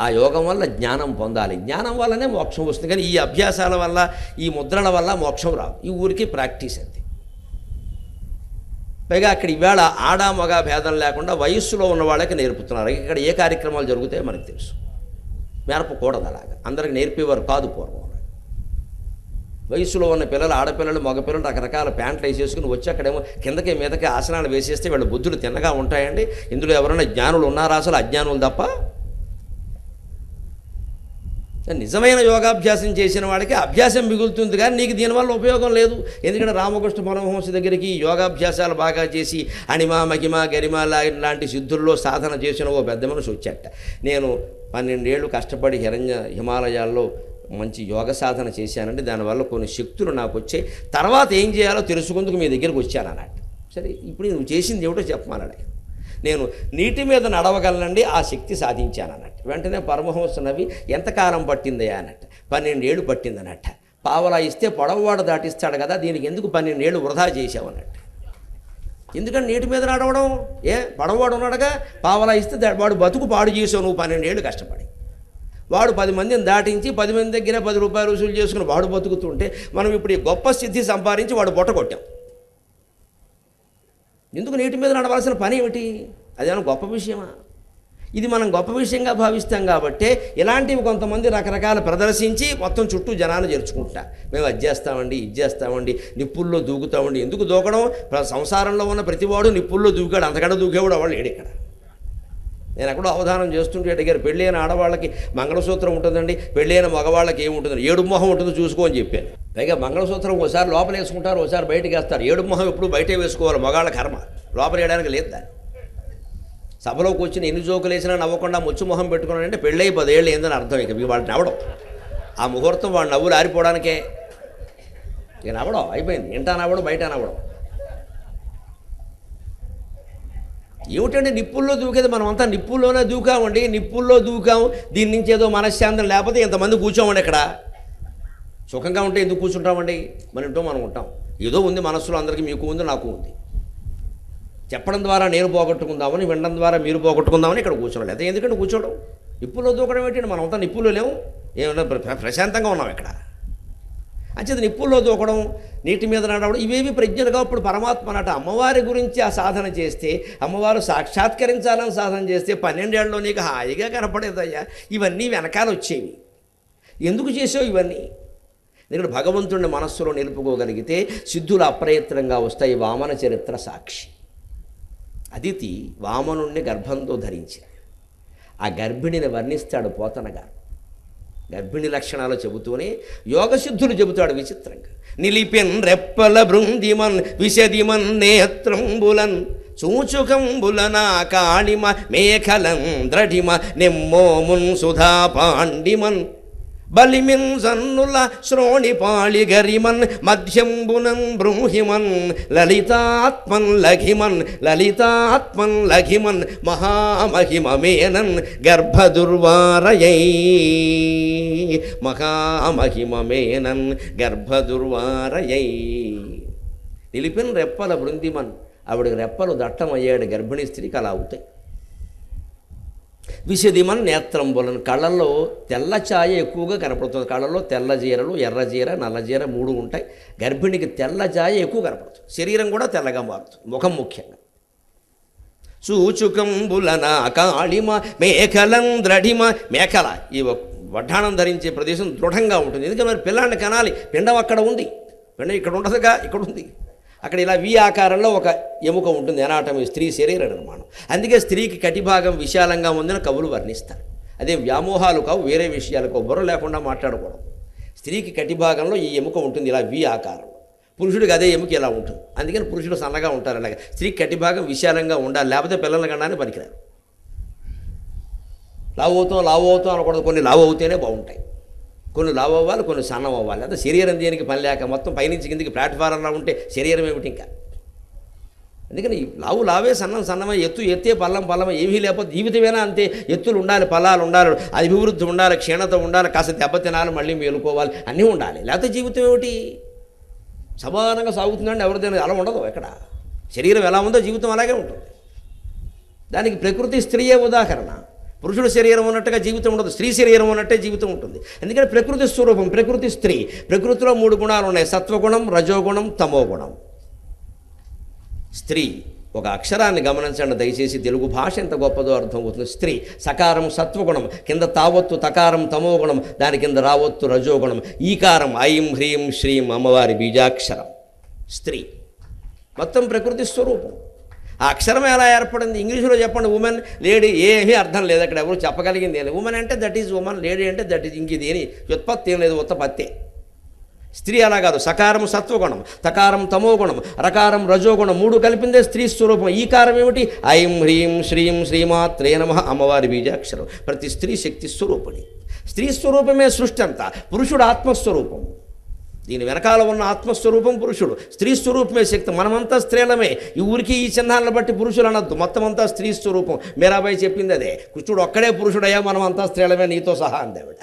ఆ యోగం వల్ల జ్ఞానం పొందాలి, జ్ఞానం వల్లనే మోక్షం వస్తుంది. కానీ ఈ అభ్యాసాల వల్ల, ఈ ముద్రల వల్ల మోక్షం రాదు. ఈ ఊరికి ప్రాక్టీస్ అంతే. పైగా అక్కడ ఈవేళ ఆడ మగ భేదం లేకుండా వయస్సులో ఉన్న వాళ్ళకి నేర్పుతున్నారు. ఇక్కడ ఏ కార్యక్రమాలు జరుగుతాయో మనకు తెలుసు. నేర్పకూడదు అలాగా, అందరికి నేర్పేవారు కాదు పూర్వం. వయసులో ఉన్న పిల్లలు, ఆడపిల్లలు, మగపిల్లలు రకరకాల ప్యాంట్లు వేసేసుకుని వచ్చి అక్కడేమో కిందకి మీదకి ఆసనాలు వేసేస్తే వీళ్ళ బుద్ధులు తిన్నగా ఉంటాయండి. ఇందులో ఎవరైనా జ్ఞానులు ఉన్నారా? అసలు అజ్ఞానులు తప్ప. నిజమైన యోగాభ్యాసం చేసిన వాడికి అభ్యాసం మిగులుతుంది, కానీ నీకు దీనివల్ల ఉపయోగం లేదు. ఎందుకంటే రామకృష్ణ పరమహంస దగ్గరికి యోగాభ్యాసాలు బాగా చేసి అణిమ, మహిమ, గరిమ లాంటి సిద్ధుల్లో సాధన చేసిన ఓ పెద్ద మనిషి వచ్చాట. నేను 12 ఏళ్ళు కష్టపడి హిమాలయాల్లో మంచి యోగ సాధన చేశానండి, దానివల్ల కొన్ని శక్తులు నాకు వచ్చాయి, తర్వాత ఏం చేయాలో తెలుసుకుందుకు మీ దగ్గరికి వచ్చాను అన్నట్టు. సరే, ఇప్పుడు నువ్వు చేసింది ఏమిటో చెప్పమన్నాడు. నేను నీటి మీద నడవగలనండి, ఆ శక్తి సాధించాను అన్నట్టు. వెంటనే పరమహంస నవ్వి, ఎంతకాలం పట్టిందయా అన్నట్టు. 12 ఏళ్ళు పట్టింది అన్నట్టు. పావలా ఇస్తే పొడవవాడు దాటిస్తాడు కదా, దీనికి ఎందుకు 12 ఏళ్ళు వృధా చేసావు అన్నట్టు. ఎందుకంటే నీటి మీద నడవడం, పడవవాడు ఉన్నాడుగా, పావలా ఇస్తే వాడు బతుకు పాడు చేసావు నువ్వు 12 ఏళ్ళు కష్టపడి. వాడు 10 మందిని దాటించి 10 మంది దగ్గర 10 రూపాయలు వసూలు చేసుకుని వాడు బతుకుతుంటే మనం ఇప్పుడు ఈ గొప్ప స్థితి సంపాదించి వాడు బొట్ట కొట్టాం. ఎందుకు నీటి మీద నడవాల్సిన పని ఏమిటి? అదేమన్నా గొప్ప విషయమా? ఇది మనం గొప్ప విషయంగా భావిస్తాం కాబట్టే ఇలాంటివి కొంతమంది రకరకాల ప్రదర్శించి మొత్తం చుట్టూ జనాలు చేర్చుకుంటా. మేము అది చేస్తామండి, ఇది చేస్తామండి, నిప్పుల్లో దూకుతామండి. ఎందుకు దూకడం? సంసారంలో ఉన్న ప్రతివాడు నిప్పుల్లో దూకాడు, అంతకంటే దూకేవాడు వాళ్ళు లేడు ఇక్కడ. నేను ఎక్కడో అవధానం చేస్తుంటే అడిగారు, పెళ్ళైన ఆడవాళ్ళకి మంగళసూత్రం ఉంటుందండి, పెళ్ళైన మగవాళ్ళకి ఏముంటుంది? ఏడు మొహం ఉంటుంది చూసుకో అని చెప్పాను. పైగా మంగళసూత్రం ఒకసారి లోపల వేసుకుంటారు, ఒకసారి బయటకు వేస్తారు. ఏడు మొహం ఎప్పుడు బయటే వేసుకోవాలి, మగాళ్ళ కర్మ, లోపల వేయడానికి లేదు దాన్ని. సభలో కూర్చుని ఎన్ని జోకులు వేసినా నవ్వకుండా ముచ్చు మొహం పెట్టుకున్నానంటే పెళ్ళై 10 ఏళ్ళు ఏందని అర్థం. ఇక వాడిని నవ్వడం, ఆ ముహూర్తం వాడు నవ్వులు ఆరిపోవడానికే. ఇక నవ్వడం అయిపోయింది, ఇంటా నవ్వడం, బయట నవ్వడం. ఏమిటంటే నిప్పుల్లో దూకేది, మనం అంతా నిప్పుల్లోనే దూకామండి, నిప్పుల్లో దూకాము. దీని నుంచి ఏదో మనశ్శాంతం లేకపోతే ఇంతమంది కూర్చోమండి. ఇక్కడ సుఖంగా ఉంటే ఎందుకు కూర్చుంటామండి? మన ఇంటో మనం ఉంటాం. ఏదో ఉంది మనస్సులో, అందరికీ మీకు ఉంది, నాకు ఉంది. చెప్పడం ద్వారా నేను పోగొట్టుకుందామని, వినడం ద్వారా మీరు పోగొట్టుకుందామని ఇక్కడ కూర్చోవాలి. అయితే ఎందుకంటే కూర్చోవడం, నిప్పుల్లో దూకడం ఏంటంటే మనం అంతా నిప్పుల్లో లేవు, ఏమన్నా ప్రశాంతంగా ఉన్నాం ఇక్కడ. అంచేది నిప్పుల్లో దూకడం, నీటి మీద నడవడం ఇవేవి ప్రజ్ఞలుగా. ఇప్పుడు పరమాత్మ అన్నట్టు అమ్మవారి గురించి ఆ సాధన చేస్తే, అమ్మవారు సాక్షాత్కరించాలని సాధన చేస్తే 12 ఏళ్ళలో నీకు హాయిగా కనపడేదయ్యా. ఇవన్నీ వెనకాల వచ్చేవి. ఎందుకు చేసావు ఇవన్నీ? ఎందుకంటే భగవంతుడిని మనస్సులో నిలుపుకోగలిగితే సిద్ధులు అప్రయత్నంగా వస్తాయి. వామన చరిత్ర సాక్షి. అదితి వామనుణ్ణి గర్భంతో ధరించింది. ఆ గర్భిణిని వర్ణిస్తాడు పోతన గారు. గర్భిణి లక్షణాలు చెబుతూనే యోగసిద్ధులు చెబుతాడు విచిత్రంగా. నిలిపెన్ రెప్పల బృందిమన్ విశదిమన్ నేత్రంబులన్ సూచుకంబులనా కాళిమ మేఖలం ద్రఢిమ నెమ్మోమున్ సుధా పాండిమన్ బలిమిన్ సన్నుల శ్రోణి పాళి గరిమన్ మధ్యంబునం బ్రూహిమన్ లలితాత్మన్ లఘిమన్ లలితాత్మన్ లఘిమన్ మహామహిమమేనన్ గర్భదుర్వారయై మహామహిమమేనన్ గర్భదుర్వారయై. నిలిపిన రెప్పల బృందిమన్, ఆవిడకి రెప్పలు దట్టమయ్యాడు. గర్భిణీ స్త్రీకి అలా అవుతాయి. విశదిమన్ నేత్రంబులను, కళ్ళల్లో తెల్ల ఛాయ ఎక్కువగా కనపడుతుంది. కళ్ళల్లో తెల్ల జీరలు, ఎర్ర జీర, నల్ల జీర 3 ఉంటాయి. గర్భిణికి తెల్ల ఛాయ ఎక్కువ కనపడుతుంది. శరీరం కూడా తెల్లగా మారుతుంది, ముఖం ముఖ్యంగా. సూచుకంబులన కాళిమ మేఖలం ద్రఢిమ, మేఖల ఈ వడ్డాణం ధరించే ప్రదేశం దృఢంగా ఉంటుంది. ఎందుకంటే మరి పిల్లాన్ని కనాలి, పిండం అక్కడ ఉంది, పిండం ఇక్కడ ఉండదుగా, ఇక్కడ ఉంది. అక్కడ ఇలా వి ఆకారంలో ఒక ఎముక ఉంటుంది, ఎనాటమీ, స్త్రీ శరీర నిర్మాణం. అందుకే స్త్రీకి కటిభాగం విశాలంగా ఉందని కవులు వర్ణిస్తారు. అదే వ్యామోహాలు కావు, వేరే విషయాలకు బుర్ర లేకుండా మాట్లాడకూడదు. స్త్రీకి కటిభాగంలో ఈ ఎముక ఉంటుంది ఇలా వి ఆకారంలో. పురుషుడికి అదే ఎముక ఇలా ఉంటుంది. అందుకని పురుషుడు సన్నగా ఉంటారు. అలాగే స్త్రీకి కటిభాగం విశాలంగా ఉండాలి, లేకపోతే పిల్లల కన్నానే పనికిరారు. లావు అవుతాం అనకూడదు. కొన్ని లావు అవుతేనే బాగుంటాయి, కొన్ని లావు అవ్వాలి, కొన్ని సన్నం అవ్వాలి. అంటే శరీరం దేనికి పని లేక మొత్తం పైనుంచి కిందికి ప్లాట్ఫారంలో ఉంటే శరీరం ఏమిటి ఇంకా? అందుకని లావే, సన్నమే, ఎత్తే పల్లమే ఏమీ లేకపోతే జీవితమేనా అంతే. ఎత్తులు ఉండాలి, ఫలాలు ఉండాలి, అభివృద్ధి ఉండాలి, క్షీణత ఉండాలి, కాస్త దెబ్బ తినాలి, మళ్ళీ మేలుకోవాలి, అన్నీ ఉండాలి. లేకపోతే జీవితం ఏమిటి? సమానంగా సాగుతుందండి. ఎవరిదైనా అలా ఉండదు. ఎక్కడ శరీరం ఎలా ఉందో జీవితం అలాగే ఉంటుంది. దానికి ప్రకృతి స్త్రీయే ఉదాహరణ. పురుషుడు శరీరం ఉన్నట్టుగా జీవితం ఉండదు, స్త్రీ శరీరం ఉన్నట్టే జీవితం ఉంటుంది. ఎందుకంటే ప్రకృతి స్వరూపం, ప్రకృతి స్త్రీ. ప్రకృతిలో 3 గుణాలు ఉన్నాయి: సత్వగుణం, రజోగుణం, తమోగుణం. స్త్రీ, ఒక అక్షరాన్ని గమనించండి దయచేసి, తెలుగు భాష ఎంత గొప్పదో అర్థమవుతుంది. స్త్రీ సకారం సత్వగుణం, కింద తావత్తు తకారం తమోగుణం, దాని కింద రావత్తు రజోగుణం, ఈకారం ఐం హ్రీం శ్రీం అమ్మవారి బీజాక్షరం. స్త్రీ మొత్తం ప్రకృతి స్వరూపం. ఆ అక్షరం ఎలా ఏర్పడింది? ఇంగ్లీషులో చెప్పండి ఉమెన్, లేడీ, ఏమీ అర్థం లేదు, అక్కడ ఎవరు చెప్పగలిగింది లేదు. ఉమెన్ అంటే దట్ ఈజ్ ఉమెన్, లేడీ అంటే దట్ ఈజ్, ఇంక దేని వ్యుత్పత్తి ఏం లేదు, ఉత్పత్తే. స్త్రీ అలా కాదు, సకారం సత్వగుణం, తకారం తమోగుణం, రకారం రజోగుణం, 3 కలిపిందే స్త్రీ స్వరూపం. ఈ కారం ఏమిటి? ఐం హ్రీం శ్రీం శ్రీమాత్రే నమః అమ్మవారి బీజాక్షరం. ప్రతి స్త్రీ శక్తి స్వరూపిణి. స్త్రీ స్వరూపమే సృష్టి అంతా. పురుషుడు ఆత్మస్వరూపం, దీని వెనకాల ఉన్న ఆత్మస్వరూపం పురుషుడు. స్త్రీ స్వరూపమే శక్తి. మనమంతా స్త్రీలమే. ఈ ఊరికి ఈ చిహ్నాలను బట్టి పురుషులు అనొద్దు, మొత్తం అంతా స్త్రీ స్వరూపం. మీరాబాయి చెప్పింది అదే, కృష్ణుడు ఒక్కడే పురుషుడయ్యా, మనమంతా స్త్రీలమే నీతో సహా అందేవిడ.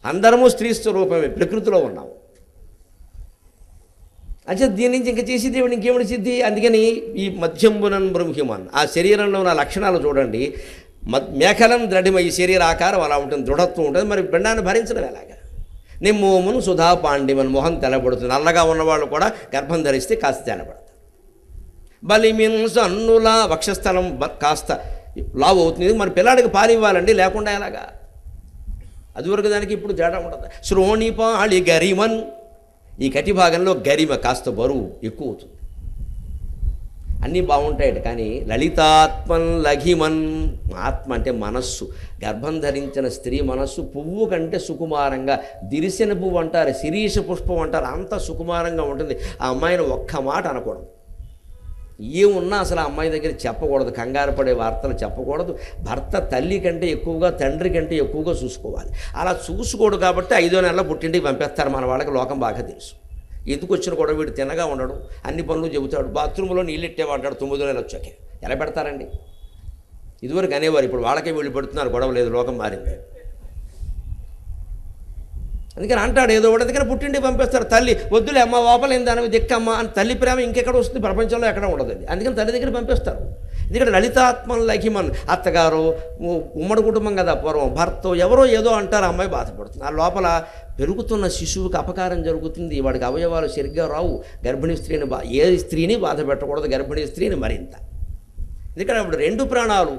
అందరము స్త్రీ స్వరూపమే, ప్రకృతిలో ఉన్నాము. అంటే దీని నుంచి ఇంకా చేసి దేవుడు ఇంకేమిటి సిద్ధి? అందుకని ఈ మధ్యంబునన్ బ్రహ్మన్, ఆ శరీరంలో ఉన్న లక్షణాలు చూడండి. మేఖలం దృఢమై, ఈ శరీర ఆకారం అలా ఉంటుంది, దృఢత్వం ఉంటుంది. మరి పిండాన్ని భరించడం ఎలాగా? నిమ్మోమును సుధా పాండిమన్, మొహం తెల్లబడుతుంది. నల్లగా ఉన్నవాళ్ళు కూడా గర్భం ధరిస్తే కాస్త తెల్లబడతారు. బలిమిన్ సన్నులా, వక్షస్థలం కాస్త లావు అవుతుంది. మరి పిల్లాడికి పాలు ఇవ్వాలండి, లేకుండా ఎలాగా? అదివరకు దానికి ఇప్పుడు తేడా ఉంటుంది. శ్రోణిపాళి గరిమన్, ఈ కటి భాగంలో గరిమ కాస్త బరువు ఎక్కువ అవుతుంది. అన్నీ బాగుంటాయట, కానీ లలితాత్మన్ లఘిమన్, ఆత్మ అంటే మనస్సు. గర్భం ధరించిన స్త్రీ మనస్సు పువ్వు కంటే సుకుమారంగా, దిరిసిన పువ్వు అంటారు, శిరీష పుష్పం అంటారు, అంత సుకుమారంగా ఉంటుంది. ఆ అమ్మాయిని ఒక్క మాట అనకూడదు, ఏమున్నా అసలు ఆ అమ్మాయి దగ్గర చెప్పకూడదు, కంగారు పడే వార్తలు చెప్పకూడదు. భర్త తల్లి కంటే ఎక్కువగా, తండ్రి కంటే ఎక్కువగా చూసుకోవాలి. అలా చూసుకోడు కాబట్టి 5వ నెలలో పుట్టింటికి పంపేస్తారు. మన వాళ్ళకి లోకం బాగా తెలుసు. ఎందుకు వచ్చిన కూడా వీడు తినగా ఉండడు, అన్ని పనులు చెబుతాడు, బాత్రూంలో నీళ్ళు ఎట్టేవాడు 9వ నెల వచ్చాకే. ఎలా పెడతారండి? ఇదివరకు అనేవారు, ఇప్పుడు వాళ్ళకే వీళ్ళు పెడుతున్నారు, గొడవ లేదు, లోకం మారింది. అందుకని అంటాడు ఏదో ఒకటి. అందుకని పుట్టింటికి పంపిస్తారు. తల్లి వద్దులే అమ్మ, లోపలేం దాని దిక్కమ్మ అని తల్లి ప్రేమ ఇంకెక్కడ వస్తుంది? ప్రపంచంలో ఎక్కడ ఉండదండి. అందుకని తల్లి దగ్గర పంపిస్తారు. ఎందుకంటే లలితాత్మన్ లఘిమన్, అత్తగారు, ఉమ్మడి కుటుంబం కదా పూర్వం, భర్త ఎవరో ఏదో అంటారు, అమ్మాయి బాధపడుతుంది. ఆ లోపల పెరుగుతున్న శిశువుకి అపకారం జరుగుతుంది, వాడికి అవయవాలు సరిగ్గా రావు. గర్భిణీ స్త్రీని ఏ స్త్రీని బాధ పెట్టకూడదు, గర్భిణీ స్త్రీని మరింత. ఎందుకంటే అప్పుడు 2 ప్రాణాలు,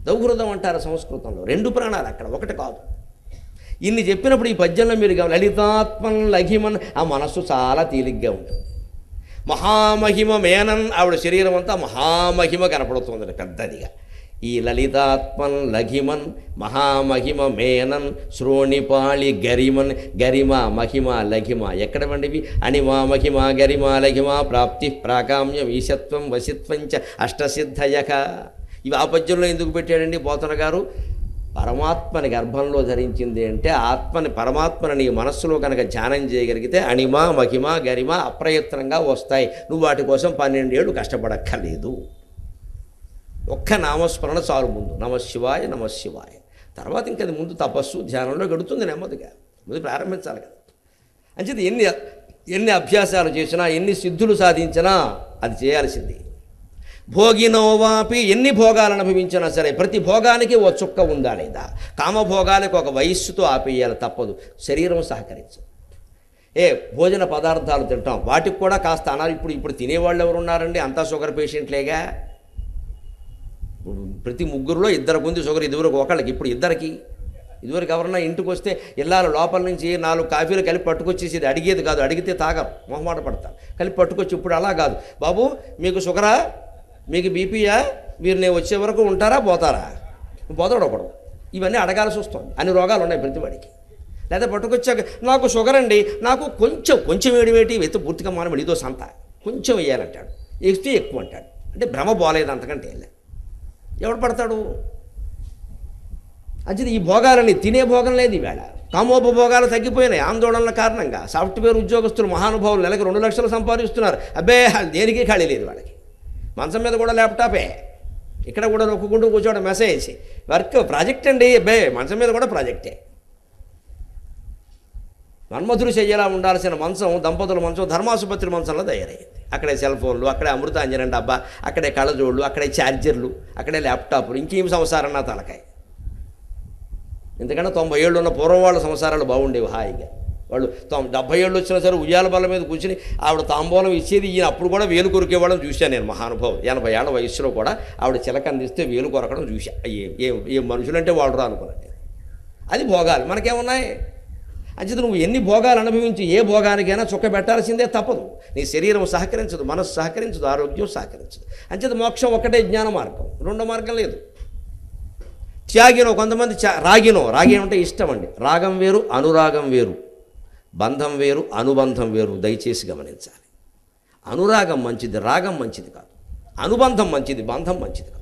దౌహృదం అంటారు సంస్కృతంలో, 2 ప్రాణాలు అక్కడ, ఒకటి కాదు. ఇన్ని చెప్పినప్పుడు ఈ పద్యంలో మీరు లలితాత్మన్ లఘిమన్, ఆ మనస్సు చాలా తేలిగ్గా ఉంటుంది. మహామహిమ మేనన్, ఆవిడ శరీరం అంతా మహామహిమ కనపడుతుంది పెద్దదిగా. ఈ లలితాత్మన్ లఘిమన్ మహామహిమ మేనన్ శ్రోణిపాళి గరిమన్, గరిమ మహిమ లఘిమ ఎక్కడ వండివి? అణిమా మహిమ గరిమ లఘిమ ప్రాప్తి ప్రాకామ్యం ఈశత్వం వశిత్వంచ అష్టసిద్ధయక. ఇవి ఆ పద్యంలో ఎందుకు పెట్టాడండి పోతన గారు? పరమాత్మని గర్భంలో ధరించింది అంటే ఆత్మని, పరమాత్మని నీ మనస్సులో కనుక ధ్యానం చేయగలిగితే అణిమ మహిమ గరిమ అప్రయత్నంగా వస్తాయి. నువ్వు వాటి కోసం 12 ఏళ్ళు కష్టపడక్కర్లేదు. ఒక్క నామస్మరణ చాలు. ముందు నమశివాయ నమశివాయ, తర్వాత ఇంకా అది ముందు తపస్సు ధ్యానంలో గడుతుంది నెమ్మదిగా. ముందు ప్రారంభించాలి కదా. అంచేది ఎన్ని అభ్యాసాలు చేసినా, ఎన్ని సిద్ధులు సాధించినా అది చేయాల్సింది. భోగినోవాపి, ఎన్ని భోగాలు అనుభవించినా సరే ప్రతి భోగానికి ఓ చుక్క ఉందా లేదా? కామభోగాలకు ఒక వయస్సుతో ఆపేయాలి, తప్పదు. శరీరం సహకరించదు. భోజన పదార్థాలు తింటాం, వాటికి కూడా కాస్త అనాలి. ఇప్పుడు తినేవాళ్ళు ఎవరు ఉన్నారండి? అంతా షుగర్ పేషెంట్లేగా. ప్రతి ముగ్గురులో 2 ఉంది షుగర్. ఇదివరకు ఒకళ్ళకి, ఇప్పుడు 2కి. ఇదివరకు ఎవరన్నా ఇంటికి వస్తే ఇల్లాలు లోపల నుంచి 4 కాఫీలు కలిపి పట్టుకొచ్చేసి, అడిగేది కాదు, అడిగితే తాగరు, మొహమాట పడతారు, కలిపి పట్టుకొచ్చి. ఇప్పుడు అలా కాదు, బాబు మీకు షుగరా, మీకు బీపీయా, మీరు నేను వచ్చే వరకు ఉంటారా పోతారా? పోతాడు ఒకడు. ఇవన్నీ అడగాల్సి వస్తుంది. అన్ని రోగాలు ఉన్నాయి ప్రతివాడికి. లేదా పట్టుకొచ్చాక నాకు షుగర్ అండి, నాకు కొంచెం వేడి వెత్తు పూర్తిగా మానవుడు ఇదో సంత కొంచెం వేయాలంటాడు, ఎక్కితే ఎక్కువ అంటాడు. అంటే భ్రమ పోలేదు, అంతకంటే వెళ్ళా. ఎవడు పడతాడు? అంటే ఈ భోగాలని, తినే భోగం లేదు ఈవేళ. కామోపభోగాలు తగ్గిపోయినాయి ఆందోళనల కారణంగా. సాఫ్ట్వేర్ ఉద్యోగస్తులు మహానుభావులు నెలకు 2 లక్షలు సంపాదిస్తున్నారు. అబ్బే దేనికి ఖాళీ లేదు వాళ్ళకి. మంచం మీద కూడా ల్యాప్టాపే, ఇక్కడ కూడా నొక్కుంటూ కూర్చోవడం, మెసేజ్ వర్క్, ప్రాజెక్ట్ అండి. అబ్బే మంచం మీద కూడా ప్రాజెక్టే. మన్మధుడు చెయ్యేలా ఉండాల్సిన మంచం, దంపతుల మంచం ధర్మాసుపత్రి మంచంలో తయారైంది. అక్కడే సెల్ ఫోన్లు, అక్కడే అమృతాంజనం డబ్బా, అక్కడే కళ్ళజోళ్ళు, అక్కడే ఛార్జర్లు, అక్కడే ల్యాప్టాప్లు. ఇంకేం సంసారం నా తలకాయ. ఎందుకంటే 90 ఏళ్ళు ఉన్న పూర్వం వాళ్ళ సంసారాలు బాగుండేవి హాయిగా. వాళ్ళు 70 ఏళ్ళు వచ్చినా సరే ఉయ్యాల బల్ల మీద కూర్చుని ఆవిడ తాంబూలం ఇచ్చేది, ఈయన అప్పుడు కూడా వేలు కొరికేవాళ్ళని చూశాను నేను. మహానుభావం 80 ఏళ్ల వయసులో కూడా ఆవిడ చిలక అందిస్తే వేలు కొరకడం చూశా. ఏ మనుషులంటే వాళ్ళు రా అనుకున్నాను. అది భోగాలు. మనకేమున్నాయి? అంచేత నువ్వు ఎన్ని భోగాలు అనుభవించి ఏ భోగానికైనా చుక్క పెట్టాల్సిందే, తప్పదు. నీ శరీరం సహకరించదు, మనస్సు సహకరించదు, ఆరోగ్యం సహకరించదు. అంచేత మోక్షం ఒకటే జ్ఞాన మార్గం, రెండో మార్గం లేదు. త్యాగినో కొంతమంది రాగి అంటే ఇష్టం అండి. రాగం వేరు, అనురాగం వేరు, బంధం వేరు, అనుబంధం వేరు. దయచేసి గమనించాలి. అనురాగం మంచిది, రాగం మంచిది కాదు. అనుబంధం మంచిది, బంధం మంచిది కాదు.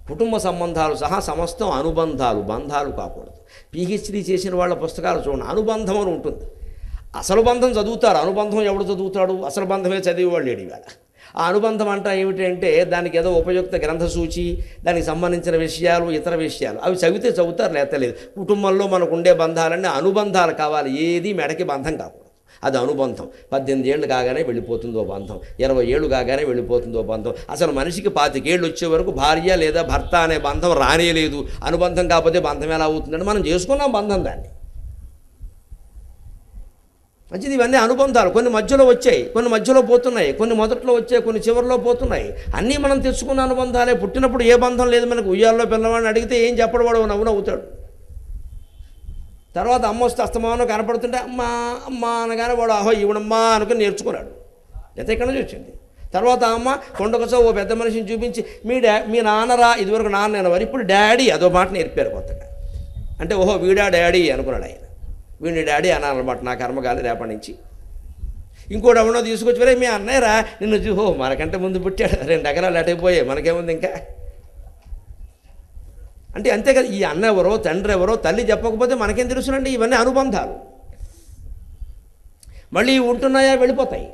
కుటుంబ సంబంధాలు సహా సమస్తం అనుబంధాలు, బంధాలు కాకూడదు. పిహెచ్డీ చేసిన వాళ్ళ పుస్తకాలు చూడండి, అనుబంధం అని ఉంటుంది. అసలు బంధం చదువుతారు, అనుబంధం ఎవడు చదువుతాడు? అసలు బంధమే చదివేవాళ్ళు లేడు ఇవాళ. ఆ అనుబంధం అంటే ఏమిటంటే దానికి ఏదో ఉపయుక్త గ్రంథసూచి, దానికి సంబంధించిన విషయాలు, ఇతర విషయాలు అవి చదివితే చదువుతారు, లేతలేదు. కుటుంబంలో మనకు ఉండే బంధాలన్నీ అనుబంధాలు కావాలి, ఏది మెడకి బంధం కాకూడదు. అది అనుబంధం. 18 ఏళ్ళు కాగానే వెళ్ళిపోతుందో బంధం, 20 ఏళ్ళు కాగానే వెళ్ళిపోతుందో బంధం. అసలు మనిషికి 25 ఏళ్ళు వచ్చే వరకు భార్య లేదా భర్త అనే బంధం రానేలేదు. అనుబంధం కాకపోతే బంధం ఎలా అవుతుందంటే మనం చేసుకున్నాం బంధం దాన్ని. మంచిది. ఇవన్నీ అనుబంధాలు. కొన్ని మధ్యలో వచ్చాయి, కొన్ని మధ్యలో పోతున్నాయి, కొన్ని మొదట్లో వచ్చాయి, కొన్ని చివరిలో పోతున్నాయి. అన్నీ మనం తెచ్చుకున్న అనుబంధాలే. పుట్టినప్పుడు ఏ బంధం లేదు మనకు. ఉయ్యాల్లో పిల్లవాడిని అడిగితే ఏం చెప్పడు, వాడు నవ్వుతాడు. తర్వాత అమ్మ వస్తే అస్తమానం కనపడుతుంటే అమ్మా అమ్మ అనగానే వాడు ఆహో ఇవ్వడమ్మా అనుకుని నేర్చుకున్నాడు. ఎంత ఎక్కడి నుంచి వచ్చింది. తర్వాత అమ్మ కొండకొచ్చో ఓ పెద్ద మనిషిని చూపించి మీ నాన్నరా, ఇదివరకు నాన్న అనేవారు, ఇప్పుడు డాడీ అదో మాట నేర్పారు కొత్తగా. అంటే ఓహో వీడా డాడీ అనుకున్నాడు ఆయన. వీడిని డాడీ అనాలన్నమాట. నా కర్మగాలి రేపటి నుంచి. ఇంకోటి ఎవడో తీసుకొచ్చి వరే మీ అన్నయ్యరా నిన్ను చూహో మనకంటే ముందు పుట్టాడు, 2 ఎకరాలు అటైపోయాయి, మనకేముంది ఇంకా అంటే అంతే కదా. ఈ అన్న ఎవరో తండ్రి ఎవరో తల్లి చెప్పకపోతే మనకేం తెలుసునండి. ఇవన్నీ అనుబంధాలు. మళ్ళీ ఉంటున్నాయా, వెళ్ళిపోతాయి.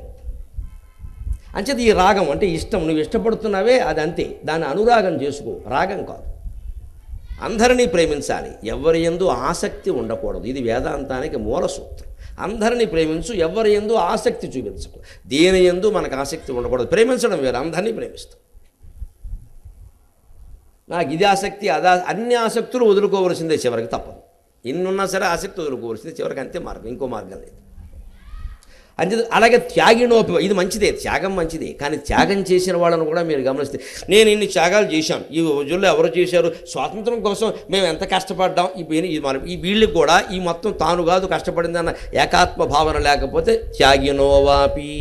అంచేది ఈ రాగం అంటే ఇష్టం, నువ్వు ఇష్టపడుతున్నావే అది అంతే. దాన్ని అనురాగం చేసుకో, రాగం కాదు. అందరినీ ప్రేమించాలి, ఎవరి యందు ఆసక్తి ఉండకూడదు. ఇది వేదాంతానికి మూల సూత్రం. అందరినీ ప్రేమించు, ఎవరి యందు ఆసక్తి చూపించకు. దేని యందు మనకు ఆసక్తి ఉండకూడదు. ప్రేమించడం వేరు, అందరినీ ప్రేమిస్తాం. నాకు ఇది ఆసక్తి అన్ని ఆసక్తులు వదులుకోవలసిందే చివరికి, తప్పదు. ఎన్నున్నా సరే ఆసక్తి వదులుకోవలసిందే చివరికి, అంతే మార్గం, ఇంకో మార్గం లేదు. అంతే. అలాగే త్యాగినోపి, ఇది మంచిదే, త్యాగం మంచిదే. కానీ త్యాగం చేసిన వాళ్ళను కూడా మీరు గమనిస్తే, నేను ఇన్ని త్యాగాలు చేశాను, ఈ రోజుల్లో ఎవరు చేశారు, స్వాతంత్రం కోసం మేము ఎంత కష్టపడ్డాం, ఈ వీళ్ళకి కూడా ఈ మొత్తం తాను కాదు కష్టపడిందన్న ఏకాత్మ భావన లేకపోతే త్యాగినోవాపి,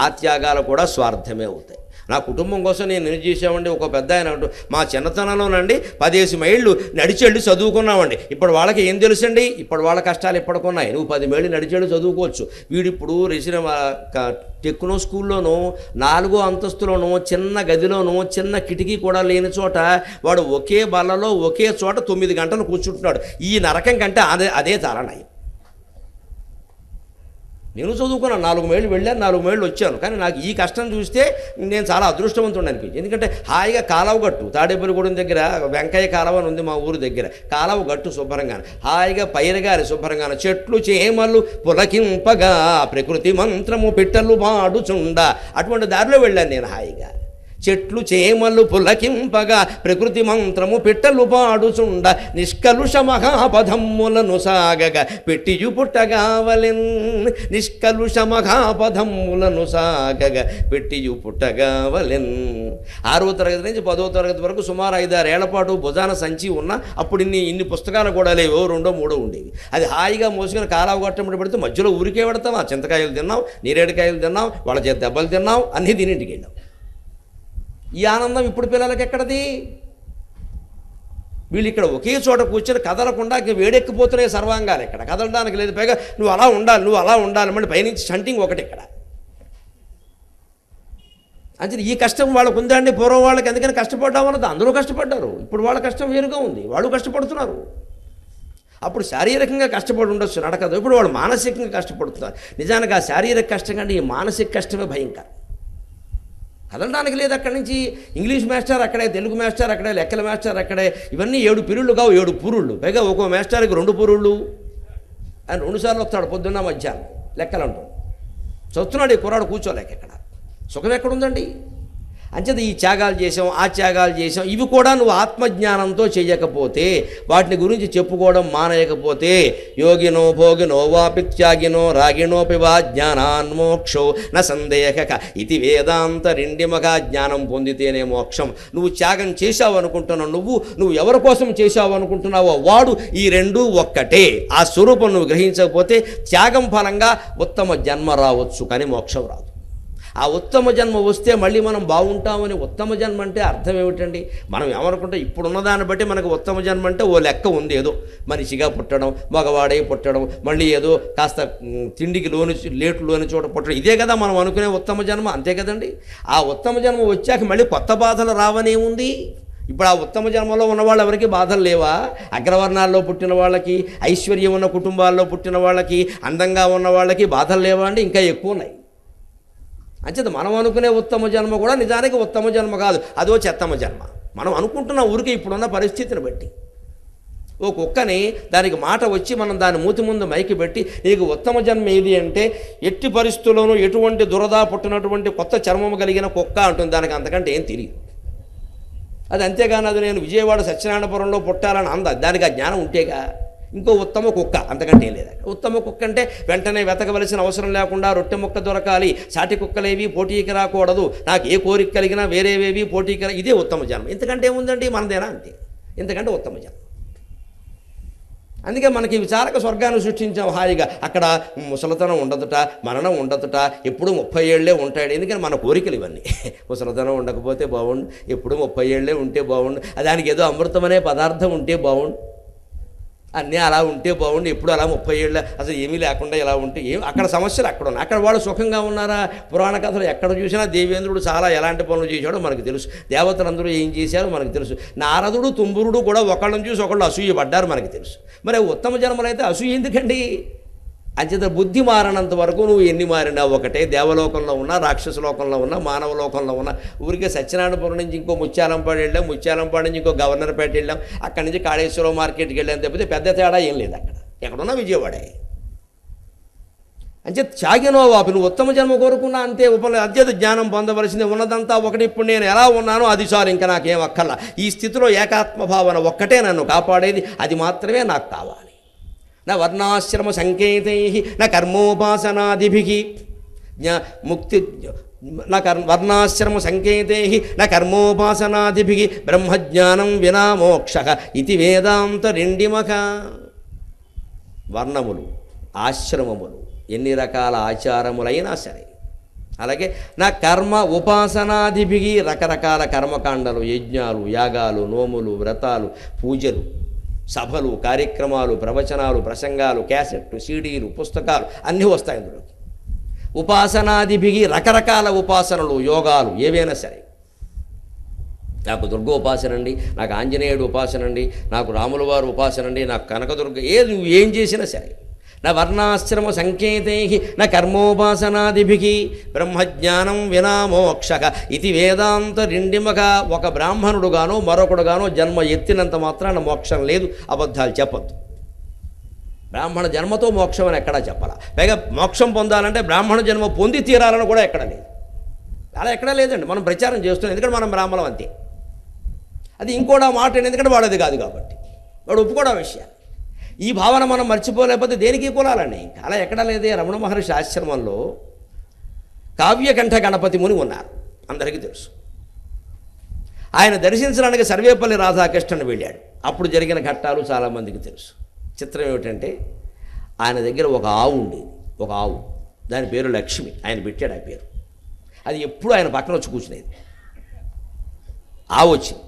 ఆ త్యాగాలు కూడా స్వార్థమే అవుతాయి. నా కుటుంబం కోసం నేను ఎన్ని చేసామండి. ఒక పెద్ద ఆయన అంటూ, మా చిన్నతనంలోనండి 10 మైళ్ళు నడిచెళ్ళి చదువుకున్నామండి. ఇప్పుడు వాళ్ళకి ఏం తెలుసండి, ఇప్పుడు వాళ్ళ కష్టాలు ఎప్పటికున్నాయి. నువ్వు 10 మైళ్ళు నడిచెళ్ళి చదువుకోవచ్చు. వీడిప్పుడు టెక్నో స్కూల్లోనూ 4వ అంతస్తులోనూ చిన్న గదిలోనూ చిన్న కిటికీ కూడా లేని చోట వాడు ఒకే బల్లలో ఒకే చోట 9 గంటలు కూర్చుంటున్నాడు. ఈ నరకం కంటే అదే చాలా నయం. నేను చదువుకున్నాను, 4 మైళ్ళు వెళ్ళాను, 4 మైళ్ళు వచ్చాను. కానీ నాకు ఈ కష్టం చూస్తే నేను చాలా అదృష్టవంతుడు అనిపించింది. ఎందుకంటే హాయిగా కాలువ గట్టు, తాడేపల్లిగూడెం దగ్గర వెంకయ్య కాలువ అని ఉంది మా ఊరు దగ్గర. కాలువ గట్టు శుభ్రంగా, హాయిగా పైరగాలి శుభ్రంగా, చెట్లు చేమలు పులకింపగా ప్రకృతి మంత్రము పిట్టలు పాడుచుండ, అటువంటి దారిలో వెళ్ళాను నేను హాయిగా. చెట్లు చేమలు పులకింపగా ప్రకృతి మంత్రము పిట్టలు పాడుచుండ, నిష్కలుష మహాపదమ్ములను సాగగా పెట్టియు పుట్టగావలెన్. నిష్కలుష మహాపదమ్ములను సాగగా పెట్టియు పుట్టగావలెన్. 6వ తరగతి నుంచి 10వ తరగతి వరకు సుమారు 5-6 ఏళ్ల పాటు భుజాన సంచి ఉన్నా. అప్పుడు ఇన్ని పుస్తకాలు కూడా లేవో, 2, 3 ఉండేవి. అది హాయిగా మోసుకొని కాలావ గట్టమటి పెడితే మధ్యలో ఊరికే పెడతాం. చింతకాయలు తిన్నాం, నేరేడుకాయలు తిన్నాం, వాళ్ళ చేత దెబ్బలు తిన్నాం, అన్నీ తినింటికి వెళ్ళాం. ఈ ఆనందం ఇప్పుడు పిల్లలకి ఎక్కడది? వీళ్ళు ఇక్కడ ఒకే చోట కూర్చొని కదలకుండా వేడెక్కిపోతున్నాయి సర్వాంగాలు. ఇక్కడ కదలడానికి లేదు. పైగా నువ్వు అలా ఉండాలి మళ్ళీ పైనుంచి షంటింగ్ ఒకటి ఇక్కడ. అంటే ఈ కష్టం వాళ్ళకు ఉందండి. పూర్వం వాళ్ళకి ఎందుకని కష్టపడ్డామన్నది, అందరూ కష్టపడ్డారు. ఇప్పుడు వాళ్ళ కష్టం వేరుగా ఉంది, వాళ్ళు కష్టపడుతున్నారు. అప్పుడు శారీరకంగా కష్టపడి ఉండొచ్చు, నడకదు. ఇప్పుడు వాళ్ళు మానసికంగా కష్టపడుతున్నారు. నిజానికి ఆ శారీరక కష్టం కంటే ఈ మానసిక కష్టమే భయంకరం. కదలడానికి లేదు. అక్కడి నుంచి ఇంగ్లీష్ మాస్టర్ అక్కడే, తెలుగు మాస్టర్ అక్కడే, లెక్కల మాస్టర్ అక్కడే. ఇవన్నీ 7 పీరియడ్లు కావు, 7 పూరుళ్ళు. పైగా ఒక్కో మాస్టర్కి 2 పూరుళ్ళు. ఆయన 2 సార్లు వస్తాడు, పొద్దున్న మధ్యాహ్నం లెక్కలు అంటాడు. చదువుతున్నాడు ఈ కుర్రాడు కూర్చోలేక. ఇక్కడ సుఖం ఎక్కడుందండి? అంచేత ఈ త్యాగాలు చేసాం, ఆ త్యాగాలు చేసాం, ఇవి కూడా నువ్వు ఆత్మజ్ఞానంతో చేయకపోతే, వాటిని గురించి చెప్పుకోవడం మానేయకపోతే, యోగినో భోగినో వాపి త్యాగినో రాగిణోపి వా జ్ఞానాన్మోక్షో న సందేహక ఇది వేదాంత రెండిమగా జ్ఞానం పొందితేనే మోక్షం. నువ్వు త్యాగం చేశావు అనుకుంటున్నావు, నువ్వు ఎవరి కోసం చేశావు అనుకుంటున్నావో వాడు ఈ రెండూ ఒక్కటే. ఆ స్వరూపం నువ్వు గ్రహించకపోతే త్యాగం ఫలంగా ఉత్తమ జన్మ రావచ్చు, కానీ మోక్షం రాదు. ఆ ఉత్తమ జన్మ వస్తే మళ్ళీ మనం బాగుంటామని. ఉత్తమ జన్మ అంటే అర్థం ఏమిటండి? మనం ఏమనుకుంటే ఇప్పుడున్న దాన్ని బట్టి మనకు ఉత్తమ జన్మ అంటే ఓ లెక్క ఉంది, ఏదో మనిషిగా పుట్టడం, మగవాడై పుట్టడం, మళ్ళీ ఏదో కాస్త తిండికి లేని చోట పుట్టడం, ఇదే కదా మనం అనుకునే ఉత్తమ జన్మ, అంతే కదండి. ఆ ఉత్తమ జన్మ వచ్చాక మళ్ళీ కొత్త బాధలు రావనేముంది? ఇప్పుడు ఆ ఉత్తమ జన్మలో ఉన్న వాళ్ళు ఎవరికి బాధలు లేవా? అగ్రవర్ణాల్లో పుట్టిన వాళ్ళకి, ఐశ్వర్యం ఉన్న కుటుంబాల్లో పుట్టిన వాళ్ళకి, అందంగా ఉన్న వాళ్ళకి బాధలు లేవా అండి? ఇంకా ఎక్కువ ఉన్నాయి. అంచేత మనం అనుకునే ఉత్తమ జన్మ కూడా నిజానికి ఉత్తమ జన్మ కాదు, అదో చెత్తమ జన్మ. మనం అనుకుంటున్న ఊరికి ఇప్పుడున్న పరిస్థితిని బట్టి. ఓ కుక్కని దానికి మాట వచ్చి మనం దాని మూతి ముందు మైకి పెట్టి, నీకు ఉత్తమ జన్మ ఏది అంటే ఎట్టి పరిస్థితుల్లోనూ ఎటువంటి దురద పుట్టినటువంటి కొత్త చర్మము కలిగిన కుక్క అంటుంది. దానికి అంతకంటే ఏం తెలియదు. అది అంతేగాని అది నేను విజయవాడ సత్యనారాయణపురంలో పుట్టాలని అంద, దానికి ఆ జ్ఞానం ఉంటేగా. ఇంకో ఉత్తమ కుక్క, అంతకంటే లేదా. ఉత్తమ కుక్క అంటే వెంటనే వెతకవలసిన అవసరం లేకుండా రొట్టె ముక్క దొరకాలి, సాటి కుక్కలేవి పోటీకి రాకూడదు, నాకు ఏ కోరిక కలిగినా వేరేవేవి పోటీకి ఇదే ఉత్తమ జన్మ. ఇంతకంటే ఏముందండి? మనదేనా? అంతే. ఇంతకంటే ఉత్తమ జన్మ. అందుకే మనకి విచారక స్వర్గాన్ని సృష్టించాం హాయిగా. అక్కడ ముసలితనం ఉండదుట, మరణం ఉండదుట, ఎప్పుడు 30 ఏళ్లే ఉంటాడు. ఎందుకని మన కోరికలు ఇవన్నీ. ముసలితనం ఉండకపోతే బాగుండు, ఎప్పుడు 30 ఏళ్లే ఉంటే బాగుండు, దానికి ఏదో అమృతం అనే పదార్థం ఉంటే బాగుండు, అన్నీ అలా ఉంటే బాగుండు, ఎప్పుడు అలా 30 ఏళ్ళ అసలు ఏమీ లేకుండా ఇలా ఉంటే అక్కడ సమస్యలు అక్కడ ఉన్నాయి. అక్కడ వాళ్ళు సుఖంగా ఉన్నారా? పురాణ కథలు ఎక్కడ చూసినా దేవేంద్రుడు చాలా ఎలాంటి పనులు చేశాడో మనకు తెలుసు, దేవతలందరూ ఏం చేశారో మనకు తెలుసు, నారదుడు తుంబురుడు కూడా ఒకళ్ళని చూసి ఒకళ్ళు అసూయపడ్డారు మనకు తెలుసు. మరి ఉత్తమ జన్మలైతే అసూయ ఎందుకండి? అంచేత బుద్ధి మారినంత వరకు నువ్వు ఎన్ని మారినా ఒకటే. దేవలోకంలో ఉన్నా, రాక్షస లోకంలో ఉన్నా, మానవ లోకంలో ఉన్నా. ఊరికే సత్యనారాయణపురం నుంచి ఇంకో ముత్యాలంపాడు వెళ్ళాం, ముత్యాలంపాడు నుంచి ఇంకో గవర్నర్పేట వెళ్ళాం, అక్కడి నుంచి కాళేశ్వరం మార్కెట్కి వెళ్ళాం తప్పితే పెద్ద తేడా ఏం లేదు. అక్కడ ఎక్కడున్నా విజయవాడే. అంచేత త్యాగినో వాపి, నువ్వు ఉత్తమ జన్మ కోరుకున్నా అంతే. అత్యంత జ్ఞానం పొందవలసింది. ఉన్నదంతా ఒకటి. ఇప్పుడు నేను ఎలా ఉన్నానో అది చాలు, ఇంకా నాకేం అక్కర్లా. ఈ స్థితిలో ఏకాత్మభావన ఒక్కటే నన్ను కాపాడేది, అది మాత్రమే నాకు కావాలి. నా వర్ణాశ్రమ సంకేతై నా కర్మోపాసనాదిభిః ముక్తి నా వర్ణాశ్రమ సంకేతై నా కర్మోపాసనాదిభిః బ్రహ్మజ్ఞానం వినా మోక్షః ఇది వేదాంత రెండిమక. వర్ణములు, ఆశ్రమములు, ఎన్ని రకాల ఆచారములైనా సరే, అలాగే నా కర్మ ఉపాసనాదిభిః రకరకాల కర్మకాండలు, యజ్ఞాలు, యాగాలు, నోములు, వ్రతాలు, పూజలు, సభలు, కార్యక్రమాలు, ప్రవచనాలు, ప్రసంగాలు, క్యాసెట్లు, సీడీలు, పుస్తకాలు అన్నీ వస్తాయి ఇందులో. ఉపాసనాదిభిగి రకరకాల ఉపాసనలు, యోగాలు ఏవైనా సరే. నాకు దుర్గోపాసన అండి, నాకు ఆంజనేయుడు ఉపాసన అండి, నాకు రాముల వారు ఉపాసన అండి, నాకు కనకదుర్గ, ఏది నువ్వు ఏం చేసినా సరే. నా వర్ణాశ్రమ సంకేతై నా కర్మోపాసనాదిభిః బ్రహ్మజ్ఞానం వినా మోక్షః ఇది వేదాంత రెండిమక. ఒక బ్రాహ్మణుడుగానో మరొకడుగానో జన్మ ఎత్తినంత మాత్రాన మోక్షం లేదు. అబద్ధాలు చెప్పొద్దు. బ్రాహ్మణ జన్మతో మోక్షం అని ఎక్కడా చెప్పాలా. పైగా మోక్షం పొందాలంటే బ్రాహ్మణ జన్మ పొంది తీరాలని కూడా ఎక్కడ లేదు. అలా ఎక్కడా లేదండి. మనం ప్రచారం చేస్తున్నాం ఎందుకంటే మనం బ్రాహ్మణం అంతే. అది ఇంకోడా మాట ఎందుకంటే వాడు అది కాదు కాబట్టి వాడు ఒప్పుకోవడం విషయం. ఈ భావన మనం మర్చిపోలేకపోతే దేనికి కులాలండి. అలా ఎక్కడా లేదే. రమణ మహర్షి ఆశ్రమంలో కావ్యకంఠ గణపతి ముని ఉన్నారు, అందరికీ తెలుసు. ఆయన దర్శించడానికి సర్వేపల్లి రాధాకృష్ణన్ వెళ్ళాడు. అప్పుడు జరిగిన ఘట్టాలు చాలామందికి తెలుసు. చిత్రం ఏమిటంటే ఆయన దగ్గర ఒక ఆవు ఉండేది, ఒక ఆవు, దాని పేరు లక్ష్మి. ఆయన పెట్టాడు ఆ పేరు. అది ఎప్పుడు ఆయన పక్కన వచ్చి కూర్చునేది. ఆవు వచ్చింది,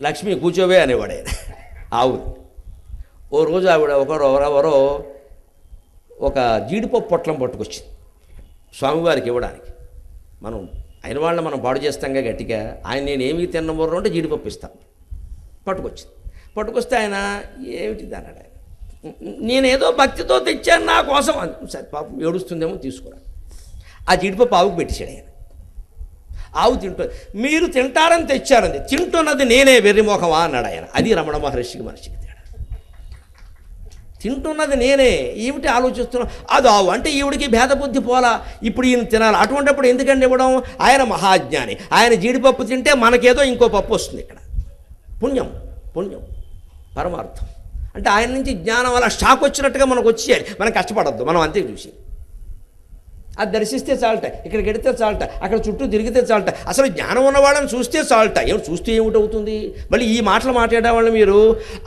లక్ష్మి కూర్చోవే అనేవాడు ఆయన ఆవుని. ఓ రోజు ఆవిడ ఎవరో ఒక జీడిపప్పు పొట్లం పట్టుకొచ్చింది స్వామివారికి ఇవ్వడానికి. మనం అయిన వాళ్ళని మనం పాడు చేస్తాంగా గట్టిగా. ఆయన నేనేమి తిన్నమోరు అంటే జీడిపప్పు ఇస్తాను. పట్టుకొస్తే ఆయన ఏమిటిది అన్నాడు. ఆయన నేనేదో భక్తితో తెచ్చాను నా కోసం. సరే పాపం ఏడుస్తుందేమో తీసుకురా. ఆ జీడిపప్పు ఆవుకు పెట్టేశాడు ఆయన. ఆవు తింటుంది. మీరు తింటారని తెచ్చారంది, తింటున్నది నేనే వెర్రిమోహమా అన్నాడు ఆయన. అది రమణ మహర్షికి మనిషికి తేడా. తింటున్నది నేనే, ఏమిటి ఆలోచిస్తున్నాం అది ఆవు అంటే ఈవిడికి భేదబుద్ధి పోలా, ఇప్పుడు ఈయన తినాలి. అటువంటిప్పుడు ఎందుకండి ఇవ్వడం? ఆయన మహాజ్ఞాని, ఆయన జీడిపప్పు తింటే మనకేదో ఇంకో పప్పు వస్తుంది. ఇక్కడ పుణ్యం, పుణ్యం పరమార్థం అంటే ఆయన నుంచి జ్ఞానం అలా షాక్ వచ్చినట్టుగా మనకు వచ్చేయాలి. మనం కష్టపడద్దు, మనం అంతే చూసి అది దర్శిస్తే చాలట, ఇక్కడికి ఎడితే చాలట, అక్కడ చుట్టూ తిరిగితే చాలట, అసలు జ్ఞానం ఉన్నవాళ్ళని చూస్తే చాలట. ఏమిటి చూస్తే ఏమిటవుతుంది? మళ్ళీ ఈ మాటలు మాట్లాడే వాళ్ళు మీరు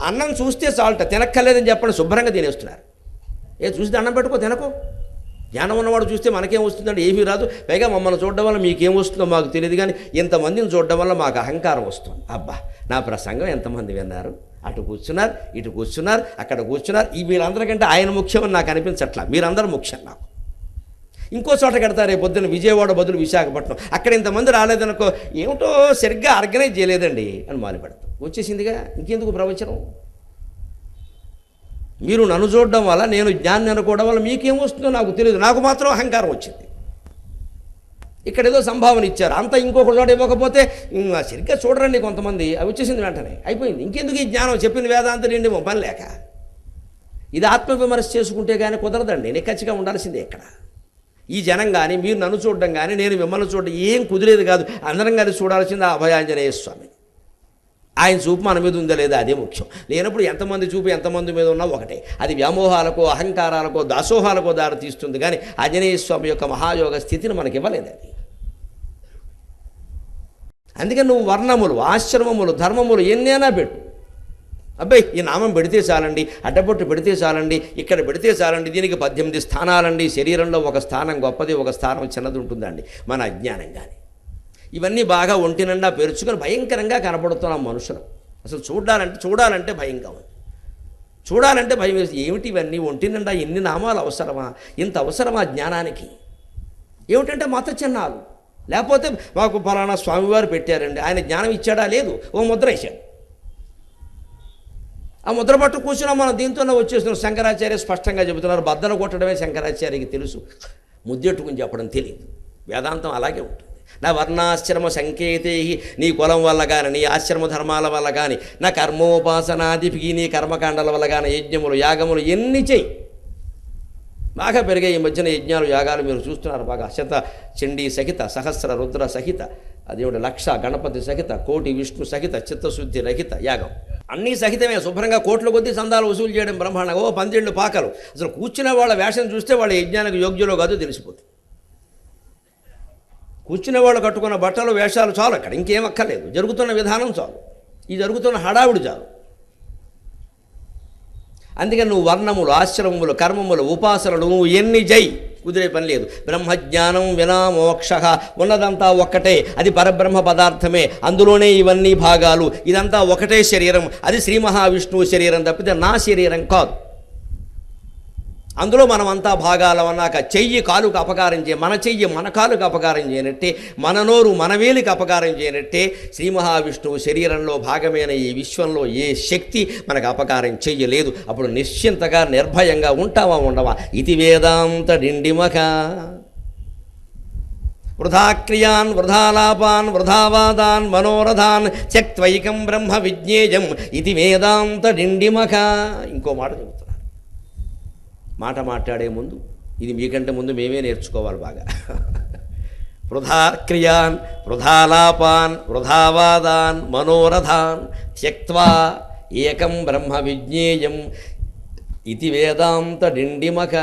అన్నం చూస్తే చాలట, తినక్కర్లేదని చెప్పండి, శుభ్రంగా తినేస్తున్నారు. చూస్తే అన్నం పెట్టుకో తినకో. జ్ఞానం ఉన్నవాడు చూస్తే మనకేం వస్తుందంటే ఏమీ రాదు, పైగా మమ్మల్ని చూడడం వల్ల మీకేం వస్తుందో మాకు తెలియదు, కానీ ఇంతమందిని చూడడం వల్ల మాకు అహంకారం వస్తుంది. అబ్బా నా ప్రసంగం ఎంతమంది విన్నారు, అటు కూర్చున్నారు, ఇటు కూర్చున్నారు, అక్కడ కూర్చున్నారు, ఈ వీళ్ళందరికంటే ఆయన ముఖ్యమని నాకు అనిపించట్లా, మీరందరూ ముఖ్యం నాకు. ఇంకో చోట కడతారు రేపు పొద్దున్న విజయవాడ బదులు విశాఖపట్నం, అక్కడ ఇంతమంది రాలేదనుకో, ఏమిటో సరిగ్గా ఆర్గనైజ్ చేయలేదండి అని మాలిపెడతాం. వచ్చేసిందిగా, ఇంకెందుకు ప్రవచనం? మీరు నన్ను చూడడం వల్ల, నేను జ్ఞాన్ని అనుకోవడం వల్ల మీకేం వస్తుందో నాకు తెలియదు, నాకు మాత్రం అహంకారం వచ్చింది. ఇక్కడ ఏదో సంభావన ఇచ్చారు, అంతా ఇంకొక చోట ఇవ్వకపోతే సరిగ్గా చూడరండి కొంతమంది, అవి వచ్చేసింది వెంటనే, అయిపోయింది. ఇంకెందుకు ఈ జ్ఞానం? చెప్పింది వేదాంతం నిండి పని లేక. ఇది ఆత్మవిమర్శ చేసుకుంటే కానీ కుదరదండి, నిక్కచ్చిగా ఉండాల్సిందే. ఇక్కడ ఈ జనం కానీ, మీరు నన్ను చూడడం కానీ, నేను మిమ్మల్ని చూడడం ఏం కుదిరేది కాదు. అందరం కలిసి చూడాల్సింది ఆ అభయాంజనేయ స్వామి. ఆయన చూపు మన మీద ఉందా లేదా అదే ముఖ్యం. లేనప్పుడు ఎంతమంది చూపు ఎంతమంది మీద ఉన్నా ఒకటే. అది వ్యామోహాలకో అహంకారాలకో దాసోహాలకో దారి తీస్తుంది, కానీ ఆంజనేయ స్వామి యొక్క మహాయోగ స్థితిని మనకి ఇవ్వలేదు అది. అందుకని నువ్వు వర్ణములు, ఆశ్రమములు, ధర్మములు ఎన్నైనా పెట్టు. అబ్బాయి ఈ నామం పెడితే చాలండి, అడ్డబొట్టు పెడితే చాలండి, ఇక్కడ పెడితే చాలండి, దీనికి 18 స్థానాలండి. శరీరంలో ఒక స్థానం గొప్పది, ఒక స్థానం చిన్నది ఉంటుందండి మన అజ్ఞానం. కానీ ఇవన్నీ బాగా ఒంటి నిండా పెరుచుకొని భయంకరంగా కనపడుతున్నాం మనుషులు. అసలు చూడాలంటే భయంగా ఉంది, చూడాలంటే భయం వేసి ఏమిటి ఇవన్నీ ఒంటి నిండా ఎన్ని నామాలు అవసరమా, ఇంత అవసరమా జ్ఞానానికి? ఏమిటంటే మత చిహ్నాలు, లేకపోతే మాకు ఫలానా స్వామివారు పెట్టారండి, ఆయన జ్ఞానం ఇచ్చాడా? లేదు, ఓ ముద్ర వేశాడు, ఆ ముద్ర పట్టు కూర్చున్నాం మనం, దీంతోనే వచ్చేస్తున్నాం. శంకరాచార్య స్పష్టంగా చెబుతున్నారు, బద్దలు కొట్టడమే శంకరాచార్యకి తెలుసు, ముద్దెట్టుకుని చెప్పడం తెలియదు. వేదాంతం అలాగే ఉంటుంది. నా వర్ణాశ్రమ సంకేతే, నీ కులం వల్ల కానీ, నీ ఆశ్రమ ధర్మాల వల్ల కానీ, నా కర్మోపాసనాదికి, నీ కర్మకాండాల వల్ల కానీ, యజ్ఞములు యాగములు ఎన్ని చెయ్యి, బాగా పెరిగాయి ఈ మధ్యన యజ్ఞాలు యాగాలు మీరు చూస్తున్నారు బాగా. శత చండీ సహిత, సహస్ర రుద్ర సహిత, అదేమిటి లక్ష గణపతి సహిత, కోటి విష్ణు సహిత, చిత్తశుద్ధి రహిత యాగం అన్నీ సహితమే. శుభ్రంగా కోట్ల కొద్దీ సందాలు వసూలు చేయడం బ్రహ్మాండంగా. 12 పాకలు. అసలు కూర్చునే వాళ్ళ వేషం చూస్తే వాళ్ళ యజ్ఞానికి యోగ్యులో కాదు తెలిసిపోతుంది. కూర్చునే వాళ్ళు కట్టుకున్న బట్టలు వేషాలు చాలు, అక్కడ ఇంకేం అక్కర్లేదు. జరుగుతున్న విధానం చాలు, ఈ జరుగుతున్న హడావుడి చాలు. అందుకని నువ్వు వర్ణములు, ఆశ్రమములు, కర్మములు, ఉపాసనలు నువ్వు ఎన్ని జై, కుదిరే పని లేదు. బ్రహ్మజ్ఞానం వినా మోక్ష, ఉన్నదంతా ఒక్కటే, అది పరబ్రహ్మ పదార్థమే, అందులోనే ఇవన్నీ భాగాలు, ఇదంతా ఒకటే శరీరం, అది శ్రీ మహావిష్ణువు శరీరం తప్పితే నా శరీరం కాదు. అందులో మనమంతా భాగాలు అన్నాక చెయ్యి కాలుకు అపకారం మన చెయ్యి మన కాలుకు అపకారం చేయనట్టే, మన నోరు మన వేలికి అపకారం చేయనట్టే, శ్రీ మహావిష్ణువు శరీరంలో భాగమైన ఈ విశ్వంలో ఏ శక్తి మనకు అపకారం చెయ్యలేదు. అప్పుడు నిశ్చింతగా నిర్భయంగా ఉంటావా ఉండవా? ఇది వేదాంత డిండిమఖ. వృధాక్రియాన్ వృధాలాపాన్ వృధావాదాన్ మనోరథాన్ త్యక్త్వైకం బ్రహ్మ విజ్ఞేయం ఇది వేదాంత డిండిమఖ. ఇంకో మాట చెబుతున్నారు, మాట మాట్లాడే ముందు ఇది మీకంటే ముందు మేమే నేర్చుకోవాలి బాగా. వృధాక్రియాన్ వృధాలాపాన్ వృధావాదాన్ మనోరథాన్ త్యక్త్వా ఏకం బ్రహ్మ విజ్ఞేయం ఇది వేదాంత డిండిమఖ.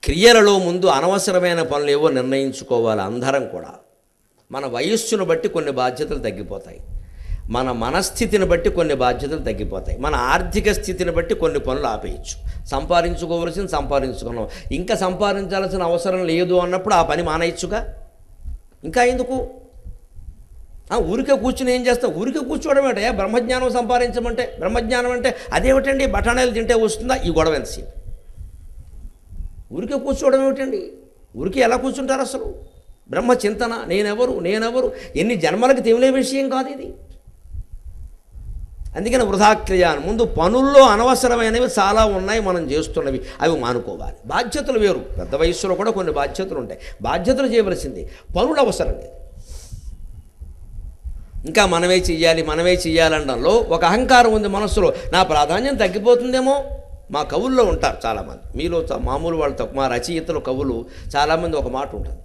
క్రియలలో ముందు అనవసరమైన పనులు ఏవో నిర్ణయించుకోవాలి అందరం కూడా. మన వయస్సును బట్టి కొన్ని బాధ్యతలు తగ్గిపోతాయి, మన మనస్థితిని బట్టి కొన్ని బాధ్యతలు తగ్గిపోతాయి, మన ఆర్థిక స్థితిని బట్టి కొన్ని పనులు ఆపేయచ్చు. సంపాదించుకోవలసింది సంపాదించుకున్నాం, ఇంకా సంపాదించాల్సిన అవసరం లేదు అన్నప్పుడు ఆ పని మానేయచ్చుగా. ఇంకా ఎందుకు ఊరికే కూర్చుని ఏం చేస్తావు? ఊరికే కూర్చోవడం ఏంటో? బ్రహ్మజ్ఞానం సంపాదించమంటే, బ్రహ్మజ్ఞానం అంటే అదేమిటండి బఠానీలు తింటే వస్తుందా? ఈ గొడవ ఎంతసేపు? ఊరికే కూర్చోవడం ఏమిటండి? ఊరికే ఎలా కూర్చుంటారు అసలు? బ్రహ్మచింతన, నేనెవరు ఎన్ని జన్మలకు తెలియని విషయం కాదు ఇది. అందుకని వృధాక్రియాన్ని ముందు పనుల్లో అనవసరమైనవి చాలా ఉన్నాయి మనం చేస్తున్నవి, అవి మానుకోవాలి. బాధ్యతలు వేరు, పెద్ద వయస్సులో కూడా కొన్ని బాధ్యతలు ఉంటాయి, బాధ్యతలు చేయవలసింది, పనులు అవసరం లేదు. ఇంకా మనమే చెయ్యాలనడంలో ఒక అహంకారం ఉంది మనస్సులో. నా ప్రాధాన్యం తగ్గిపోతుందేమో. మా కవుల్లో ఉంటారు చాలామంది, మీలో మామూలు వాళ్ళతో మా రచయితలు కవులు చాలామంది ఒక మాట ఉంటుంది.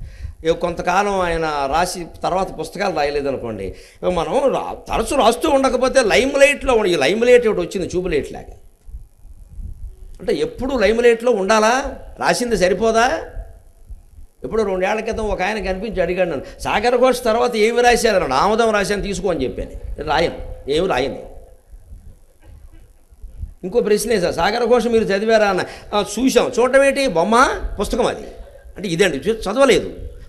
కొంతకాలం ఆయన రాసి తర్వాత పుస్తకాలు రాయలేదనుకోండి, మనం తరచు రాస్తూ ఉండకపోతే లైమ్ లైట్లో ఈ లైమ్ లైట్ ఒకటి వచ్చింది ట్యూబ్లైట్ లాగా. అంటే ఎప్పుడు లైమ్ లైట్లో ఉండాలా? రాసింది సరిపోదా? ఇప్పుడు 2 ఏళ్ల క్రితం ఒక ఆయన కనిపించి అడిగాడు నన్ను, సాగర్ ఘోష్ తర్వాత ఏమి రాశారు? ఆమోదం రాశాను తీసుకో అని చెప్పాను. ఏమి రాయను. ఇంకో ప్రశ్న వేసా, సాగర్ ఘోష్ మీరు చదివారా అన్న. చూసాం. చూడటం ఏంటి? బొమ్మ పుస్తకం అది. అంటే ఇదండి, చదవలేదు.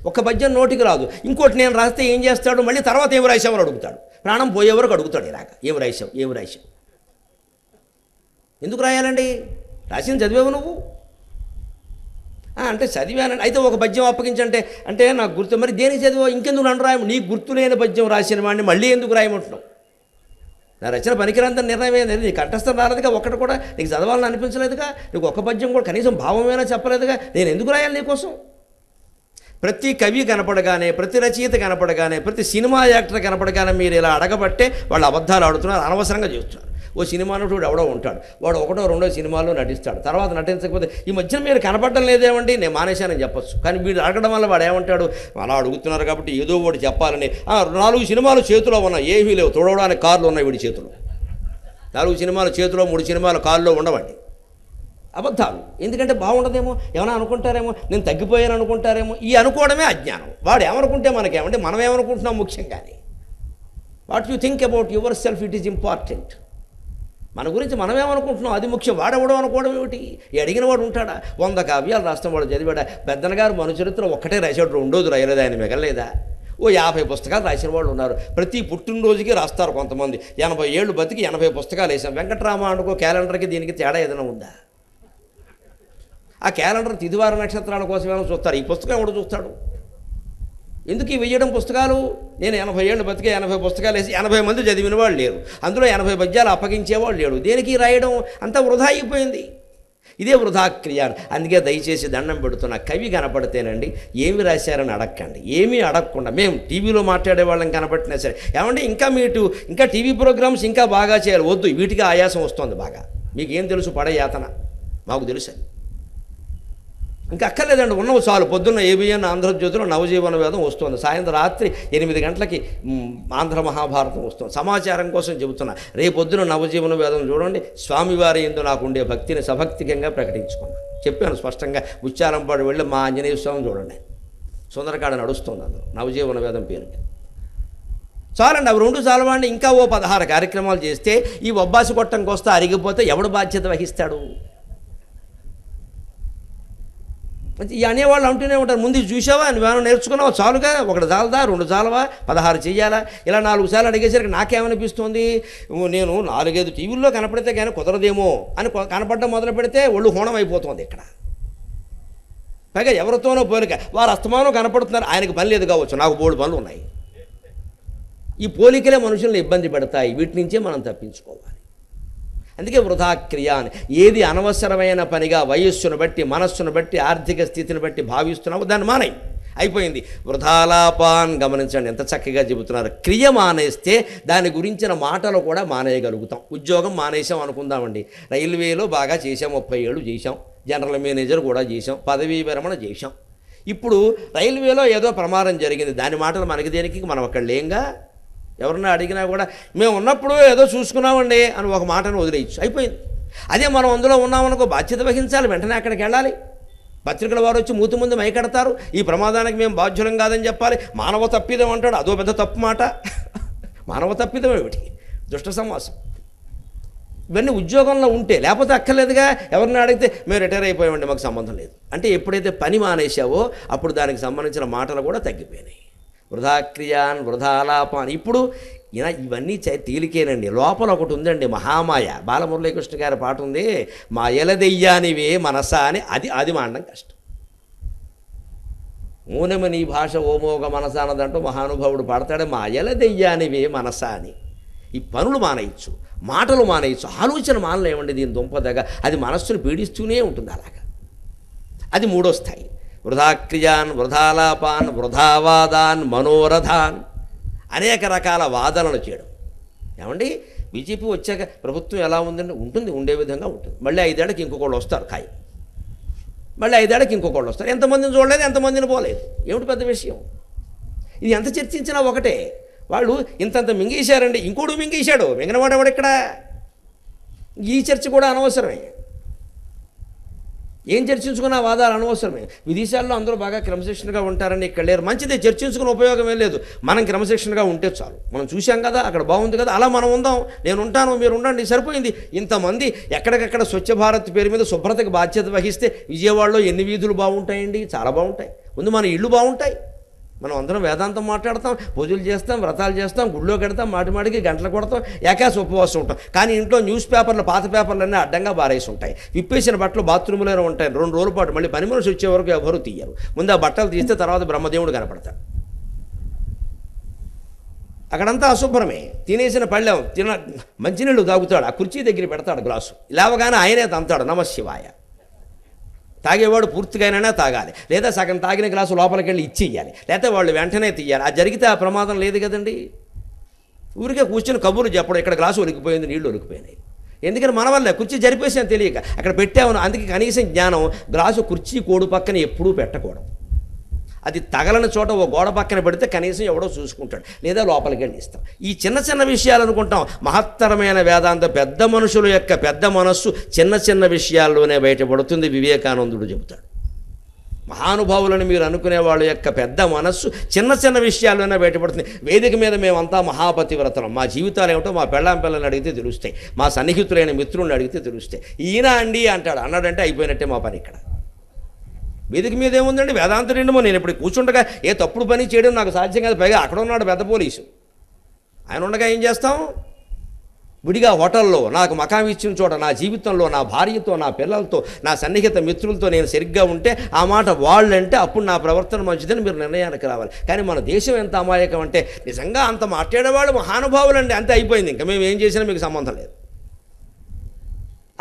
ఒక్క పద్యం నోటికి రాదు. ఇంకోటి నేను రాస్తే ఏం చేస్తాడు? మళ్ళీ తర్వాత ఏమి రాసామని అడుగుతాడు. ప్రాణం పోయే వరకు అడుగుతాడు. ఇలాగ ఏమి రాసావు ఎందుకు రాయాలండి? రాసింది చదివావు నువ్వు అంటే చదివానండి. అయితే ఒక పద్యం అప్పగించంటే అంటే నాకు గుర్తు. మరి దేనికి చదివావు? ఇంకెందుకు నన్ను రాయము? నీకు గుర్తు లేని పద్యం రాసిన వాడిని మళ్ళీ ఎందుకు రాయమంటున్నావు? నా రచన పనికిరంత నిర్ణయం ఏంది? నీకు కంఠస్థం రాలేదుగా, ఒక్కటి కూడా నీకు చదవాలని అనిపించలేదుగా, నీకు ఒక్క పద్యం కూడా కనీసం భావమైనా చెప్పలేదుగా, నేను ఎందుకు రాయాలి నీకోసం? ప్రతి కవి కనపడగానే, ప్రతి రచయిత కనపడగానే, ప్రతి సినిమా యాక్టర్ కనపడగానే మీరు ఇలా అడగబట్టే వాళ్ళు అబద్ధాలు ఆడుతున్నారు, అనవసరంగా చేస్తున్నారు. ఓ సినిమా నటుడు ఎవడో ఉంటాడు, వాడు 1, 2 సినిమాల్లో నటిస్తాడు, తర్వాత నటించకపోతే ఈ మధ్యన మీరు కనపడడం లేదేమండి, నేను మానేశానని చెప్పొచ్చు. కానీ వీడు అడగడం వల్ల వాడు ఏమంటాడు? అలా అడుగుతున్నారు కాబట్టి ఏదో ఒకటి చెప్పాలని. 4 సినిమాలు చేతిలో ఉన్నాయి, ఏమీ లేవు, తొడవడానికి కార్లు ఉన్నాయి వీడి చేతిలో. 4 సినిమాలు చేతిలో, 3 సినిమాలు కారులో ఉండవండి. అబద్ధాలు. ఎందుకంటే బాగుండదేమో, ఏమైనా అనుకుంటారేమో, నేను తగ్గిపోయాను అనుకుంటారేమో. ఈ అనుకోవడమే అజ్ఞానం. వాడు ఏమనుకుంటే మనకేమంటే మనం ఏమనుకుంటున్నాం ముఖ్యంగానే. What you think about yourself, it is important. మన గురించి మనమేమనుకుంటున్నాం అది ముఖ్యం. వాడెవడో అనుకోవడం ఏమిటి? అడిగిన వాడు ఉంటాడా? 100 కావ్యాలు రాస్తాం, వాడు చదివాడా? పెద్దన గారు మనుచరిత్ర ఒక్కటే రాశాడు, 2 రాయలేదు, ఆయన మిగలేదా? ఓ 50 పుస్తకాలు రాసిన వాళ్ళు ఉన్నారు. ప్రతి పుట్టినరోజుకి రాస్తారు కొంతమంది. 80 ఏళ్ళు బతికి 80 పుస్తకాలు వేసాం. వెంకటరామ అనుకో క్యాలెండర్కి దీనికి తేడా ఏదైనా ఉందా? ఆ క్యాలెండర్ తిదివార నక్షత్రాల కోసమేమో చూస్తారు, ఈ పుస్తకం ఎవడు చూస్తాడు? ఎందుకు ఈ వెయ్యడం పుస్తకాలు? నేను 80 ఏళ్ళు బతికే 80 పుస్తకాలు వేసి 80 మంది చదివిన వాళ్ళు లేరు, అందులో 80 పద్యాలు అప్పగించేవాళ్ళు లేడు. దేనికి రాయడం? అంతా వృధా అయిపోయింది. ఇదే వృధాక్రియ. అందుకే దయచేసి దండం పెడుతున్న, కవి కనపడితేనండి ఏమి రాశారని అడగండి. ఏమీ అడగకుండా మేము టీవీలో మాట్లాడే వాళ్ళని కనపట్టినా సరే, ఏమంటే ఇంకా టీవీ ప్రోగ్రామ్స్ ఇంకా బాగా చేయాలి, వద్దు, వీటికి ఆయాసం వస్తుంది బాగా. మీకేం తెలుసు పడే యాతన? మాకు తెలుసు. ఇంకా అక్కర్లేదండి, ఉన్నవి చాలు. పొద్దున్న ఏబిఎన్ ఆంధ్రజ్యోతిలో నవజీవన వేదం వస్తుంది, సాయంత్రం రాత్రి 8 గంటలకి ఆంధ్ర మహాభారతం వస్తుంది. సమాచారం కోసం చెబుతున్నా. రేపొద్దున నవజీవన వేదం చూడండి. స్వామివారి యందు నాకుండే భక్తిని సభక్తికంగా ప్రకటించుకున్నాను. చెప్పాను స్పష్టంగా. ఉచ్చారంపాడు వెళ్ళి మా ఆంజనేయ స్వామి చూడండి, సుందరకాడ నడుస్తుంది అందులో నవజీవన వేదం పేరుకి. చాలండి, అవి 2 చాలవండి. ఇంకా ఓ 16 కార్యక్రమాలు చేస్తే ఈ ఒబ్బాసి కొట్టంకి వస్తే అరిగిపోతే ఎవడు బాధ్యత వహిస్తాడు? ఈ అనేవాళ్ళు అంటూనే ఉంటారు, ముందు చూసావా, నువ్వేమో నేర్చుకున్నావా, చాలుగా, 1 చాలదా, 2 చాలవా, 16 చెయ్యాలా? ఇలా 4 సార్లు అడిగేసరికి నాకేమనిపిస్తుంది, నేను 4-5 టీవీల్లో కనపడితే కానీ కుదరదేమో అని కనపడడం మొదలు పెడితే ఒళ్ళు హోణం అయిపోతుంది ఇక్కడ. పైగా ఎవరితోనో పోలిక, వారు అస్తమానం కనపడుతున్నారు, ఆయనకు పని లేదు కావచ్చు, నాకు 3 పనులు ఉన్నాయి. ఈ పోలికలే మనుషుల్ని ఇబ్బంది పెడతాయి. వీటి నుంచే మనం తప్పించుకోవాలి. అందుకే వృధాక్రియ అని. ఏది అనవసరమైన పనిగా వయస్సును బట్టి, మనస్సును బట్టి, ఆర్థిక స్థితిని బట్టి భావిస్తున్నావు దాన్ని మానేయి. అయిపోయింది. వృధాలాపాన్ గమనించండి, ఎంత చక్కగా చెబుతున్నారు. క్రియ మానేస్తే దాని గురించిన మాటలు కూడా మానేయగలుగుతాం. ఉద్యోగం మానేసాం అనుకుందామండి, రైల్వేలో బాగా చేసాం, 30 ఏళ్ళు చేసాం, జనరల్ మేనేజర్ కూడా చేసాం, పదవీ విరమణ చేసాం. ఇప్పుడు రైల్వేలో ఏదో ప్రమాదం జరిగింది, దాని మాటలు మనకి దేనికి? మనం అక్కడ లేంగా. ఎవరన్నా అడిగినా కూడా మేము ఉన్నప్పుడు ఏదో చూసుకున్నామండి అని ఒక మాటను వదిలేయచ్చు, అయిపోయింది. అదే మనం అందులో ఉన్నామనుకో, బాధ్యత వహించాలి, వెంటనే అక్కడికి వెళ్ళాలి. పత్రికల వారు వచ్చి మూతి ముందు మైకడతారు, ఈ ప్రమాదానికి మేము బాధ్యులం కాదని చెప్పాలి. మానవ తప్పిదం అంటాడు, అదో పెద్ద తప్పు మాట. మానవ తప్పిదం ఏమిటి? దుష్ట సమాసం. ఇవన్నీ ఉద్యోగంలో ఉంటే, లేకపోతే అక్కర్లేదుగా. ఎవరిని అడిగితే మేము రిటైర్ అయిపోయామండి, మాకు సంబంధం లేదు అంటే, ఎప్పుడైతే పని మానేసావో అప్పుడు దానికి సంబంధించిన మాటలు కూడా తగ్గిపోయినాయి. వృధాక్రియాన్ వృధాలాపాన్. ఇప్పుడు ఇవన్నీ తేలికేనండి. లోపల ఒకటి ఉందండి, మహామాయ. బాలమురళీకృష్ణ గారి పాట ఉంది, మాయల దెయ్యానివే మనసా అని. అది మానడం కష్టం. మూనమ నీ భాష ఓమోగ మనస అన్నదంటూ మహానుభావుడు పాడతాడే, మాయల దెయ్యానివే మనసా అని. ఈ పనులు మానేయచ్చు, మాటలు మానేయచ్చు, ఆలోచన మానలేమండి. దీని దుంపదగా అది మనస్సును పీడిస్తూనే ఉంటుంది అలాగా. అది 3వ స్థాయి. వృధాక్రియాన్ వృధాలాపాన్ వృధావాదాన్ మనోరథాన్. అనేక రకాల వాదనలు చేయడం. ఏమండి బీజేపీ వచ్చాక ప్రభుత్వం ఎలా ఉందండి? ఉంటుంది, ఉండే విధంగా ఉంటుంది. మళ్ళీ 5 ఏళ్ళకి ఇంకొకళ్ళు వస్తారు ఖాయం, మళ్ళీ 5 ఏళ్ళకి ఇంకొకళ్ళు వస్తారు. ఎంతమందిని చూడలేదు, ఎంతమందిని పోలేదు. ఏమిటి పెద్ద విషయం? ఇది ఎంత చర్చించినా ఒకటే. వాళ్ళు ఇంతంత మింగేశారండి, ఇంకోడు మింగేశాడు, మింగినవాడు ఎవడెక్కడ? ఈ చర్చ కూడా అనవసరమే. ఏం చర్చించుకున్న వాదాలు అనవసరమే. విదేశాల్లో అందరూ బాగా క్రమశిక్షణగా ఉంటారని ఇక్కడ లేరు. మంచిదే, చర్చించుకునే ఉపయోగం ఏం లేదు. మనం క్రమశిక్షణగా ఉంటే చాలు. మనం చూశాం కదా, అక్కడ బాగుంది కదా, అలా మనం ఉందాం. నేను ఉంటాను, మీరు ఉండండి, సరిపోయింది. ఇంతమంది ఎక్కడికక్కడ స్వచ్ఛ భారత్ పేరు మీద శుభ్రతకు బాధ్యత వహిస్తే విజయవాడలో ఎన్ని వీధులు బాగుంటాయండి? చాలా బాగుంటాయి. ముందు మన ఇళ్ళు బాగుంటాయి. మనం అందరం వేదాంతం మాట్లాడతాం, పూజలు చేస్తాం, వ్రతాలు చేస్తాం, గుళ్ళో కడతాం, మాటిమాటికి గంటలు కొడతాం, ఏకాశి ఉపవాసం ఉంటాం. కానీ ఇంట్లో న్యూస్ పేపర్లు, పాత పేపర్లన్నీ అడ్డంగా బారేసి ఉంటాయి. విప్పేసిన బట్టలు బాత్రూంలోనే ఉంటాయి 2 రోజుల పాటు. మళ్ళీ పని మనిషి వచ్చే వరకు ఎవరు తీయరు. ముందు ఆ బట్టలు తీస్తే తర్వాత బ్రహ్మదేవుడు కనపడతాడు. అక్కడంతా అశుభ్రమే. తినేసిన పళ్ళెం మంచినీళ్ళు తాగుతాడు, ఆ కుర్చీ దగ్గర పెడతాడు గ్లాసు, లేవగానే ఆయనే తంతాడు నమశివాయ. తాగేవాడు పూర్తిగానైనా తాగాలి, లేదా సగం తాగిన గ్లాసు లోపలికి వెళ్ళి ఇచ్చేయాలి, లేకపోతే వాళ్ళు వెంటనే తీయాలి. అది జరిగితే ఆ ప్రమాదం లేదు కదండి. ఊరికే కూర్చొని కబుర్లు చెప్పడం, ఇక్కడ గ్లాసు ఒలికిపోయింది, నీళ్లు ఒలికిపోయినాయి. ఎందుకని మన వల్ల కుర్చీ జరిపేసాను తెలియక అక్కడ పెట్టామను. అందుకే కనీసం జ్ఞానం, గ్లాసు కుర్చీ కోడు పక్కన ఎప్పుడూ పెట్టకూడదు. అది తగలని చోట ఓ గోడ పక్కన పెడితే కనీసం ఎవడో చూసుకుంటాడు, లేదా లోపలికి వెళ్ళి ఇస్తాం. ఈ చిన్న చిన్న విషయాలు అనుకుంటాం. మహత్తరమైన వేదాంత పెద్ద మనుషుల యొక్క పెద్ద మనస్సు చిన్న చిన్న విషయాల్లోనే బయటపడుతుంది. వివేకానందుడు చెబుతాడు, మహానుభావులను మీరు అనుకునే వాళ్ళ యొక్క పెద్ద మనస్సు చిన్న చిన్న విషయాల్లోనే బయటపడుతుంది. వేదిక మీద మేమంతా మహాపతివ్రతలం, మా జీవితాలు ఏమిటో మా పెళ్ళాం పిల్లల్ని అడిగితే తెలుస్తాయి, మా సన్నిహితులైన మిత్రుల్ని అడిగితే తెలుస్తాయి. ఈయన అండి అంటాడు, అన్నాడంటే అయిపోయినట్టే మా పని. ఇక్కడ వేదిక మీద ఏముందండి? వేదాంతుడేమో. నేను ఇప్పుడు కూర్చుండగా ఏ తప్పుడు పని చేయడం నాకు సాధ్యం కాదు. పైగా అక్కడ ఉన్నాడు పెద్ద పోలీసు, ఆయన ఉండగా ఏం చేస్తాం? విడిగా హోటల్లో నాకు మకాం ఇచ్చిన చోట నా జీవితంలో నా భార్యతో, నా పిల్లలతో, నా సన్నిహిత మిత్రులతో నేను సరిగ్గా ఉంటే ఆ మాట వాళ్ళంటే అప్పుడు నా ప్రవర్తన మంచిదని మీరు నిర్ణయానికి రావాలి. కానీ మన దేశం ఎంత అమాయకం అంటే నిజంగా అంత మాట్లాడేవాళ్ళు మహానుభావులండి, అంతే అయిపోయింది. ఇంకా మేము ఏం చేసినా మీకు సంబంధం లేదు.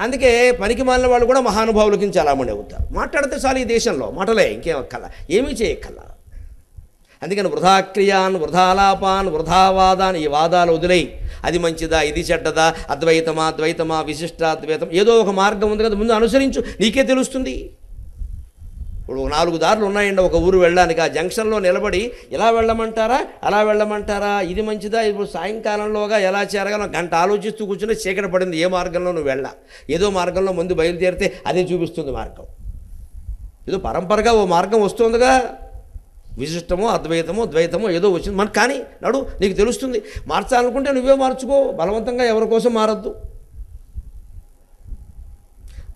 అందుకే పనికి మాలిన వాళ్ళు కూడా మహానుభావుల కింద చాలామంది అవుతారు. మాట్లాడితే చాలు ఈ దేశంలో, మాటలే, ఇంకేం అక్కల, ఏమీ చేయక్కల. అందుకని వృధాక్రియాన్, వృధాలాపాన్, వృధావాదాన్, ఈ వాదాలు వదిలేయి. అది మంచిదా, ఇది చెడ్డదా, అద్వైతమా, ద్వైతమా, విశిష్టాద్వైతం, ఏదో ఒక మార్గం ఉంది కదా, ముందు అనుసరించు, నీకే తెలుస్తుంది. ఇప్పుడు 4 దారులు ఉన్నాయండి ఒక ఊరు వెళ్ళడానికి. ఆ జంక్షన్లో నిలబడి ఇలా వెళ్ళమంటారా, అలా వెళ్ళమంటారా, ఇది మంచిదా, ఇప్పుడు సాయంకాలంలోగా ఎలా చేరగలం గంట ఆలోచిస్తూ కూర్చుని చీకటి పడింది. ఏ మార్గంలో నువ్వు వెళ్ళా, ఏదో మార్గంలో ముందు బయలుదేరితే అదే చూపిస్తుంది మార్గం. ఏదో పరంపరగా ఓ మార్గం వస్తుందిగా, విశిష్టమో, అద్వైతమో, ద్వైతమో ఏదో వచ్చింది మనకు. కానీ నడు, నీకు తెలుస్తుంది. మార్చాలనుకుంటే నువ్వే మార్చుకో, బలవంతంగా ఎవరి కోసం మారద్దు.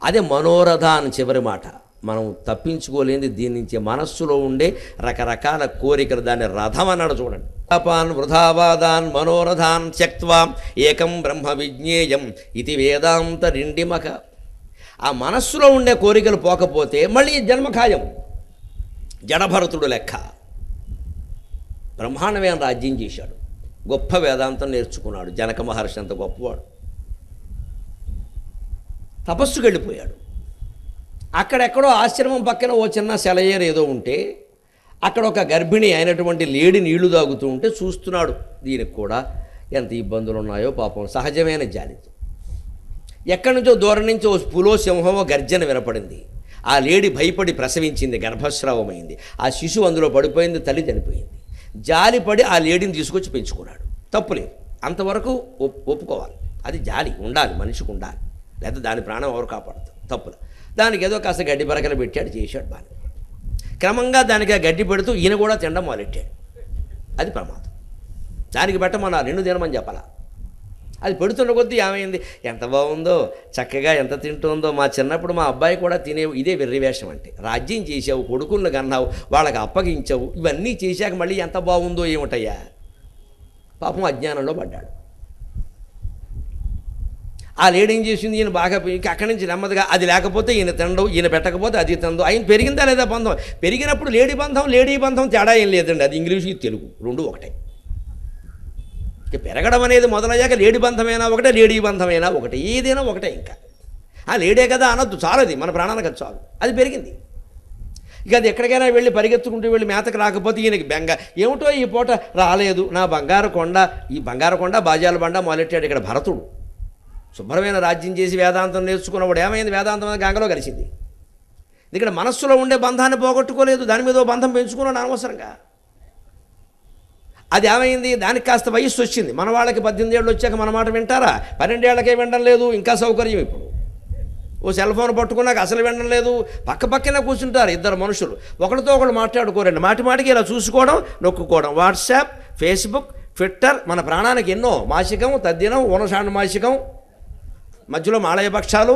అదే మనోరథ అని చివరి మాట. మనం తప్పించుకోలేనిది దీని నుంచి. మనస్సులో ఉండే రకరకాల కోరికలు, దాన్ని రథం అన్నాడు చూడండి. పాపాన్ వృధావాదాన్ మనోరథాన్ త్యక్త్వా ఏకం బ్రహ్మ విజ్ఞేయం ఇది వేదాంత రిండిమక. ఆ మనస్సులో ఉండే కోరికలు పోకపోతే మళ్ళీ జన్మ ఖాయం. జడభరతుడు లెక్క బ్రహ్మాండమైన రాజ్యం చేశాడు, గొప్ప వేదాంతం నేర్చుకున్నాడు. జనక మహర్షి అంత గొప్పవాడు. తపస్సుకు వెళ్ళిపోయాడు. అక్కడెక్కడో ఆశ్రమం పక్కన ఓ చిన్న సెలయేరు ఏదో ఉంటే అక్కడ ఒక గర్భిణి అయినటువంటి లేడి నీళ్లు తాగుతూ ఉంటే చూస్తున్నాడు. దీనికి కూడా ఎంత ఇబ్బందులు ఉన్నాయో పాపం. సహజమైన జాలితో ఎక్కడి నుంచో దూరం నుంచి ఓ పులో సింహమో గర్జన వినపడింది. ఆ లేడి భయపడి ప్రసవించింది, గర్భస్రావమైంది. ఆ శిశువు అందులో పడిపోయింది, తల్లి చనిపోయింది. జాలిపడి ఆ లేడిని తీసుకొచ్చి పెంచుకున్నాడు. తప్పులేదు, అంతవరకు ఒప్పుకోవాలి. అది జాలి ఉండాలి, మనిషికి ఉండాలి, లేదా దాని ప్రాణం ఎవరు కాపాడుతారు, తప్పులు. దానికి ఏదో కాస్త గడ్డి పరకలు పెట్టాడు, చేశాడు బాగా. క్రమంగా దానికి ఆ గడ్డి పెడుతూ ఈయన కూడా తినడం మొదలెట్టాడు. అది ప్రమాదం. దానికి పెట్టమన్నారు, నిన్ను తినమని చెప్పాలా. అది పెడుతున్న కొద్దీ ఏమైంది, ఎంత బాగుందో, చక్కగా ఎంత తింటుందో. మా చిన్నప్పుడు మా అబ్బాయి కూడా తినేవు. ఇదే వెర్రివేషం అంటే. రాజ్యం చేసావు, కొడుకులను కన్నావు, వాళ్ళకి అప్పగించావు, ఇవన్నీ చేశాక మళ్ళీ ఎంత బాగుందో ఏమిటయ్యా. పాపం అజ్ఞానంలో పడ్డాడు. ఆ లేడేం చేసింది, ఈయన బాగా అక్కడి నుంచి నెమ్మదిగా అది లేకపోతే ఈయన తినడు, ఈయన పెట్టకపోతే అది తినదు. ఆయన పెరిగిందా లేదా బంధం. పెరిగినప్పుడు లేడీ బంధం తేడా ఏం లేదండి. అది ఇంగ్లీషు, తెలుగు రెండు ఒకటే. ఇక పెరగడం అనేది మొదలయ్యాక లేడీ బంధమైనా ఒకటే, లేడీ బంధమైనా ఒకటే, ఏదైనా ఒకటే. ఇంకా ఆ లేడే కదా అనొద్దు, చాలది మన ప్రాణానికి అది చాలు. అది పెరిగింది. ఇక అది ఎక్కడికైనా వెళ్ళి పరిగెత్తుకుంటూ వెళ్ళి మేతకు రాకపోతే ఈయనకి బెంగ, ఏమిటో ఈ పూట రాలేదు నా బంగారు కొండ. ఈ బంగారు కొండ బాజాల బండ మొదలెట్టాడు ఇక్కడ భరతుడు. శుభ్రమైన రాజ్యం చేసి వేదాంతం నేర్చుకున్నవాడు ఏమైంది, వేదాంతం మీద గంగలో కలిసింది. ఇక్కడ మనస్సులో ఉండే బంధాన్ని పోగొట్టుకోలేదు, దాని మీద బంధం పెంచుకున్నాడు అనవసరంగా. అది ఏమైంది, దానికి కాస్త వయస్సు వచ్చింది. మన వాళ్ళకి 18 ఏళ్ళు వచ్చాక మన మాట వింటారా? 12 ఏళ్ళకే వినడం లేదు, ఇంకా సౌకర్యం. ఇప్పుడు ఓ సెల్ ఫోన్ పట్టుకున్నాక అసలు వినడం లేదు. పక్కనే కూర్చుంటారు ఇద్దరు మనుషులు, ఒకరితో ఒకరు మాట్లాడుకోరండి. మాటికి ఇలా చూసుకోవడం, నొక్కుకోవడం. వాట్సాప్, ఫేస్బుక్, ట్విట్టర్ మన ప్రాణానికి ఎన్నో. మాసికం, తద్దినం, ఊనషాండ మాసికం, మధ్యలో మాళయపక్షాలు.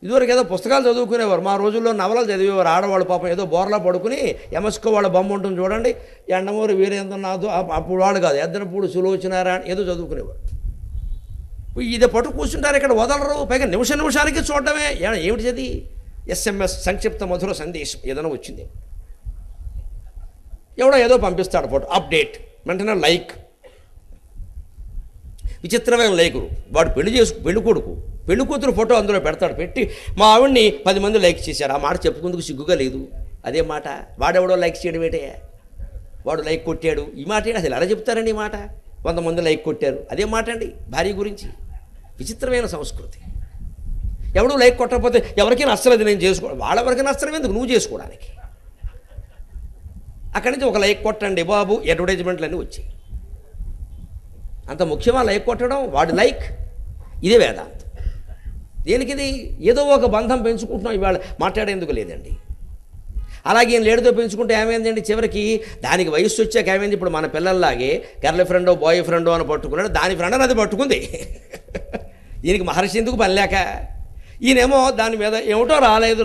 ఇదివరకు ఏదో పుస్తకాలు చదువుకునేవారు, మా రోజుల్లో నవలలు చదివేవారు ఆడవాళ్ళు. పాపం ఏదో బోర్లా పడుకుని ఎంఎస్కో వాళ్ళ బొమ్మ ఉంటుంది చూడండి, ఎండమూరి వీరేంద్రనాథ్, అప్పుడు వాళ్ళు కాదు, ఎద్దనపూడి సులోచనారా అని ఏదో చదువుకునేవారు. ఇదే పట్టు కూర్చుంటారు, ఇక్కడ వదలరు. పైగా నిమిషానికి చూడడమే. ఏమిటి చది? ఎస్ఎంఎస్, సంక్షిప్త మధుర సందేశం ఏదైనా వచ్చింది, ఎవడో ఏదో పంపిస్తాడు ఫోటో, అప్డేట్, వెంటనే లైక్. విచిత్రమైన లైకులు. వాడు పెళ్లి కొడుకు, పెళ్లి కూతురు ఫోటో అందులో పెడతాడు. పెట్టి మా ఆవిడ్ని 10 మంది లైక్ చేశారు. ఆ మాట చెప్పుకుందుకు సిగ్గుగా లేదు. అదే మాట వాడెవడో లైక్ చేయడం ఏంటే, వాడు లైక్ కొట్టాడు. ఈ మాట ఏంటి అసలు? ఎలా చెప్తారండి ఈ మాట? 100 మంది లైక్ కొట్టారు, అదే మాట అండి భార్య గురించి. విచిత్రమైన సంస్కృతి. ఎవడు లైక్ కొట్టకపోతే ఎవరికీ నచ్చలేదు నేను చేసుకోవడం, వాళ్ళెవరికి నచ్చడం ఎందుకు నువ్వు చేసుకోవడానికి? అక్కడి నుంచి ఒక లైక్ కొట్టండి బాబు, అడ్వర్టైజ్మెంట్లు అన్నీ వచ్చాయి. అంత ముఖ్యమా లైక్ కొట్టడం? వాడు లైక్. ఇదే వేదాంతం. దేనికిది? ఏదో ఒక బంధం పెంచుకుంటున్నాం, ఇవాళ మాట్లాడేందుకు లేదండి. అలాగే ఈయన లేడితో పెంచుకుంటే ఏమైందండి? చివరికి దానికి వయస్సు వచ్చాక ఏమైంది? ఇప్పుడు మన పిల్లల్లాగే గర్ల్ ఫ్రెండో బాయ్ ఫ్రెండో అని పట్టుకున్నాడు, దాని ఫ్రెండ్ అని అది పట్టుకుంది. ఈయనకి మహర్షి ఎందుకు పనిలేక, ఈయనేమో దాని మీద ఏమిటో రాలేదు.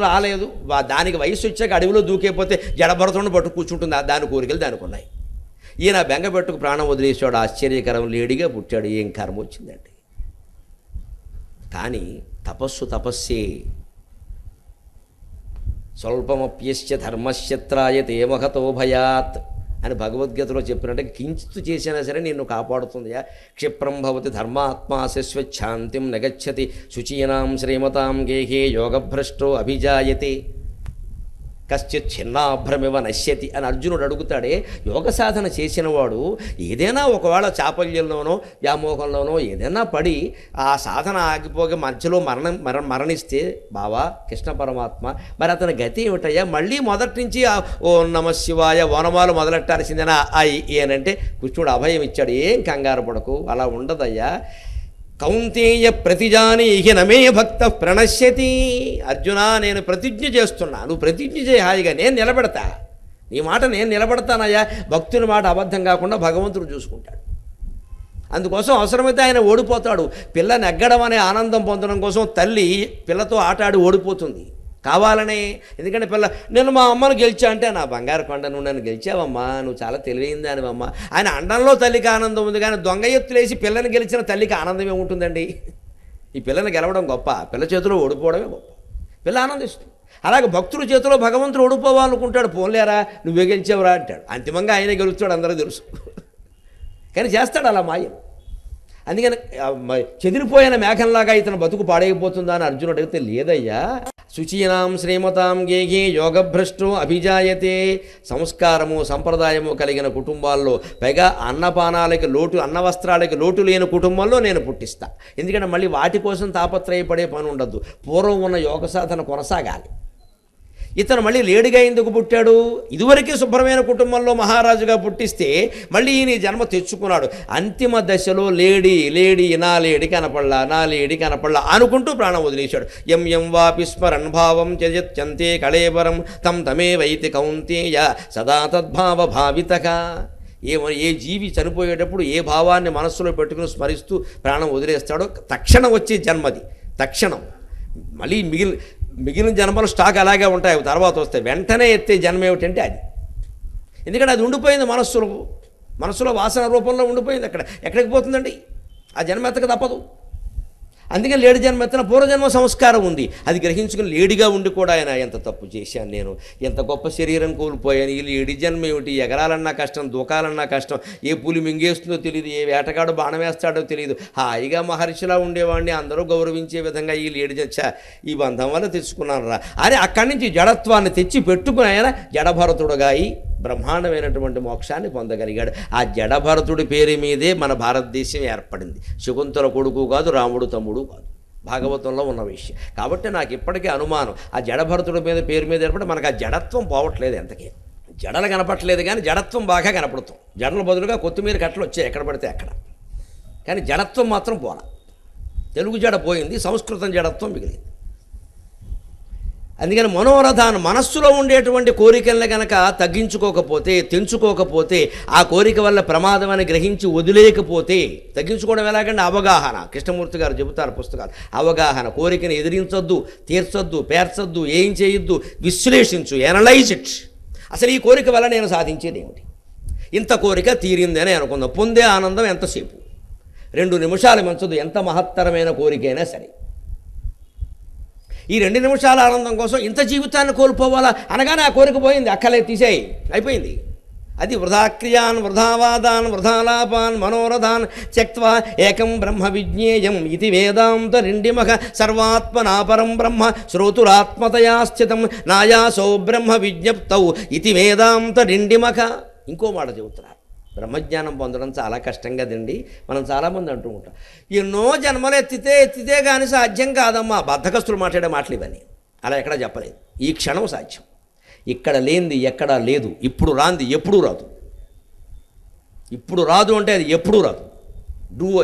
దానికి వయస్సు వచ్చాక అడవిలో దూకేపోతే జడభరతుడిని పట్టు కూర్చుంటుంది, దాని కోరికలు దానికి ఉన్నాయి. ఈయన బెంగ పెట్టుకు ప్రాణం వదిలేసాడు. ఆశ్చర్యకరం, లేడిగా పుట్టాడు. ఏం కర్మ వచ్చిందండి? కానీ తపస్సే. స్వల్పమప్యస్య ధర్మశ్చత్రాయతే మహతో భయాత్ అని భగవద్గీతలో చెప్పినట్టే కించిత్ చేసినా సరే నిన్ను కాపాడుతుంది. క్షిప్రం భవతి ధర్మాత్మా శాంతిం నగచ్చతి శుచీనాం శ్రీమతాం గేహే యోగభ్రష్టో అభిజాయతే కశ్చిత్ చిన్నాభ్రమివ నశ్యతి అని అర్జునుడు అడుగుతాడే. యోగ సాధన చేసినవాడు ఏదైనా ఒకవేళ చాపల్యంలోనో వ్యామోహంలోనో ఏదైనా పడి ఆ సాధన ఆగిపోగా మధ్యలో మరణిస్తే బావా కృష్ణ పరమాత్మ, మరి అతని గతి ఏమిటయ్యా? మళ్ళీ మొదటి నుంచి ఓ నమ శివాయ వనమాలు మొదలెట్టాల్సిందేనా ఏనంటే కృష్ణుడు అభయం ఇచ్చాడు. ఏం కంగారు పడకు, అలా ఉండదయ్యా. కౌంతేయ ప్రతిజానీహి నమే భక్త ప్రణశ్యతి. అర్జున నేను ప్రతిజ్ఞ చేస్తున్నా, నువ్వు ప్రతిజ్ఞ చేయి హాయిగా, నేను నిలబెడతా. నీ మాట నేను నిలబెడతానయ్యా. భక్తుని మాట అబద్ధం కాకుండా భగవంతుడు చూసుకుంటాడు. అందుకోసం అవసరమైతే ఆయన ఓడిపోతాడు. పిల్ల నెగ్గడం అనే ఆనందం పొందడం కోసం తల్లి పిల్లతో ఆటాడి ఓడిపోతుంది కావాలనే. ఎందుకంటే పిల్ల నేను మా అమ్మను గెలిచా అంటే, నా బంగారు కొండ నువ్వు నన్ను గెలిచావమ్మా, నువ్వు చాలా తెలివైంది అనివమ్మా. ఆయన అండంలో తల్లికి ఆనందం ఉంది, కానీ దొంగ ఎత్తులేసి పిల్లని గెలిచిన తల్లికి ఆనందం ఏముంటుందండి? ఈ పిల్లని గెలవడం గొప్ప, పిల్ల చేతిలో ఓడిపోవడమే గొప్ప. పిల్ల ఆనందిస్తుంది. అలాగే భక్తుల చేతిలో భగవంతుడు ఓడిపోవాలనుకుంటాడు. పోలేరా నువ్వే గెలిచావురా అంటాడు. అంతిమంగా ఆయనే గెలుస్తాడు, అందరూ తెలుసు. కానీ చేస్తాడు అలా మాయం. అందుకని చెదిరిపోయిన మేఘంలాగా ఇతను బతుకు పాడైపోతుందా అని అర్జునుడు అడిగితే, లేదయ్యా. శుచీనాం శ్రీమతాం గేహే యోగభ్రష్టో అభిజాయతే. సంస్కారము సంప్రదాయము కలిగిన కుటుంబాల్లో, పైగా అన్నపానాలకి లోటు, అన్న వస్త్రాలకి లోటు లేని కుటుంబంలో నేను పుట్టిస్తా. ఎందుకంటే మళ్ళీ వాటి కోసం తాపత్రయపడే పని ఉండద్దు. పూర్వం ఉన్న యోగ సాధన కొనసాగాలి. ఇతను మళ్ళీ లేడిగా ఎందుకు పుట్టాడు? ఇదివరకే శుభ్రమైన కుటుంబంలో మహారాజుగా పుట్టిస్తే మళ్ళీ ఈయన జన్మ తెచ్చుకున్నాడు. అంతిమ దశలో లేడి నా లేడి కనపడలా అనుకుంటూ ప్రాణం వదిలేశాడు. ఎం వాపి స్మరన్ భావం త్యజత్యంతే కళేవరం తం తమే వైతి కౌంతేయ సదా తద్భావ భావితక. ఏ జీవి చనిపోయేటప్పుడు ఏ భావాన్ని మనస్సులో పెట్టుకుని స్మరిస్తూ ప్రాణం వదిలేస్తాడో తక్షణం వచ్చే జన్మది. తక్షణం మళ్ళీ మిగిలిన జన్మలు స్టాక్ అలాగే ఉంటాయి, తర్వాత వస్తాయి. వెంటనే ఎత్తే జన్మ ఏమిటంటే అది. ఎందుకంటే అది ఉండిపోయింది మనస్సులో వాసన రూపంలో ఉండిపోయింది. ఎక్కడికి పోతుందండి? ఆ జన్మ ఎత్తక తప్పదు. అందుకని లేడి జన్మ ఎత్తిన పూర్వజన్మ సంస్కారం ఉంది. అది గ్రహించుకుని లేడిగా ఉండి కూడా ఆయన ఎంత తప్పు చేశాను నేను, ఎంత గొప్ప శరీరం కోల్పోయాను, ఈ లేడి జన్మ ఏమిటి, ఎగరాలన్నా కష్టం, దూకాలన్నా కష్టం, ఏ పులి మింగేస్తుందో తెలియదు, ఏ వేటగాడు బాణం వేస్తాడో తెలియదు, హాయిగా మహర్షిలా ఉండేవాడిని, అందరూ గౌరవించే విధంగా ఈ లేడి ఈ బంధం వల్ల తెచ్చుకున్నాను రా అని అక్కడి నుంచి జడత్వాన్ని తెచ్చి పెట్టుకుని ఆయన జడభరతుడుగా ఈ బ్రహ్మాండమైనటువంటి మోక్షాన్ని పొందగలిగాడు. ఆ జడభరతుడి పేరు మీదే మన భారతదేశం ఏర్పడింది. శకుంతల కొడుకు కాదు, రాముడు తమ్ముడు కాదు, భాగవతంలో ఉన్న విషయం. కాబట్టి నాకు ఇప్పటికీ అనుమానం, ఆ జడభరతుడి మీద పేరు మీద ఏర్పడి మనకు ఆ జడత్వం పోవట్లేదు. ఎంతకీ జడలు కనపట్లేదు కానీ జడత్వం బాగా కనపడుతాం. జడల బదులుగా కొత్తిమీర కట్టలు వచ్చాయి ఎక్కడ పడితే అక్కడ, కానీ జడత్వం మాత్రం పోలా. తెలుగు జడ పోయింది, సంస్కృతం జడత్వం మిగిలింది. అందుకని మనోరథాన్ని, మనస్సులో ఉండేటువంటి కోరికల్ని కనుక తగ్గించుకోకపోతే, తెంచుకోకపోతే, ఆ కోరిక వల్ల ప్రమాదం అని గ్రహించి వదిలేయకపోతే, తగ్గించుకోవడం ఎలాగంటే అవగాహన. కృష్ణమూర్తి గారు చెబుతారు పుస్తకాలు, అవగాహన. కోరికను ఎదిరించొద్దు, తీర్చొద్దు, పేర్చొద్దు, ఏం చేయొద్దు, విశ్లేషించు, ఎనలైజ్ ఇట్. అసలు ఈ కోరిక వల్ల నేను సాధించేది ఏమిటి? ఇంత కోరిక తీరిందని అనుకుందాం, పొందే ఆనందం ఎంతసేపు? 2 నిమిషాలు మంచదు, ఎంత మహత్తరమైన కోరికైనా సరే. ఈ 2 నిమిషాల ఆనందం కోసం ఇంత జీవితాన్ని కోల్పోవాలా అనగానే ఆ కోరిక పోయింది, అక్కలే తీసేయి, అయిపోయింది. అది వృధాక్రియాన్, వృధావాదాన్, వృధాలాపాన్, మనోరథాన్ త్యక్త్వా ఏకం బ్రహ్మ విజ్ఞేయం ఇది వేదాంత నిండిమఖ సర్వాత్మనాపరం బ్రహ్మ శ్రోతురాత్మతయా స్థితం నాయాసో బ్రహ్మ విజ్ఞప్తౌ ఇది వేదాంత నిండిమఖ. ఇంకో మాట చెబుతున్నారు, బ్రహ్మజ్ఞానం పొందడం చాలా కష్టం కదండి. మనం చాలామంది అంటూ ఉంటాం, ఎన్నో జన్మలు ఎత్తితే కానీ సాధ్యం కాదమ్మా. బద్ధకస్తులు మాట్లాడే మాటలు ఇవన్నీ. అలా ఎక్కడా చెప్పలేదు. ఈ క్షణం సాధ్యం. ఇక్కడ లేనిది ఎక్కడా లేదు. ఇప్పుడు రాంది ఎప్పుడూ రాదు. ఇప్పుడు రాదు అంటే అది ఎప్పుడూ రాదు.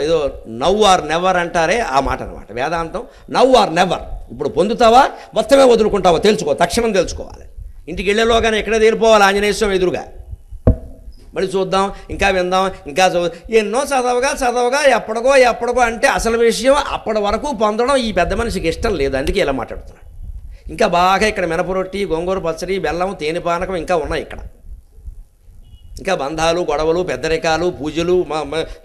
ఏదో నవ్ ఆర్ నెవర్ అంటారే, ఆ మాట అనమాట వేదాంతం. Now or never. ఇప్పుడు పొందుతావా, మొత్తమే వదులుకుంటావా తెలుసుకో, తక్షణం తెలుసుకోవాలి. ఇంటికి వెళ్ళేలోగానే ఎక్కడ తేలిపోవాలి, ఆంజనేయ స్వామి ఎదురుగా. మళ్ళీ చూద్దాం, ఇంకా విందాం, ఇంకా ఎన్నో చదవగా ఎప్పటికో అంటే అసలు విషయం అప్పటి వరకు పొందడం ఈ పెద్ద మనిషికి ఇష్టం లేదు. అందుకే ఇలా మాట్లాడుతున్నాడు. ఇంకా బాగా ఇక్కడ మినపరొట్టి, గోంగూర పచ్చడి, బెల్లం, తేనె పానకం ఇంకా ఉన్నాయి ఇక్కడ. ఇంకా బంధాలు, గొడవలు, పెద్దరికాలు, పూజలు,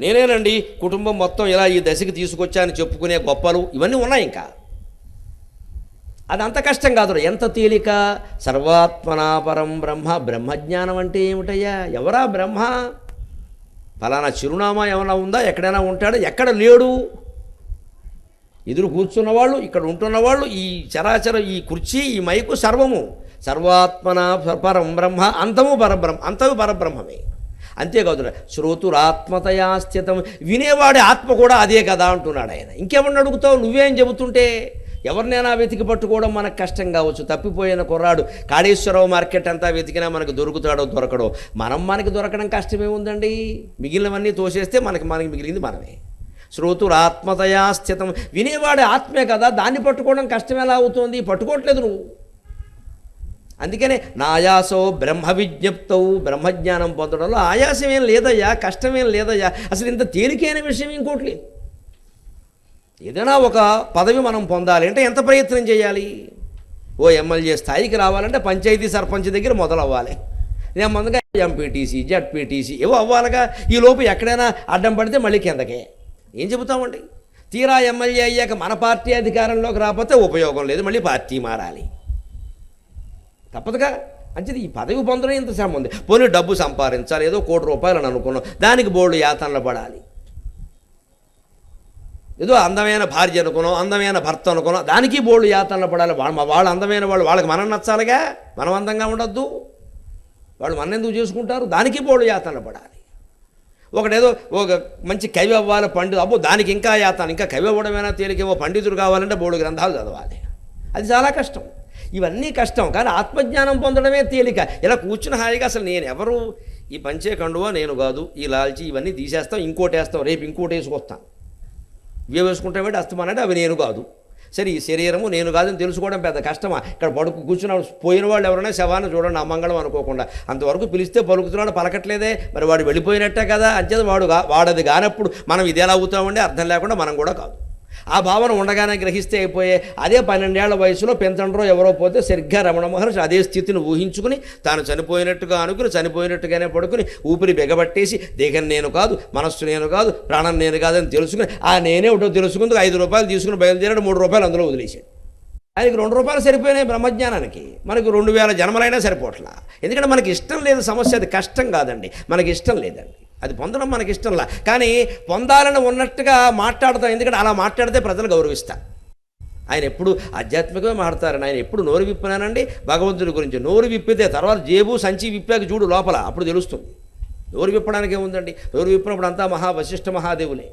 నేనేనండి కుటుంబం మొత్తం ఇలా ఈ దశకి తీసుకొచ్చానని చెప్పుకునే గొప్పలు ఇవన్నీ ఉన్నాయి. ఇంకా అదంత కష్టం కాదు, ఎంత తేలిక. సర్వాత్మనాపరం బ్రహ్మ. బ్రహ్మజ్ఞానం అంటే ఏమిటయ్యా? ఎవరా బ్రహ్మ? ఫలానా చిరునామా ఏమైనా ఉందా? ఎక్కడైనా ఉంటాడు? ఎక్కడ లేడు. ఎదురు కూర్చున్నవాళ్ళు, ఇక్కడ ఉంటున్నవాళ్ళు, ఈ చరాచర, ఈ కుర్చీ, ఈ మైకు, సర్వము సర్వాత్మనా పరం బ్రహ్మ. అంతము పరబ్రహ్మమే. అంతేకాదు, శ్రోతురాత్మతయా స్థితం. వినేవాడి ఆత్మ కూడా అదే కదా అంటున్నాడు ఆయన. ఇంకేమన్నా అడుగుతావు? నువ్వేం చెబుతుంటే ఎవరినైనా వెతికి పట్టుకోవడం మనకు కష్టం కావచ్చు. తప్పిపోయిన కుర్రాడు కాళేశ్వరరావు మార్కెట్ అంతా వెతికినా మనకు దొరుకుతాడో దొరకడో. మనకి దొరకడం కష్టమే ఉందండి. మిగిలినవన్నీ తోసేస్తే మనకి మిగిలింది మనమే. శ్రోతురాత్మతయా స్థితం. వినేవాడి ఆత్మే కదా, దాన్ని పట్టుకోవడం కష్టం ఎలా అవుతుంది? పట్టుకోవట్లేదు నువ్వు. అందుకనే నాయాసో బ్రహ్మ విజ్ఞప్తవు. బ్రహ్మజ్ఞానం పొందడంలో ఆయాసం ఏం లేదయ్యా, కష్టమేం లేదయ్యా. అసలు ఇంత తేలికైన విషయం ఇంకోటి లేదు. ఏదైనా ఒక పదవి మనం పొందాలి అంటే ఎంత ప్రయత్నం చేయాలి? ఓ ఎమ్మెల్యే స్థాయికి రావాలంటే పంచాయతీ సర్పంచ్ దగ్గర మొదలవ్వాలి. నేను ముందుగా ఎంపీటీసీ, జడ్పీటీసీ ఏవో అవ్వాలిగా. ఈ లోపు ఎక్కడైనా అడ్డం పడితే మళ్ళీ కిందకే. ఏం చెబుతామండి? తీరా ఎమ్మెల్యే అయ్యాక మన పార్టీ అధికారంలోకి రాకపోతే ఉపయోగం లేదు, మళ్ళీ పార్టీ మారాలి. తప్పదుగా. అంచేది ఈ పదవి పొందడం ఇంత శ్రమ ఉంది. పోనీ డబ్బు సంపాదించాలి, ఏదో ₹1,00,00,000 అని అనుకున్నాం, దానికి బోర్డు యాతనలు పడాలి. ఏదో అందమైన భార్య అనుకున్నాం, అందమైన భర్త అనుకున్నాం, దానికి బోర్డు యాతనలు పడాలి. వాళ్ళు అందమైన వాళ్ళు, వాళ్ళకి మనం నచ్చాలిగా, మనం అందంగా ఉండొద్దు. వాళ్ళు మన ఎందుకు చేసుకుంటారు? దానికి బోర్డు యాతనలు పడాలి. ఒకటేదో ఒక మంచి కవి అవ్వాలి, అబ్బో దానికి ఇంకా యాతన. ఇంకా కవి అవ్వడమైనా తేలికేవో, పండితుడు కావాలంటే బోర్డు గ్రంథాలు చదవాలి. అది చాలా కష్టం. ఇవన్నీ కష్టం, కానీ ఆత్మజ్ఞానం పొందడమే తేలిక. ఇలా కూర్చుని హాయిగా అసలు నేను ఎవరు, ఈ పంచే కండువా నేను కాదు, ఈ లాల్చి ఇవన్నీ తీసేస్తాం, ఇంకోటి వేస్తాం, రేపు ఇంకోటి వేసుకొస్తాను. ఇవే వేసుకుంటామంటే అస్తమానంటే అవి నేను కాదు. సరే, ఈ శరీరము నేను కాదని తెలుసుకోవడం పెద్ద కష్టమా? ఇక్కడ కూర్చున్నాడు, పోయిన వాళ్ళు ఎవరైనా శవాన్ని చూడండి అమంగళం అనుకోకుండా. అంతవరకు పిలిస్తే పలుకుతున్నాడు, పలకట్లేదే, మరి వాడు వెళ్ళిపోయినట్టే కదా. అంచేది వాడది కానప్పుడు మనం ఇది ఎలా అవుతామండి? అర్థం లేకుండా మనం కూడా కాదు. ఆ భావన ఉండగానే గ్రహిస్తే అయిపోయే. అదే 12 ఏళ్ల వయసులో పెంతండ్రో ఎవరో పోతే సరిగ్గా రమణ మహర్షి అదే స్థితిని ఊహించుకుని తాను చనిపోయినట్టుగా అనుకుని చనిపోయినట్టుగానే పడుకుని ఊపిరి బిగబట్టేసి దేహం నేను కాదు, మనస్సు నేను కాదు, ప్రాణం నేను కాదని తెలుసుకుని ఆ నేనే ఒకటో తెలుసుకుందుకు 5 రూపాయలు తీసుకుని బయలుదేరాడు. 3 రూపాయలు అందులో వదిలేశాడు. ఆయనకి 2 రూపాయలు సరిపోయినాయి బ్రహ్మజ్ఞానానికి. మనకు 2000 జన్మలైనా సరిపోట్లా. ఎందుకంటే మనకి ఇష్టం లేదు సమస్య. అది కష్టం కాదండి, మనకి ఇష్టం లేదండి. అది పొందడం మనకి ఇష్టంలా. కానీ పొందాలని ఉన్నట్టుగా మాట్లాడతాం. ఎందుకంటే అలా మాట్లాడితే ప్రజలు గౌరవిస్తారు. ఆయన ఎప్పుడు ఆధ్యాత్మికంగా మాట్లాడతారని ఆయన ఎప్పుడు నోరు విప్పినానండి భగవంతుడి గురించి. నోరు విప్పితే తర్వాత జేబు సంచి విప్పాక చూడు లోపల, అప్పుడు తెలుస్తుంది. నోరు విప్పడానికి ఏముందండి? నోరు విప్పినప్పుడు అంతా వశిష్ఠ మహాదేవులే.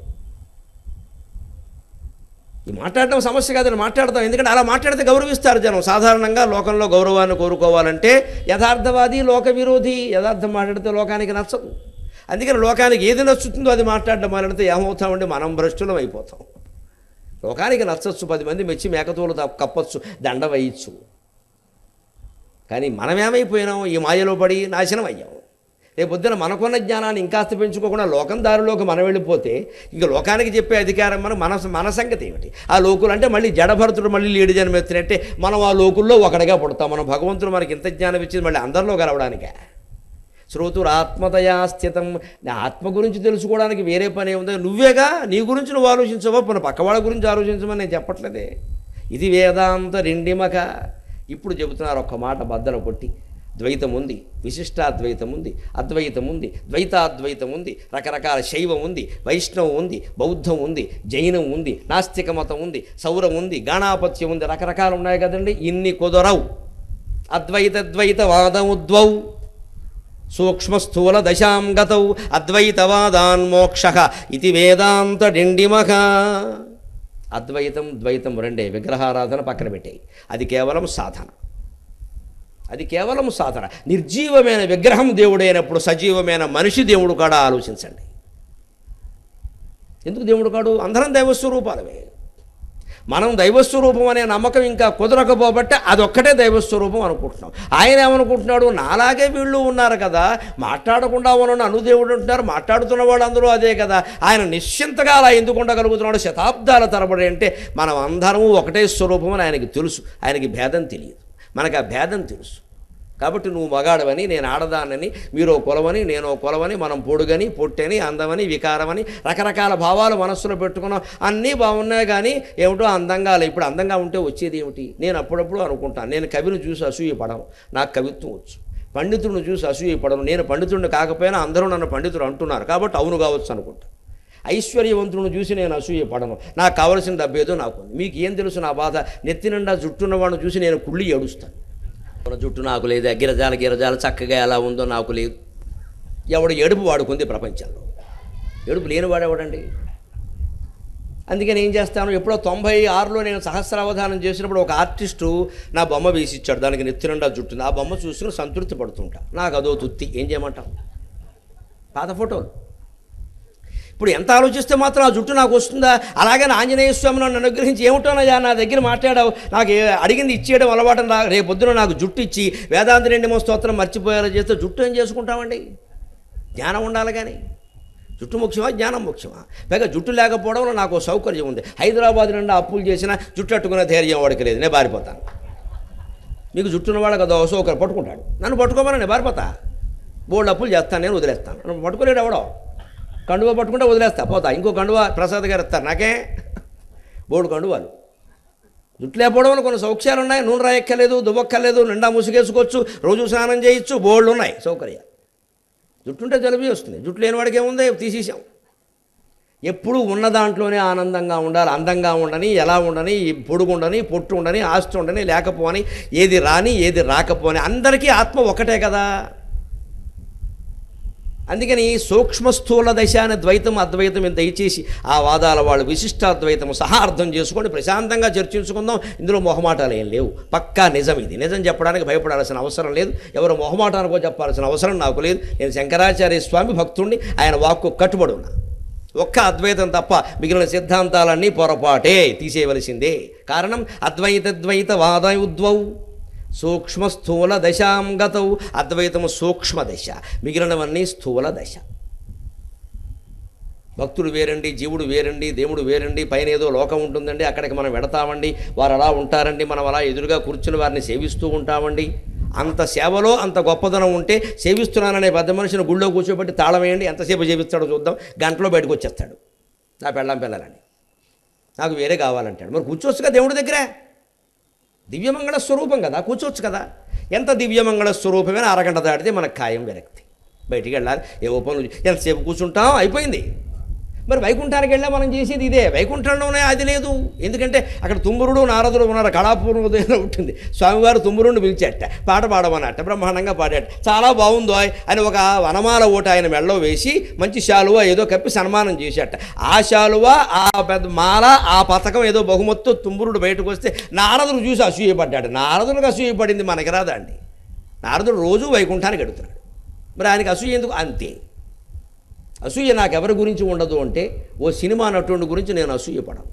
ఈ మాట్లాడటం సమస్య కాదని మాట్లాడతాం. ఎందుకంటే అలా మాట్లాడితే గౌరవిస్తారు జనం. సాధారణంగా లోకంలో గౌరవాన్ని కోరుకోవాలంటే యథార్థవాది లోక విరోధి. యథార్థం మాట్లాడితే లోకానికి నచ్చదు. అందుకని లోకానికి ఏది నచ్చుతుందో అది మాట్లాడడం మాట్లాడితే ఏమవుతామండి? మనం భ్రష్టులం అయిపోతాం. లోకానికి నచ్చచ్చు, 10 మంది మెచ్చి మేకతోలు కప్పచ్చు, దండ వేయచ్చు. కానీ మనమేమైపోయినాం? ఈ మాయలో పడి నాశనం అయ్యాం. రేపొద్దున మనకున్న జ్ఞానాన్ని ఇంకాస్త పెంచుకోకుండా లోకం దారిలోకి మనం వెళ్ళిపోతే ఇంక లోకానికి చెప్పే అధికారం మన సంగతి ఏమిటి? ఆ లోకులు అంటే మళ్ళీ జడభరతుడు మళ్ళీ లేడి జన్మ ఎత్తినట్టే మనం ఆ లోకుల్లో ఒకటిగా పుడతాం. మనం భగవంతుడు మనకి ఇంత జ్ఞానం ఇచ్చింది మళ్ళీ అందరిలో కలవడానికే. శ్రోతురాత్మతయా స్థితం. ఆత్మ గురించి తెలుసుకోవడానికి వేరే పని ఏముందో? నువ్వేగా నీ గురించి నువ్వు ఆలోచించవా? మన పక్కవాళ్ళ గురించి ఆలోచించమని నేను చెప్పట్లేదే. ఇది వేదాంత రెండిమక. ఇప్పుడు చెబుతున్నారు ఒక్క మాట బద్దలు కొట్టి. ద్వైతం ఉంది, విశిష్టాద్వైతం ఉంది, అద్వైతం ఉంది, ద్వైతాద్వైతం ఉంది, రకరకాల శైవం ఉంది, వైష్ణవం ఉంది, బౌద్ధం ఉంది, జైనం ఉంది, నాస్తిక మతం ఉంది, సౌరం ఉంది, గాణాపత్యం ఉంది, రకరకాలు ఉన్నాయి కదండి. ఇన్ని కుదరవు. అద్వైతద్వైతవాదముద్వౌ సూక్ష్మస్థూల దశాం గతౌ అద్వైతవాదాన్ మోక్ష ఇది వేదాంత డిండిమక. అద్వైతం ద్వైతం రెండే. విగ్రహారాధన పక్కన పెట్టాయి. అది కేవలం సాధన. అది కేవలం సాధన. నిర్జీవమైన విగ్రహం దేవుడైనప్పుడు సజీవమైన మనిషి దేవుడు కాడా ఆలోచించండి. ఎందుకు దేవుడు కాడు? అందరం దైవస్వరూపాలమే. మనం దైవస్వరూపం అనే నమ్మకం ఇంకా కుదరకపోబట్టే అదొక్కటే దైవస్వరూపం అనుకుంటున్నాం. ఆయన ఏమనుకుంటున్నాడు? నాలాగే వీళ్ళు ఉన్నారు కదా, మాట్లాడకుండా ఉన్న అనుదేవుడు అంటున్నారు, మాట్లాడుతున్న వాళ్ళందరూ అదే కదా. ఆయన నిశ్చింతగా అలా ఎందుకు ఉండగలుగుతున్నాడు శతాబ్దాల తరబడి అంటే మనం అందరము ఒకటే స్వరూపం అని ఆయనకి తెలుసు. ఆయనకి భేదం తెలియదు, మనకు ఆ భేదం తెలుసు. కాబట్టి నువ్వు మగాడవని, నేను ఆడదానని, మీరు కులవని, నేను కులవని, మనం పొడుగని, పొట్టని, అందమని, వికారమని రకరకాల భావాలు మనస్సులో పెట్టుకున్నాం. అన్నీ బాగున్నాయి కానీ ఏమిటో అందంగా లే. ఇప్పుడు అందంగా ఉంటే వచ్చేది ఏమిటి? నేను అప్పుడప్పుడు అనుకుంటాను, నేను కవిని చూసి అసూయపడను, నాకు కవిత్వం వచ్చు. పండితుడిని చూసి అసూయపడను, నేను పండితుడిని కాకపోయినా అందరూ నన్ను పండితుడు అంటున్నారు కాబట్టి అవును కావచ్చు అనుకుంటా. ఐశ్వర్యవంతులను చూసి నేను అసూయపడను, నాకు కావలసిన డబ్బేదో నాకు. మీకు ఏం తెలుసు నా బాధ? నెత్తి నిండా జుట్టున్నవాడిని చూసి నేను కుళ్ళి ఏడుస్తాను. జుట్టు నాకు లేదు, గిరజాలు చక్కగా ఎలా ఉందో నాకు లేదు. ఎవడు ఏడుపు వాడుకుంది ప్రపంచంలో. ఏడుపు లేనివాడెవడండి? అందుకని ఏం చేస్తాను, ఎప్పుడో 96లో నేను సహస్రావధానం చేసినప్పుడు ఒక ఆర్టిస్టు నా బొమ్మ వేసిచ్చాడు. దానికి నెత్తి నిండా జుట్టుంది. ఆ బొమ్మ చూసుకుని సంతృప్తి పడుతుంటా. నాకు అదో తుత్తి. ఏం చేయమంటాం? పాత ఫోటోలు. ఇప్పుడు ఎంత ఆలోచిస్తే మాత్రం ఆ జుట్టు నాకు వస్తుందా? అలాగే ఆంజనేయ స్వామి నన్ను అనుగ్రహించి ఏమిటోనయ్యా నా దగ్గర మాట్లాడావు, నాకు అడిగింది ఇచ్చేయడం అలవాటు. రేపొద్దున నాకు జుట్టు ఇచ్చి వేదాంత రెండేమో స్తోత్రం మర్చిపోయారో చేస్తే జుట్టు ఏం చేసుకుంటామండి? జ్ఞానం ఉండాలి కానీ. జుట్టు ముఖ్యమా జ్ఞానం ముఖ్యమా? పైగా జుట్టు లేకపోవడంలో నాకు సౌకర్యం ఉంది. హైదరాబాద్ నుండి అప్పులు చేసినా జుట్టు అట్టుకునే ధైర్యం వాడికి లేదు, నేను బారిపోతాను. మీకు జుట్టున్న వాళ్ళకి అదో సౌకర్యం పట్టుకుంటాడు. నన్ను పట్టుకోమని నేను బారిపోతా. బోల్డ్ అప్పులు చేస్తాను, నేను వదిలేస్తాను. నన్ను పట్టుకోలేడు ఎవడో. కండువా పట్టుకుంటే వదిలేస్తా, పోతా. ఇంకో కండువా ప్రసాద్ గారు ఇస్తారు నాకే. బోర్డు కండువాలు. జుట్టు లేకపోవడం వల్ల కొన్ని సౌఖ్యాలు ఉన్నాయి. నూనె రాయక్కర్లేదు, దువ్వక్కర్లేదు, నిండా ముసుగేసుకోవచ్చు, రోజు స్నానం చేయొచ్చు, బోర్డులు ఉన్నాయి సౌకర్యాలు. జుట్టుంటే జలుబు వస్తుంది. జుట్టు లేని వాడికి ఏముంది? తీసేసాం. ఎప్పుడూ ఉన్న దాంట్లోనే ఆనందంగా ఉండాలి. అందంగా ఉండని, ఎలా ఉండని, పొడుగు ఉండని, పొట్టు ఉండని, ఆస్తి ఉండని, లేకపోని, ఏది రాని ఏది రాకపోని అందరికీ ఆత్మ ఒకటే కదా. అందుకని సూక్ష్మ స్థూల దశ అనే ద్వైతం అద్వైతం దయచేసి ఆ వాదాల వాళ్ళు విశిష్టాద్వైతము సహా అర్థం చేసుకొని ప్రశాంతంగా చర్చించుకుందాం. ఇందులో మొహమాటాలు ఏం లేవు. పక్కా నిజం. ఇది నిజం చెప్పడానికి భయపడాల్సిన అవసరం లేదు. ఎవరు మొహమాటానికో చెప్పాల్సిన అవసరం నాకు లేదు. నేను శంకరాచార్య స్వామి భక్తుడిని, ఆయన వాక్కు కట్టుబడి ఉన్నా. ఒక్క అద్వైతం తప్ప మిగిలిన సిద్ధాంతాలన్నీ పొరపాటే, తీసేయవలసిందే. కారణం అద్వైత వాదయుద్వౌ సూక్ష్మ స్థూల దశాం గతౌ. అద్వైతము సూక్ష్మ దశ, మిగిలినవన్నీ స్థూల దశ. భక్తుడు వేరండి, జీవుడు వేరండి, దేవుడు వేరండి, పైన ఏదో లోకం ఉంటుందండి, అక్కడికి మనం వెడతామండి, వారు అలా ఉంటారండి, మనం అలా ఎదురుగా కూర్చుని వారిని సేవిస్తూ ఉంటామండి. అంత సేవలో అంత గొప్పదనం ఉంటే సేవిస్తున్నాననే పెద్ద మనిషిని గుళ్ళో కూర్చోబెట్టి తాళం వేయండి, ఎంతసేపు సేవిస్తాడో చూద్దాం, గంటలో బయటకు వచ్చేస్తాడు. నా పిల్లని నాకు వేరే కావాలంటాడు. మరి కూర్చోవచ్చుగా దేవుడి దగ్గరే, దివ్యమంగళ స్వరూపం కదా, కూర్చోవచ్చు కదా. ఎంత దివ్యమంగళ స్వరూపమైన అరగంట దాటితే మనకు ఖాయం విరక్తి, బయటికి వెళ్ళాలి, ఏవో పనులు, ఎంతసేపు కూర్చుంటాం, అయిపోయింది. మరి వైకుంఠానికి వెళ్ళా మనం చేసేది ఇదే. వైకుంఠంలోనే అది లేదు, ఎందుకంటే అక్కడ తుమ్మురుడు నారదుడు ఉన్నారు, కళాపూర్ణ ఉదయం ఉంటుంది. స్వామివారు తుమ్మురుడిని పిలిచేట, పాట పాడమన్నట్ట, బ్రహ్మాండంగా పాడాట. చాలా బాగుందో అని ఒక వనమాల ఓట ఆయన మెడలో వేసి మంచి శాలువ ఏదో కప్పి సన్మానం చేసేట. ఆ శాలువ, ఆ పెద్ద మాల, ఆ పథకం ఏదో బహుమతితో తుమ్మురుడు బయటకు వస్తే నారదుడు చూసి అసూయపడ్డాడు. నారదుడికి అసూయపడింది మనకి రాదా అండి? నారదుడు రోజు వైకుంఠానికి ఎడుతున్నాడు, మరి ఆయనకి అసూయ ఎందుకు? అంతే. అసూయ నాకు ఎవరి గురించి ఉండదు అంటే, ఓ సినిమా నటుడి గురించి నేను అసూయపడను,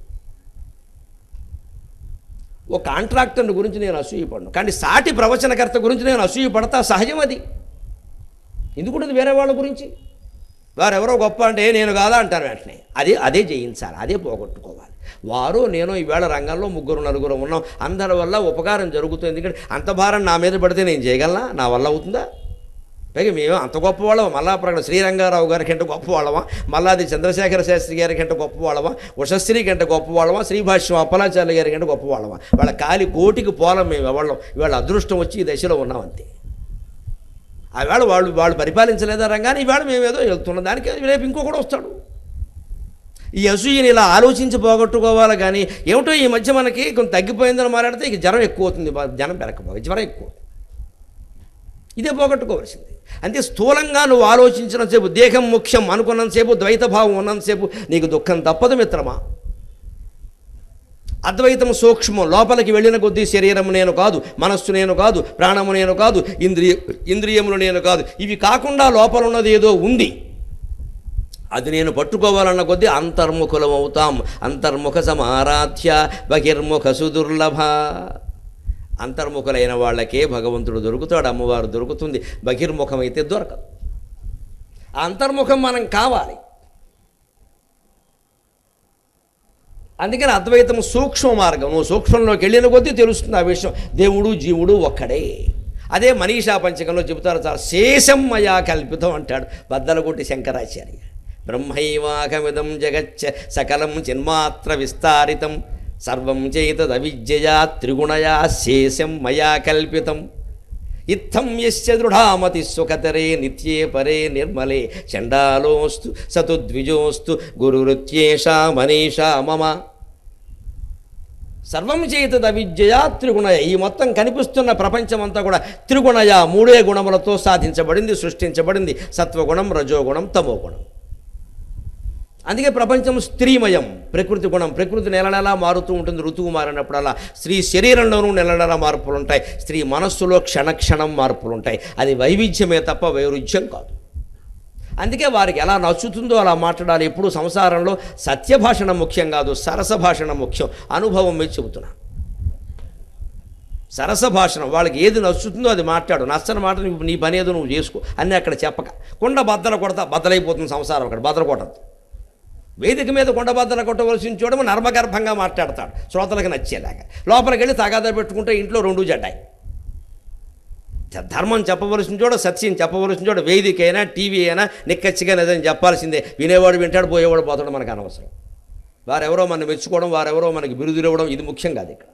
ఓ కాంట్రాక్టర్ని గురించి నేను అసూయపడను. కానీ సాటి ప్రవచనకర్త గురించి నేను అసూయపడతా, సహజం అది. ఎందుకుంటుంది వేరే వాళ్ళ గురించి? వారెవరో గొప్ప అంటే నేను కాదా అంటారు వెంటనే. అదే జయించాలి, అదే పోగొట్టుకోవాలి. వారు నేను ఈవేళ రంగంలో 3-4 ఉన్నాం, అందరి వల్ల ఉపకారం జరుగుతుంది. ఎందుకంటే అంత భారం నా మీద పడితే నేను చేయగలనా? నా వల్ల అవుతుందా? పైగా మేము అంత గొప్పవాళ్ళమా? మల్లాప్రగడ శ్రీరంగారావు గారి కంటే గొప్పవాళ్ళమా? మల్లాది చంద్రశేఖర శాస్త్రి గారి కంటే గొప్పవాళ్ళమా? ఉషశ్రీ కంటే గొప్పవాళ్ళమా? శ్రీభాష్యం అప్పలాచార్య గారి కంటే గొప్పవాళ్ళమా? వాళ్ళ కాలి కోటికి పోలం మేము ఎవళ్ళం. ఇవాళ అదృష్టం వచ్చి ఈ దశలో ఉన్నామంతే. ఆవేళ వాళ్ళు పరిపాలించలేదా రంగాన్ని, ఈవేళ మేమేదో వెళ్తున్న దానికి రేపు ఇంకొకడు వస్తాడు. ఈ అసూయని ఇలా ఆలోచించి పోగొట్టుకోవాలి. కానీ ఏమిటో ఈ మధ్య మనకి కొంత తగ్గిపోయిందని మాట్లాడితే ఇక జ్వరం ఎక్కువ అవుతుంది, జనం పెరగకపోయి జ్వరం ఎక్కువ. ఇదే పోగొట్టుకోవాల్సింది. అంతే స్థూలంగా నువ్వు ఆలోచించినంతసేపు, దేహం ముఖ్యం అనుకున్నంతసేపు, ద్వైతభావం ఉన్నంతసేపు నీకు దుఃఖం తప్పదు మిత్రమా. అద్వైతం సూక్ష్మం, లోపలికి వెళ్ళిన కొద్దీ శరీరము నేను కాదు, మనస్సు నేను కాదు, ప్రాణము నేను కాదు, ఇంద్రియములు నేను కాదు, ఇవి కాకుండా లోపల ఉన్నది ఏదో ఉంది, అది నేను పట్టుకోవాలన్న కొద్దీ అంతర్ముఖులం అవుతాం. అంతర్ముఖ సమారాధ్య బహిర్ముఖ సుదుర్లభ. అంతర్ముఖులైన వాళ్ళకే భగవంతుడు దొరుకుతాడు, అమ్మవారు దొరుకుతుంది. బహిర్ముఖం అయితే దొరకదు. ఆ అంతర్ముఖం మనం కావాలి. అందుకని అద్వైతం సూక్ష్మ మార్గం. నువ్వు సూక్ష్మంలోకి వెళ్ళిన కొద్దీ తెలుస్తుంది ఆ విషయం. దేవుడు జీవుడు ఒక్కడే. అదే మనీషా పంచకంలో చెబుతారు, చాలా శేషం మయా కల్పితం అంటాడు బద్దలకొట్టి శంకరాచార్య. బ్రహ్మైవాకమిదం జగచ్చ సకలం చిన్మాత్ర విస్తారితం సర్వం చేతదవిద్యయా త్రిగుణయా శేషం మయా కల్పితం. ఇత్థం యస్య దృఢామతి సుఖతరే నిత్యే పరే నిర్మలే చండాలోస్తు సతుద్విజోస్తు గురురుత్యేషా మనీషా మమ. సర్వం చేతదవిద్యయా త్రిగుణయ. ఈ మొత్తం కనిపిస్తున్న ప్రపంచమంతా కూడా త్రిగుణయ, 3 గుణములతో సాధించబడింది, సృష్టించబడింది. సత్వగుణం, రజోగుణం, తమోగుణం. అందుకే ప్రపంచం స్త్రీమయం. ప్రకృతి గుణం, ప్రకృతి నెలనెలా మారుతూ ఉంటుంది. ఋతువు మారినప్పుడల్లా స్త్రీ శరీరంలోనూ నెలనెలా మార్పులు ఉంటాయి, స్త్రీ మనస్సులో క్షణక్షణం మార్పులు ఉంటాయి. అది వైవిధ్యమే తప్ప వైరుధ్యం కాదు. అందుకే వారికి ఎలా నచ్చుతుందో అలా మాట్లాడాలి. ఎప్పుడు సంసారంలో సత్యభాషణ ముఖ్యం కాదు, సరస భాషణ ముఖ్యం. అనుభవం మీద చెబుతున్నా. సరస భాషణం, వాళ్ళకి ఏది నచ్చుతుందో అది మాట్లాడు. నచ్చని మాట నీ పని ఏదో నువ్వు చేసుకో అన్నీ అక్కడ చెప్పక. కొండ బద్దలు కొడతా, బద్దలైపోతుంది సంసారం. అక్కడ బద్దలు కొట్టద్దు. వేదిక మీద కొండబద్దలు కొట్టవలసిన చూడము నర్మగర్భంగా మాట్లాడతాడు, శ్రోతలకు నచ్చేలాగా. లోపలికి వెళ్ళి తగాదా పెట్టుకుంటే ఇంట్లో 2 జడ్డాయి. ధర్మం చెప్పవలసిన చోట, సత్యం చెప్పవలసిన చోట, వేదిక అయినా టీవీ అయినా నిక్కచ్చిగా నిజం చెప్పాల్సిందే. వినేవాడు వింటాడు, పోయేవాడు పోతాడు, మనకు అనవసరం. వారెవరో మనం మెచ్చుకోవడం, వారెవరో మనకి బిరుదులు ఇవ్వడం ఇది ముఖ్యం కాదు ఇక్కడ.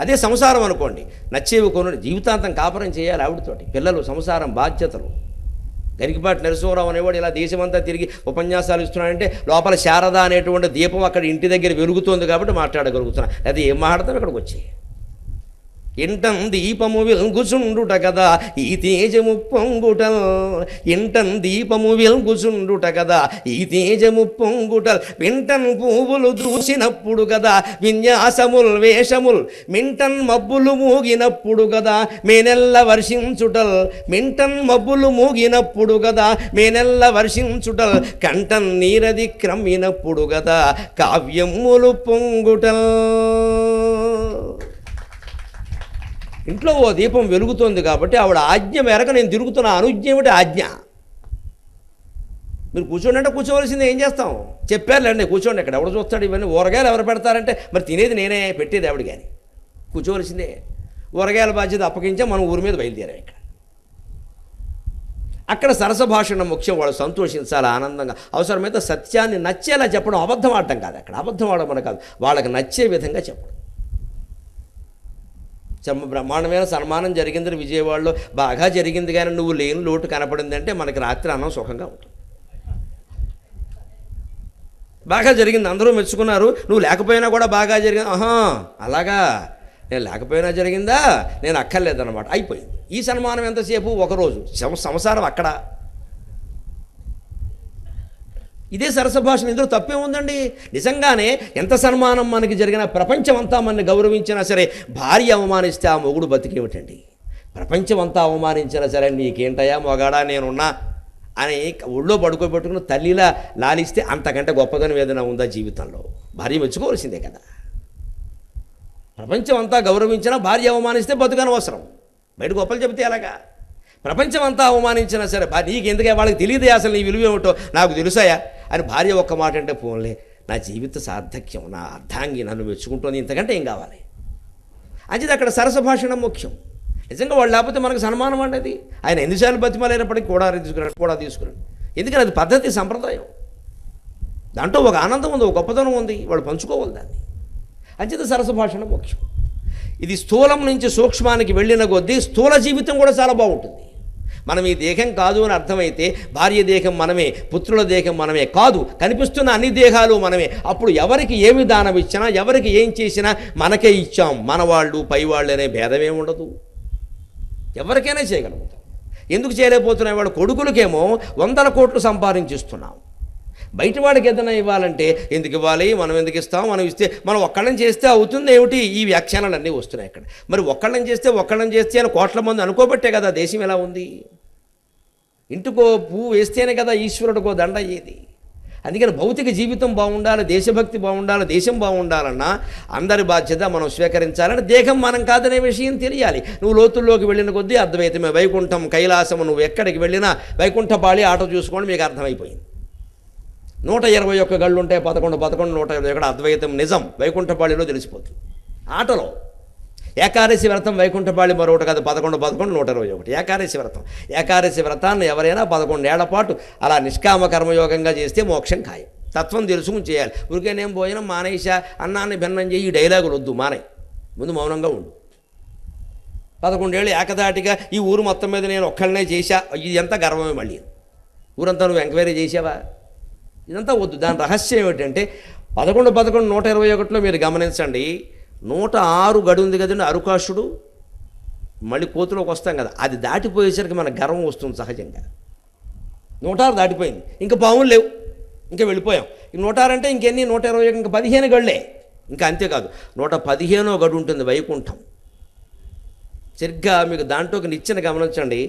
అదే సంసారం అనుకోండి, నచ్చేవి కొను. జీవితాంతం కాపురం చేయాలి ఆవిడతోటి, పిల్లలు, సంసారం, బాధ్యతలు. గరికిపాటి నరసింహరావు అనేవాడు ఇలా దేశమంతా తిరిగి ఉపన్యాసాలు ఇస్తున్నాడంటే లోపల శారద అనేటువంటి దీపం అక్కడ ఇంటి దగ్గర వెలుగుతోంది కాబట్టి మాట్లాడగలుగుతున్నా. అది ఏం మాట్లాడతాం ఇక్కడికి వచ్చి. ఇంటం దీపము వెలుగుచుండుట కదా ఈ తేజము పొంగుటల్. ఇంటం దీపము వెలుగుచుండుట కదా ఈ తేజము పొంగుటల్. వింటన్ పువ్వులు దూసినప్పుడు కదా విన్యాసముల్ వేషముల్. మింటన్ మబ్బులు మూగినప్పుడు కదా మేనెల్ల వర్షించుటల్. మింటన్ మబ్బులు మూగినప్పుడు కదా మేనెల్ల వర్షించుటల్. కంటన్ నీరది క్రమ్మినప్పుడు కదా కావ్యములు పొంగుటల్. ఇంట్లో ఓ దీపం వెలుగుతోంది కాబట్టి ఆవిడ ఆజ్ఞ మేరకు నేను తిరుగుతున్న. అనుజ్ఞ ఏమిటి? ఆజ్ఞ. మీరు కూర్చోండి అంటే కూర్చోవలసింది, ఏం చేస్తాం? చెప్పారులేండి కూర్చోండి, ఇక్కడ ఎవడు చూస్తాడు ఇవన్నీ? ఊరగాయలు ఎవరు పెడతారంటే మరి తినేది నేనే, పెట్టేది ఎవడు కానీ, కూర్చోవలసిందే. ఊరగాయల బాధ్యత అప్పగించా, మనం ఊరి మీద బయలుదేరాం. అక్కడ సరస భాషణ ముఖ్యం. వాళ్ళు సంతోషించాలి, ఆనందంగా, అవసరమైతే సత్యాన్ని నచ్చేలా చెప్పడం, అబద్ధం ఆడటం కాదు. అక్కడ అబద్ధం ఆడమని కాదు, వాళ్ళకి నచ్చే విధంగా చెప్పడం. బ్రహ్మాండమైన సన్మానం జరిగింది విజయవాడలో, బాగా జరిగింది, కానీ నువ్వు లేని లోటు కనపడింది అంటే మనకి రాత్రి అన్నం సుఖంగా ఉంటుంది. బాగా జరిగింది, అందరూ మెచ్చుకున్నారు, నువ్వు లేకపోయినా కూడా బాగా జరిగింది. ఆహా, అలాగా, నేను లేకపోయినా జరిగిందా, నేను అక్కర్లేదన్నమాట, అయిపోయింది. ఈ సన్మానం ఎంతసేపు? ఒకరోజు సంసారం అక్కడ. ఇదే సరస భాషను, ఇందులో తప్పే ఉందండి. నిజంగానే ఎంత సన్మానం మనకి జరిగినా, ప్రపంచం అంతా మనని గౌరవించినా సరే, భార్య అవమానిస్తే ఆ మొగుడు బతికేమిటండి? ప్రపంచం అంతా అవమానించినా సరే, నీకేంటయా మొగాడా నేనున్నా అని ఒళ్ళో పడుకోబెట్టుకుని తల్లిలా లాలిస్తే అంతకంటే గొప్పదని ఏదైనా ఉందా జీవితంలో? భార్య మెచ్చుకోవాల్సిందే కదా. ప్రపంచం అంతా గౌరవించినా భార్య అవమానిస్తే బతుకనవసరం, బయట గొప్పలు చెబితే అలాగా. ప్రపంచం అంతా అవమానించినా సరే, నీకు ఎందుకే, వాళ్ళకి తెలియదే అసలు నీ విలువ ఏమిటో, నాకు తెలుసాయా అని భార్య ఒక్క మాట అంటే, పోన్లే నా జీవిత సార్థక్యం, నా అర్ధాంగి నన్ను మెచ్చుకుంటుంది, ఇంతకంటే ఏం కావాలి? అంచేది అక్కడ సరస భాషణం ముఖ్యం. నిజంగా వాళ్ళు లేకపోతే మనకు సన్మానం అనేది. ఆయన ఎన్నిసార్లు బతిమాలైనప్పటికీ కూడా తీసుకురండి, ఎందుకని అది పద్ధతి, సంప్రదాయం. దాంట్లో ఒక ఆనందం ఉంది, ఒక గొప్పతనం ఉంది, వాళ్ళు పంచుకోవాలి దాన్ని. అంచేత సరస భాషణ ముఖ్యం. ఇది స్థూలం నుంచి సూక్ష్మానికి వెళ్ళిన కొద్దీ స్థూల జీవితం కూడా చాలా బాగుంటుంది. మనం ఈ దేహం కాదు అని అర్థమైతే, భార్య దేహం మనమే, పుత్రుల దేహం మనమే కాదు, కనిపిస్తున్న అన్ని దేహాలు మనమే. అప్పుడు ఎవరికి ఏమి దానం ఇచ్చినా, ఎవరికి ఏం చేసినా మనకే ఇచ్చాం, మనవాళ్ళు పైవాళ్ళు అనే భేదమే ఉండదు, ఎవరికైనా చేయగలుగుతాం. ఎందుకు చేయలేకపోతున్నాయి? వాడు కొడుకులకేమో 100 కోట్లు సంపాదించిస్తున్నాం, బయటవాడికి ఏదైనా ఇవ్వాలంటే ఎందుకు ఇవ్వాలి, మనం ఎందుకు ఇస్తాం, మనం ఇస్తే మనం ఒక్కళ్ళని చేస్తే అవుతుంది ఏమిటి? ఈ వ్యాఖ్యానాలన్నీ వస్తున్నాయి అక్కడ. మరి ఒక్కళ్ళని చేస్తే అని కోట్ల మంది అనుకోబట్టే కదా దేశం ఎలా ఉంది. ఇంటికో పువ్వు వేస్తేనే కదా ఈశ్వరుడికో దండ అయ్యేది. అందుకని భౌతిక జీవితం బాగుండాలి, దేశభక్తి బాగుండాలి, దేశం బాగుండాలన్నా అందరి బాధ్యత మనం స్వీకరించాలని, దేహం మనం కాదనే విషయం తెలియాలి. నువ్వు లోతుల్లోకి వెళ్ళిన కొద్దీ అద్వైతమే, వైకుంఠం, కైలాసము, నువ్వు ఎక్కడికి వెళ్ళినా వైకుంఠపాళి ఆటో చూసుకోండి, మీకు అర్థమైపోయింది. 121 గళ్ళు ఉంటాయి, 11 121 అద్వైతం నిజం వైకుంఠపాళిలో తెలిసిపోతుంది. ఆటలో ఏకాదశి వ్రతం వైకుంఠపాళి మరొకటి కాదు, 11 121 ఏకాదశి వ్రతాన్ని ఎవరైనా 11 ఏళ్ల పాటు అలా నిష్కామ కర్మయోగంగా చేస్తే మోక్షం ఖాయం. తత్వం తెలుసుకుని చేయాలి. ఊరికేనేం భోజనం మానేసా, అన్నాన్ని భిన్నం చేయి, ఈ డైలాగులు వద్దు, మానే, ముందు మౌనంగా ఉండు. 11 ఏళ్ళు ఏకదాటిగా ఈ ఊరు మొత్తం మీద నేను ఒక్కళ్ళనే చేశా, ఇది ఎంత గర్వమే. మళ్ళీ ఊరంతా నువ్వు ఎంక్వైరీ చేసావా? ఇదంతా వద్దు. దాని రహస్యం ఏమిటంటే 11 121లో మీరు గమనించండి, 106 గడి ఉంది కదండి, అరుకాషుడు, మళ్ళీ కోతులోకి వస్తాం కదా, అది దాటిపోయేసరికి మన గర్వం వస్తుంది సహజంగా. 106 దాటిపోయింది, ఇంకా పాములు లేవు, ఇంకా వెళ్ళిపోయాం. ఈ 106 అంటే ఇంకెన్ని, 121, ఇంకా 15 గళ్ళే. ఇంకా అంతేకాదు, 115వ గడు ఉంటుంది వైకుంఠం. సరిగ్గా మీకు దాంట్లోకి నిచ్చెన గమనించండి,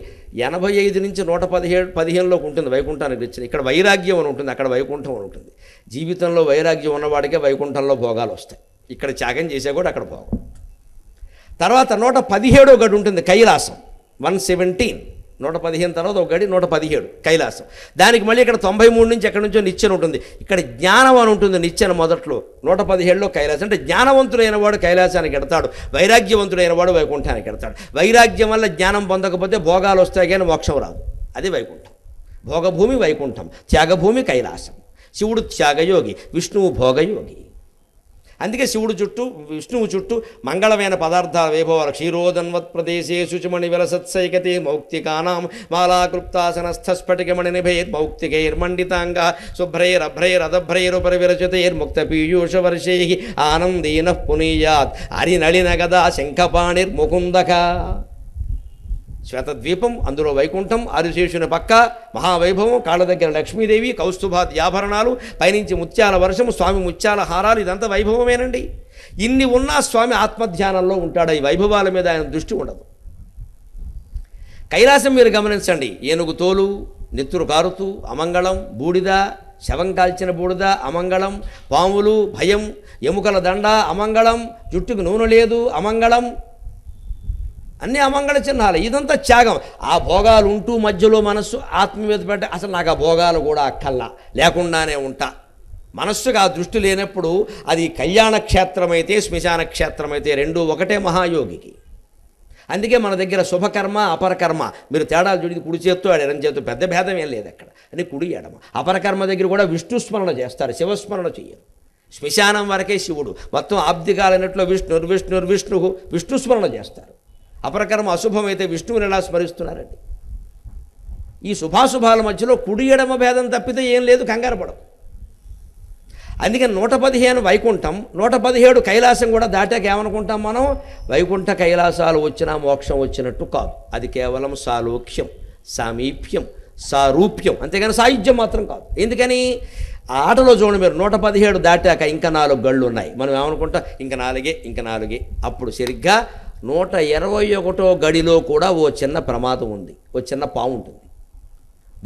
85 నుంచి 115లోకి ఉంటుంది వైకుంఠానికి నిచ్చెన. ఇక్కడ వైరాగ్యం అని ఉంటుంది, అక్కడ వైకుంఠం అని ఉంటుంది. జీవితంలో వైరాగ్యం ఉన్నవాడికే వైకుంఠంలో భోగాలు వస్తాయి, ఇక్కడ త్యాగం చేసే కూడా అక్కడ భోగం. తర్వాత 117వ గడి ఉంటుంది కైలాసం, 117. 115 తర్వాత ఒక గడి 117 కైలాసం. దానికి మళ్ళీ ఇక్కడ 93 నుంచి ఎక్కడి నుంచో నిచ్చెన ఉంటుంది. ఇక్కడ జ్ఞానం అని ఉంటుంది నిచ్చెన మొదట్లో, 117లో కైలాసం. అంటే జ్ఞానవంతుడైన వాడు కైలాసానికి ఎడతాడు, వైరాగ్యవంతుడైన వాడు వైకుంఠానికి ఎడతాడు. వైరాగ్యం వల్ల జ్ఞానం పొందకపోతే భోగాలు వస్తాయి కానీ మోక్షం రాదు. అది వైకుంఠం. భోగభూమి వైకుంఠం, త్యాగభూమి కైలాసం. శివుడు త్యాగయోగి, విష్ణువు భోగయోగి. అందుకే శివుడు చుట్టూ, విష్ణువు చుట్టూ మంగళమైన పదార్థాల వైభవాలు. క్షీరోదన్వత్ ప్రదేశే శుచిమణి విలసత్సైకతే మౌక్తికానాం మాలాకృప్తాసనస్థస్ఫటికమణి నిభైర్ మౌక్తికైర్మండితాంగా శుభ్రైరభ్రైరదభ్రైరుపరి విరచితైర్ముక్తపీయూషవర్షై ఆనందేన పునీయాత్ హరినళిన గదా శంఖపాణిర్ముకుందక. శ్వేతద్వీపం, అందులో వైకుంఠం, ఆదిశేషుని పక్క మహావైభవం, కాళ్ళ దగ్గర లక్ష్మీదేవి, కౌస్తుభాది ఆభరణాలు, పైనుంచి ముత్యాల వర్షం, స్వామి ముత్యాల హారాలు, ఇదంతా వైభవమేనండి. ఇన్ని ఉన్నా స్వామి ఆత్మధ్యానంలో ఉంటాడు. ఈ వైభవాల మీద ఆయన దృష్టి ఉండదు. కైలాసం మీరు గమనించండి, ఏనుగు తోలు, నెత్తురు కారుతూ అమంగళం, బూడిద, శవం కాల్చిన బూడిద అమంగళం, పాములు, భయం, ఎముకల దండ అమంగళం, జుట్టుకు నూనె లేదు అమంగళం. అన్నీ అమంగళ చిహ్నాలు. ఇదంతా త్యాగం. ఆ భోగాలు ఉంటూ మధ్యలో మనస్సు ఆత్మీయత పెట్ట అసలు నాకు ఆ భోగాలు కూడా అక్కల్లా లేకుండానే ఉంటా. మనస్సుకు ఆ దృష్టి లేనప్పుడు అది కళ్యాణ క్షేత్రమైతే శ్మశాన క్షేత్రమైతే రెండూ ఒకటే మహాయోగికి. అందుకే మన దగ్గర శుభకర్మ అపరకర్మ మీరు తేడాలు చూడి కుడి చేత్తో ఎడం చేత్తో పెద్ద భేదం ఏం లేదు అక్కడ. అని కుడి ఎడమ. అపరకర్మ దగ్గర కూడా విష్ణుస్మరణ చేస్తారు, శివస్మరణ చెయ్యరు. శ్మశానం వరకే శివుడు, మొత్తం ఆబ్దికాలన్నింటిలో విష్ణుస్మరణ చేస్తారు. అపరకర్మ అశుభమైతే విష్ణువుని ఎలా స్మరిస్తున్నారండి? ఈ శుభాశుభాల మధ్యలో కుడి ఎడమ భేదం తప్పితే ఏం లేదు, కంగారు పడవు. అందుకని 115 వైకుంఠం, 117 కైలాసం కూడా దాటాక ఏమనుకుంటాం మనం? వైకుంఠ కైలాసాలు వచ్చినా మోక్షం వచ్చినట్టు కాదు. అది కేవలం సాలోక్యం, సామీప్యం, సారూప్యం, అంతేగాని సాయుధ్యం మాత్రం కాదు. ఎందుకని? ఆ ఆటలో చూడండి మీరు, 117 దాటాక ఇంకా 4 గళ్ళు ఉన్నాయి. మనం ఏమనుకుంటాం? ఇంకా 4. అప్పుడు సరిగ్గా 121వ గడిలో కూడా ఓ చిన్న ప్రమాదం ఉంది, ఓ చిన్న పాము ఉంటుంది.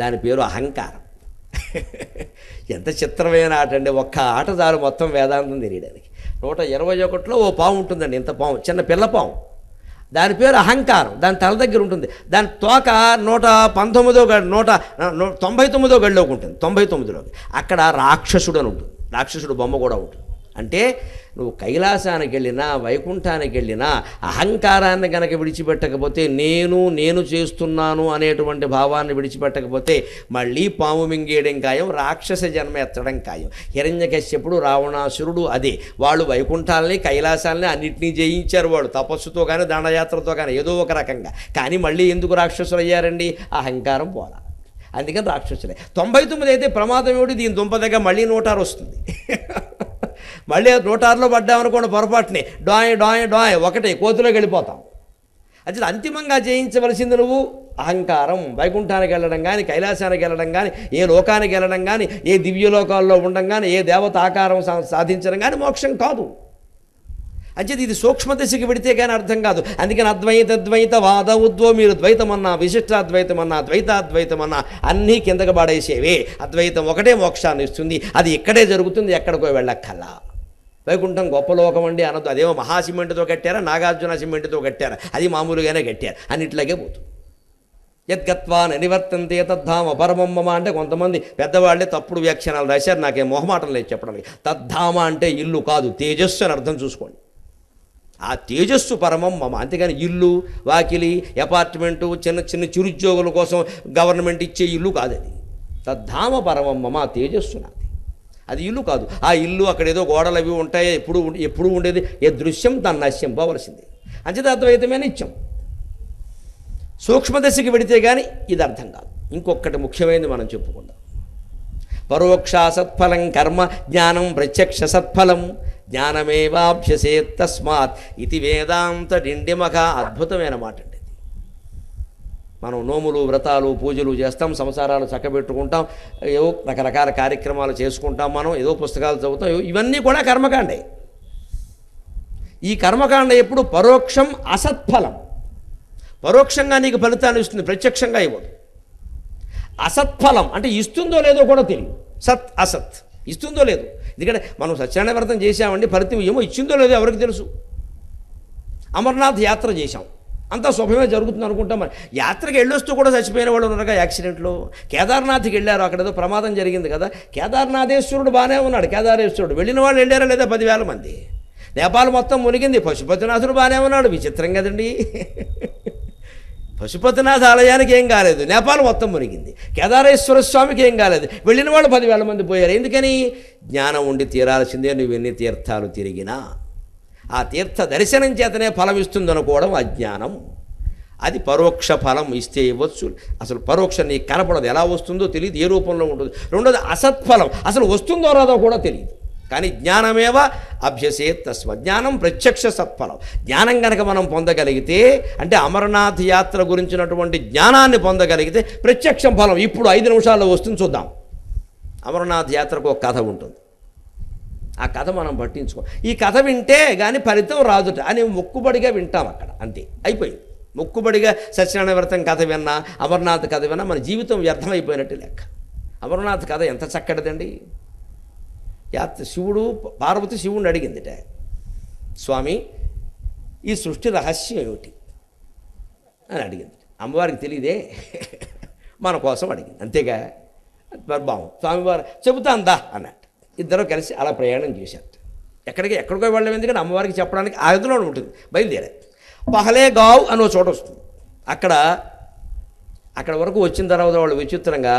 దాని పేరు అహంకారం. ఎంత చిత్రమైన ఆట అండి! ఒక్క ఆట చాలు మొత్తం వేదాంతం తెలియడానికి. 121లో ఓ పాము ఉంటుందండి, ఇంత పాము, చిన్న పిల్ల పాము. దాని పేరు అహంకారం. దాని తల దగ్గర ఉంటుంది. దాని తోక 199వ గడిలోకి ఉంటుంది, 99లోకి. అక్కడ రాక్షసుడు అని ఉంటుంది, రాక్షసుడు బొమ్మ కూడా ఉంటుంది. అంటే నువ్వు కైలాసానికి వెళ్ళినా వైకుంఠానికి వెళ్ళినా అహంకారాన్ని కనుక విడిచిపెట్టకపోతే, నేను చేస్తున్నాను అనేటువంటి భావాన్ని విడిచిపెట్టకపోతే మళ్ళీ పాము మింగేయడం ఖాయం, రాక్షస జన్మ ఎత్తడం ఖాయం. హిరణ్యకశ్యపుడు, రావణాసురుడు అదే. వాళ్ళు వైకుంఠాలని కైలాసాలని అన్నింటినీ జయించారు, వాళ్ళు తపస్సుతో కానీ దండయాత్రతో కానీ ఏదో ఒక రకంగా. కానీ మళ్ళీ ఎందుకు రాక్షసులు అయ్యారండి? అహంకారం పోలా. అందుకని రాక్షసులే. 99 అయితే ప్రమాదం ఏమిటి? దీని దుంపదగ్గ మళ్ళీ 106 వస్తుంది. మళ్ళీ 106లో పడ్డామనుకోండి పొరపాటుని డాయ్ ఒకటే కోతులోకి వెళ్ళిపోతాం. అది అంతిమంగా జయించవలసింది నువ్వు అహంకారం. వైకుంఠానికి వెళ్ళడం కానీ, కైలాసానికి వెళ్ళడం కానీ, ఏ లోకానికి వెళ్ళడం కానీ, ఏ దివ్యలోకాల్లో ఉండడం కానీ, ఏ దేవత ఆకారం సాధించడం కానీ మోక్షం కాదు. అంచేది ఇది సూక్ష్మదశకి పెడితే కానీ అర్థం కాదు. అందుకని అద్వైత వాద ఉద్వో, మీరు ద్వైతమన్నా, విశిష్టాద్వైతమన్నా, ద్వైతాద్వైతమన్నా అన్నీ కిందకి పడేసేవే. అద్వైతం ఒకటే మోక్షాన్ని ఇస్తుంది. అది ఇక్కడే జరుగుతుంది, ఎక్కడికో వెళ్ళక్కల్లా. వైకుంఠం గొప్ప లోకం అండి అనొద్దు. అదేమో మహాసిమెంటుతో కట్టారా, నాగార్జున సిమెంటుతో కట్టారా, అది మామూలుగానే కట్టారు, అన్నిట్లాగే పోతుంది. యద్గత్వా నివర్తంతే తద్ధామ పరమం మమ అంటే కొంతమంది పెద్దవాళ్ళే తప్పుడు వ్యాఖ్యానాలు రాశారు, నాకేం మొహమాటం లేదు చెప్పడానికి. తద్ధామ అంటే ఇల్లు కాదు, తేజస్సు అని అర్థం చూసుకోండి. ఆ తేజస్సు పరమం మమ, అంతేగాని ఇల్లు, వాకిలి, అపార్ట్మెంటు, చిన్న చిన్న చిరుద్యోగుల కోసం గవర్నమెంట్ ఇచ్చే ఇల్లు కాదది. తద్ధామ పరమం మమ, తేజస్సు నాది, అది ఇల్లు కాదు. ఆ ఇల్లు అక్కడ ఏదో గోడలు అవి ఉంటాయి, ఎప్పుడు ఉండేది. ఏ దృశ్యం తన నశ్యం పోవలసింది. అంచేత అద్వైతమే నిత్యం. సూక్ష్మదశకి వెడితే కానీ ఇది అర్థం కాదు. ఇంకొకటి ముఖ్యమైనది మనం చెప్పుకుందాం. పరోక్ష సత్ఫలం కర్మ, జ్ఞానం ప్రత్యక్ష సత్ఫలం, జ్ఞానమేవాభ్యసేత్ తస్మాత్ ఇది వేదాంత డిండిమఖ. అద్భుతమైన మాట అండి. మనం నోములు, వ్రతాలు, పూజలు చేస్తాం, సంసారాలు చక్కబెట్టుకుంటాం, ఏవో రకరకాల కార్యక్రమాలు చేసుకుంటాం, మనం ఏదో పుస్తకాలు చదువుతాం, ఇవన్నీ కూడా కర్మకాండే. ఈ కర్మకాండ ఎప్పుడు పరోక్షం అసత్ఫలం. పరోక్షంగా నీకు ఫలితాన్ని ఇస్తుంది, ప్రత్యక్షంగా ఇవ్వదు. అసత్ఫలం అంటే ఇస్తుందో లేదో కూడా తెలియదు. సత్ అసత్, ఇస్తుందో లేదో. ఎందుకంటే మనం సత్యనారాయణ వ్రతం చేశామండి, ఫలితం ఏమో ఇచ్చిందో లేదో ఎవరికి తెలుసు. అమర్నాథ్ యాత్ర చేశాం, అంతా శుభమే జరుగుతుంది అనుకుంటాం. మరి యాత్రకి వెళ్ళొస్తూ కూడా చచ్చిపోయిన వాళ్ళు ఉన్నారుగా యాక్సిడెంట్లో. కేదార్నాథ్కి వెళ్ళారు, అక్కడ ఏదో ప్రమాదం జరిగింది కదా. కేదార్నాథేశ్వరుడు బాగానే ఉన్నాడు, కేదారేశ్వరుడు. వెళ్ళిన వాళ్ళు వెళ్ళారా లేదా 10,000 మంది. నేపాల్ మొత్తం మునిగింది, పశుపతినాథుడు బాగానే ఉన్నాడు. విచిత్రం కదండి. పశుపతినాథ ఆలయానికి ఏం కాలేదు, నేపాల్ మొత్తం మునిగింది. కేదారేశ్వర స్వామికి ఏం కాలేదు, వెళ్ళిన వాళ్ళు 10,000 మంది పోయారు. ఎందుకని? జ్ఞానం ఉండి తీరాల్సిందే, నువ్వు ఎన్ని తీర్థాలు తిరిగినా. ఆ తీర్థ దర్శనం చేతనే ఫలం ఇస్తుంది అనుకోవడం అజ్ఞానం. అది పరోక్ష ఫలం ఇస్తే ఇవ్వచ్చు. అసలు పరోక్షం నీకు కనపడదు, ఎలా వస్తుందో తెలియదు, ఏ రూపంలో ఉంటుంది. రెండోది అసత్ఫలం, అసలు వస్తుందో రాదో కూడా తెలియదు. కానీ జ్ఞానమేవ అభ్యసేత్ తస్మాత్, జ్ఞానం ప్రత్యక్ష సత్ఫలం. జ్ఞానం కనుక మనం పొందగలిగితే, అంటే అమరనాథ్ యాత్ర గురించినటువంటి జ్ఞానాన్ని పొందగలిగితే ప్రత్యక్షం ఫలం ఇప్పుడు 5 నిమిషాల్లో వస్తుంది. చూద్దాం. అమరనాథ్ యాత్రకు ఒక కథ ఉంటుంది, ఆ కథ మనం పట్టించుకో. ఈ కథ వింటే కానీ ఫలితం రాదుట అని మొక్కుబడిగా వింటాం అక్కడ, అంతే, అయిపోయింది. మొక్కుబడిగా సత్యనారాయణ వ్రతం కథ విన్నా, అమర్నాథ్ కథ విన్నా మన జీవితం వ్యర్థమైపోయినట్టు లెక్క. అమర్నాథ్ కథ ఎంత చక్కటిదండి. శివుడు, పార్వతి శివుడిని అడిగిందిట, స్వామి ఈ సృష్టి రహస్యం ఏమిటి? అని అడిగింది. అమ్మవారికి తెలియదే, మన కోసం అడిగింది అంతేగా. బాగుంది, స్వామివారు చెబుతాను దా అన్నట్టు. ఇద్దరు కలిసి అలా ప్రయాణం చేశారు. ఎక్కడికో వెళ్ళడం ఎందుకంటే అమ్మవారికి చెప్పడానికి ఆయుధంలో ఉంటుంది. బయలుదేరారు. పహలేగావ్ అని ఒక చోట వస్తుంది. అక్కడ వరకు వచ్చిన తర్వాత వాళ్ళు విచిత్రంగా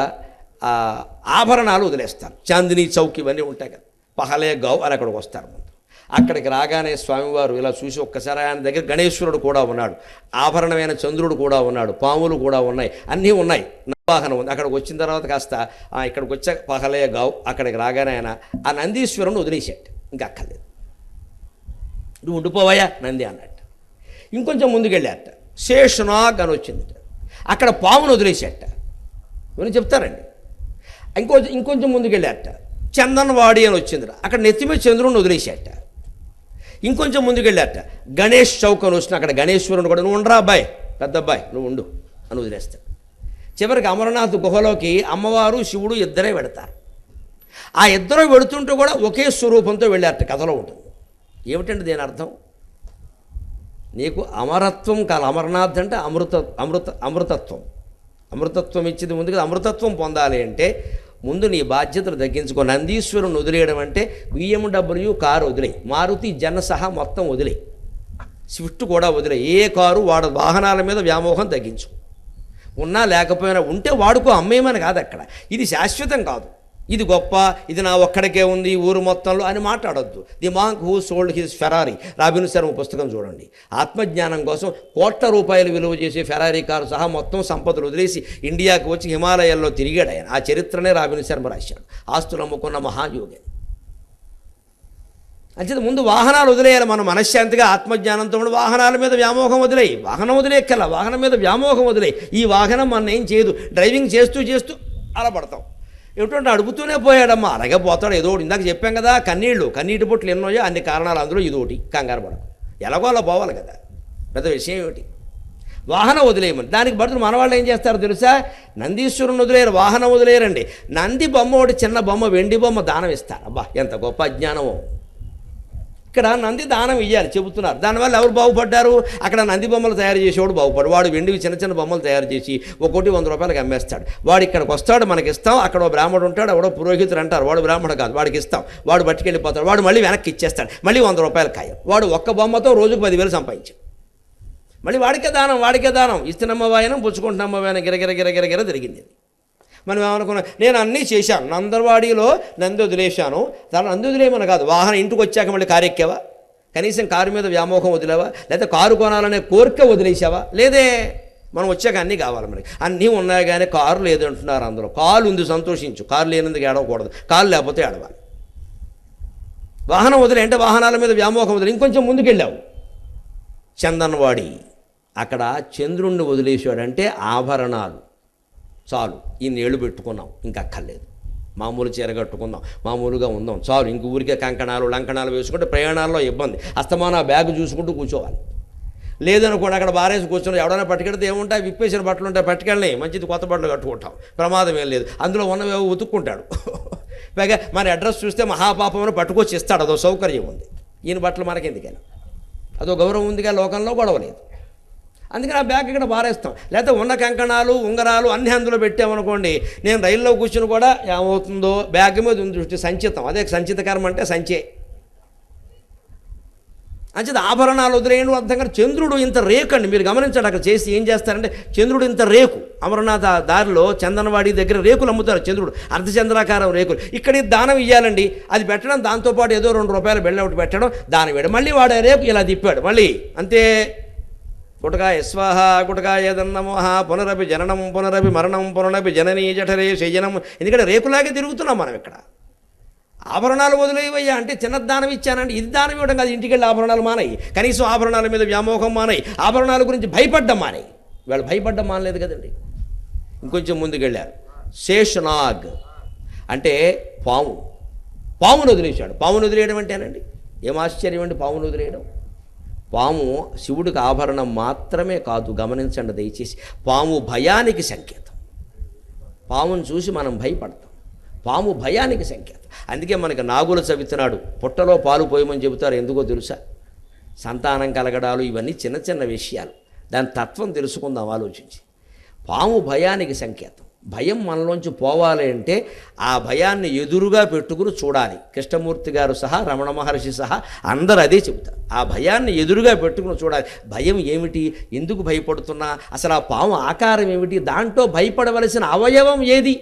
ఆభరణాలు వదిలేస్తారు. చాందినీ చౌక్ ఇవన్నీ ఉంటాయి కదా. పహలేగావ్ అని అక్కడికి వస్తారు. ముందు అక్కడికి రాగానే స్వామివారు ఇలా చూసి ఒక్కసారి ఆయన దగ్గర గణేశ్వరుడు కూడా ఉన్నాడు, ఆభరణమైన చంద్రుడు కూడా ఉన్నాడు, పాములు కూడా ఉన్నాయి, అన్నీ ఉన్నాయి, వాహనం ఉంది. అక్కడికి వచ్చిన తర్వాత కాస్త ఇక్కడికి వచ్చే పహలేగావ్ అక్కడికి రాగానే ఆయన ఆ నందీశ్వరుని వదిలేసాడు. ఇంకా అక్కర్లేదు, నువ్వు ఉండిపోవాయా నంది అన్నట్టు. ఇంకొంచెం ముందుకెళ్ళాట. శేషనాగ్ అని వచ్చింది. అక్కడ పామును వదిలేసేట. ఇవన్నీ చెప్తారండి. ఇంకొంచెం ముందుకెళ్ళాట. చందన్వాడి అని వచ్చింది. అక్కడ నెత్తిమే చంద్రుడిని వదిలేసేట. ఇంకొంచెం ముందుకెళ్ళాట. గణేష్ చౌక్ అని వచ్చిన అక్కడ గణేశ్వరుని కూడా, నువ్వు ఉండరా అబ్బాయి, పెద్ద అబ్బాయి నువ్వు ఉండు అని వదిలేస్తాడు. చివరికి అమరనాథ్ గుహలోకి అమ్మవారు శివుడు ఇద్దరే వెడతారు. ఆ ఇద్దరు వెడుతుంటూ కూడా ఒకే స్వరూపంతో వెళ్ళారట. కథలో ఉంటుంది. ఏమిటండి దీని అర్థం? నీకు అమరత్వం కాదు, అమరనాథ్ అంటే అమృతత్వం ఇచ్చింది ముందు కదా. అమృతత్వం పొందాలి అంటే ముందు నీ బాధ్యతలు తగ్గించుకో. నందీశ్వరుని వదిలేయడం అంటే BMW కారు వదిలే, మారుతి సహా మొత్తం వదిలే, స్విఫ్ట్ కూడా వదిలే. ఏ కారు వాడు వాహనాల మీద వ్యామోహం తగ్గించు. ఉన్నా లేకపోయినా ఉంటే వాడుకో, అమ్మేమని కాదు అక్కడ. ఇది శాశ్వతం కాదు, ఇది గొప్ప, ఇది నా ఒక్కడికే ఉంది ఊరు మొత్తంలో అని మాట్లాడొద్దు. The monk who sold his Ferrari, robin Sharma పుస్తకం చూడండి. ఆత్మజ్ఞానం కోసం ₹1,00,00,000 విలువ చేసే ఫెరారీ కారు సహా మొత్తం సంపదలు వదిలేసి ఇండియాకు వచ్చి హిమాలయాల్లో తిరిగాడు ఆయన. ఆ చరిత్రనే రాబిన్ శర్మ రాశాడు. ఆస్తులు అమ్ముకున్న మహాయోగి. అంచేత ముందు వాహనాలు వదిలేయాలి. మనం మనశ్శాంతిగా ఆత్మజ్ఞానంతో వాహనాల మీద వ్యామోహం వదిలేయి. వాహనం వదిలేక్కల, వాహనం మీద వ్యామోహం వదిలేయి. ఈ వాహనం మన ఏం చేయదు. డ్రైవింగ్ చేస్తూ అలా పడతాం. ఏమిటంటే అడుగుతూనే పోయాడమ్మా, అలాగే పోతాడు. ఏదో ఒకటి ఇందాక చెప్పాం కదా, కన్నీటి బొట్లు ఎన్నోయో అన్ని కారణాలు, అందులో ఇది ఒకటి. కంగారు పడకు, ఎలాగో అలా పోవాలి కదా, పెద్ద విషయం ఏమిటి. వాహనం వదిలేయమని. దానికి బదులు మన వాళ్ళు ఏం చేస్తారో తెలుసా? నందీశ్వరుని వదిలేరు, వాహనం వదిలేరండి. నంది బొమ్మ ఒకటి, చిన్న బొమ్మ, వెండి బొమ్మ దానం ఇస్తారు. అబ్బా ఎంత గొప్ప అజ్ఞానమో. ఇక్కడ నంది దానం ఇవ్వాలి చెబుతున్నారు. దానివల్ల ఎవరు బాగుపడ్డారు? అక్కడ నంది బొమ్మలు తయారు చేసేవాడు బాగుపడు. వాడు వెండివి చిన్న బొమ్మలు తయారు చేసి ఒక్కోటి ₹100 అమ్మేస్తాడు. వాడు ఇక్కడికి వస్తాడు, మనకి ఇస్తాం. అక్కడ బ్రాహ్మడు ఉంటాడు, ఎవడో పురోహితుడు అంటారు, వాడు బ్రాహ్మడు కాదు, వాడికి ఇస్తాం. వాడు పట్టుకెళ్ళిపోతాడు, వాడు మళ్ళీ వెనక్కి ఇచ్చేస్తాడు, మళ్ళీ ₹100 ఖాయం. వాడు ఒక్క బొమ్మతో రోజుకు 10,000 సంపాదించాడు. మళ్ళీ వాడికే దానం ఇస్తున్నమ్మ వాయనం పుచ్చుకుంటున్నమ్మ వాయనం గిరగిర తిరిగింది. మనం ఏమనుకున్నాం, నేను అన్నీ చేశాను, నందరవాడిలో నంది వదిలేశాను. తను నంది వదిలేమని కాదు, వాహనం ఇంటికి వచ్చాక మళ్ళీ కారు ఎక్కావా? కనీసం కారు మీద వ్యామోహం వదిలేవా? లేకపోతే కారు కొనాలనే కోరిక వదిలేసావా? లేదే. మనం వచ్చాక అన్నీ కావాలి, మరి అన్నీ ఉన్నాయి కానీ కారు లేదంటున్నారు అందరూ. కారు ఉంది, సంతోషించు. కారు లేనందుకు ఏడవకూడదు, కారు లేకపోతే ఏడవాలి. వాహనం వదిలే అంటే వాహనాల మీద వ్యామోహం వదిలే. ఇంకొంచెం ముందుకెళ్ళావు, చందన్వాడి. అక్కడ చంద్రుణ్ణి వదిలేశాడంటే ఆభరణాలు చాలు, ఈ నీళ్లు పెట్టుకున్నాం, ఇంకా అక్కర్లేదు. మామూలు చీర కట్టుకుందాం, మామూలుగా ఉందాం చాలు. ఇంక ఊరికే కంకణాలు లంకణాలు వేసుకుంటే ప్రయాణాల్లో ఇబ్బంది. అస్తమానం బ్యాగ్ చూసుకుంటూ కూర్చోవాలి. లేదనుకోండి అక్కడ బారేసి కూర్చొని ఎవడైనా పట్టుకెడితే ఏముంటాయి, విప్పేసిన బట్టలు ఉంటాయి, పట్టుకెళ్ళని మంచిది కొత్త బట్టలు కట్టుకుంటాం, ప్రమాదం ఏం లేదు. అందులో ఉన్నవేవో ఉతుక్కుంటాడు. పైగా మన అడ్రస్ చూస్తే మహాపాపమని పట్టుకొచ్చి ఇస్తాడు, అదో సౌకర్యం ఉంది. ఈయన బట్టలు మనకెందుకని, అదో గౌరవం ఉందిగా, లోకంలో గొడవ లేదు. అందుకని ఆ బ్యాగ్ ఇక్కడ పారేస్తాం. లేకపోతే ఉన్న కంకణాలు ఉంగరాలు అన్నీ అందులో పెట్టామనుకోండి, నేను రైల్లో కూర్చుని కూడా ఏమవుతుందో బ్యాగ్ మీద ఉంది దృష్టి. సంచితం, అదే సంచితకరం అంటే సంచే. అంచేది ఆభరణాలు వదిలేయడం అర్థం కాదు. చంద్రుడు ఇంత రేకు అండి, మీరు గమనించండి. అక్కడ చేసి ఏం చేస్తారంటే చంద్రుడు ఇంత రేకు. అమరనాథ దారిలో చందనవాడి దగ్గర రేకులు అమ్ముతారు, చంద్రుడు అర్ధచంద్రాకారం రేకులు. ఇక్కడ దానం ఇవ్వాలండి, అది పెట్టడం, దాంతోపాటు ఏదో ₹2 బెళ్ళ ఒకటి పెట్టడం, దానం వేయడం. మళ్ళీ వాడే రేకు ఇలా తిప్పాడు, మళ్ళీ అంతే. గుటకాయ స్వాహ, గుటకాయ దన్నమోహ, పునరపి జననం పునరపి మరణం పునరపి జననీ జఠరే శయనం. ఎందుకంటే రేకులాగే తిరుగుతున్నాం మనం ఇక్కడ. ఆభరణాలు వదిలేవయ్యా అంటే చిన్న దానం ఇచ్చానంటే ఇది దానం ఇవ్వడం కాదు. ఇంటికి వెళ్ళి ఆభరణాలు మానాయి, కనీసం ఆభరణాల మీద వ్యామోహం మానాయి, ఆభరణాల గురించి భయపడ్డం మానాయి. వాళ్ళు భయపడ్డం మానలేదు కదండి. ఇంకొంచెం ముందుకెళ్ళారు. శేషనాగ్ అంటే పామును వదిలేశాడు. పామును వదిలేయడం అంటేనండి ఏం ఆశ్చర్యం అండి. పామును వదిలేయడం, పాము శివుడికి ఆభరణం మాత్రమే కాదు, గమనించండి దయచేసి. పాము భయానికి సంకేతం. పామును చూసి మనం భయపడతాం, పాము భయానికి సంకేతం. అందుకే మనకి నాగుల చవితి నాడు పుట్టలో పాలు పోయమని చెబుతారు. ఎందుకో తెలుసా? సంతానం కలగడాలు ఇవన్నీ చిన్న విషయాలు. దాని తత్వం తెలుసుకుందాం ఆలోచించి. పాము భయానికి సంకేతం. భయం మనలోంచి పోవాలి అంటే ఆ భయాన్ని ఎదురుగా పెట్టుకుని చూడాలి. కృష్ణమూర్తి గారు సహా, రమణ మహర్షి సహా అందరూ అదే చెబుతారు. ఆ భయాన్ని ఎదురుగా పెట్టుకుని చూడాలి. భయం ఏమిటి, ఎందుకు భయపడుతున్నా, అసలు ఆ పాము ఆకారం ఏమిటి, దాంట్లో భయపడవలసిన అవయవం ఏది?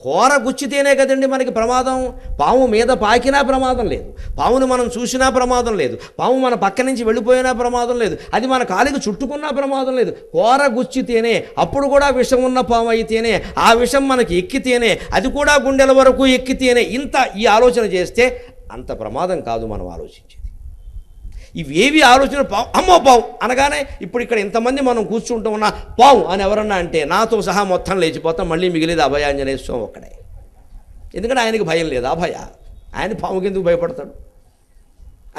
కూర గుచ్చితేనే కదండి మనకి ప్రమాదం. పాము మీద పాకినా ప్రమాదం లేదు, పాముని మనం చూసినా ప్రమాదం లేదు, పాము మన పక్క నుంచి వెళ్ళిపోయినా ప్రమాదం లేదు, అది మన కాలికి చుట్టుకున్నా ప్రమాదం లేదు. కూర గుచ్చితేనే, అప్పుడు కూడా విషం ఉన్న పాము అయితేనే, ఆ విషం మనకి ఎక్కితేనే, అది కూడా గుండెల వరకు ఎక్కితేనే, ఇంత ఈ ఆలోచన చేస్తే అంత ప్రమాదం కాదు మనం ఆలోచించేది. ఇవేవి ఆలోచన అమ్మో పావు అనగానే ఇప్పుడు ఇక్కడ ఇంతమంది మనం కూర్చుంటూ ఉన్నా పావు అని ఎవరన్నా అంటే నాతో సహా మొత్తం లేచిపోతాం. మళ్ళీ మిగిలేదు అభయాంజనేయ స్వామి ఒక్కడే. ఎందుకంటే ఆయనకి భయం లేదు, అభయ. ఆయన పాముకి ఎందుకు భయపడతాడు?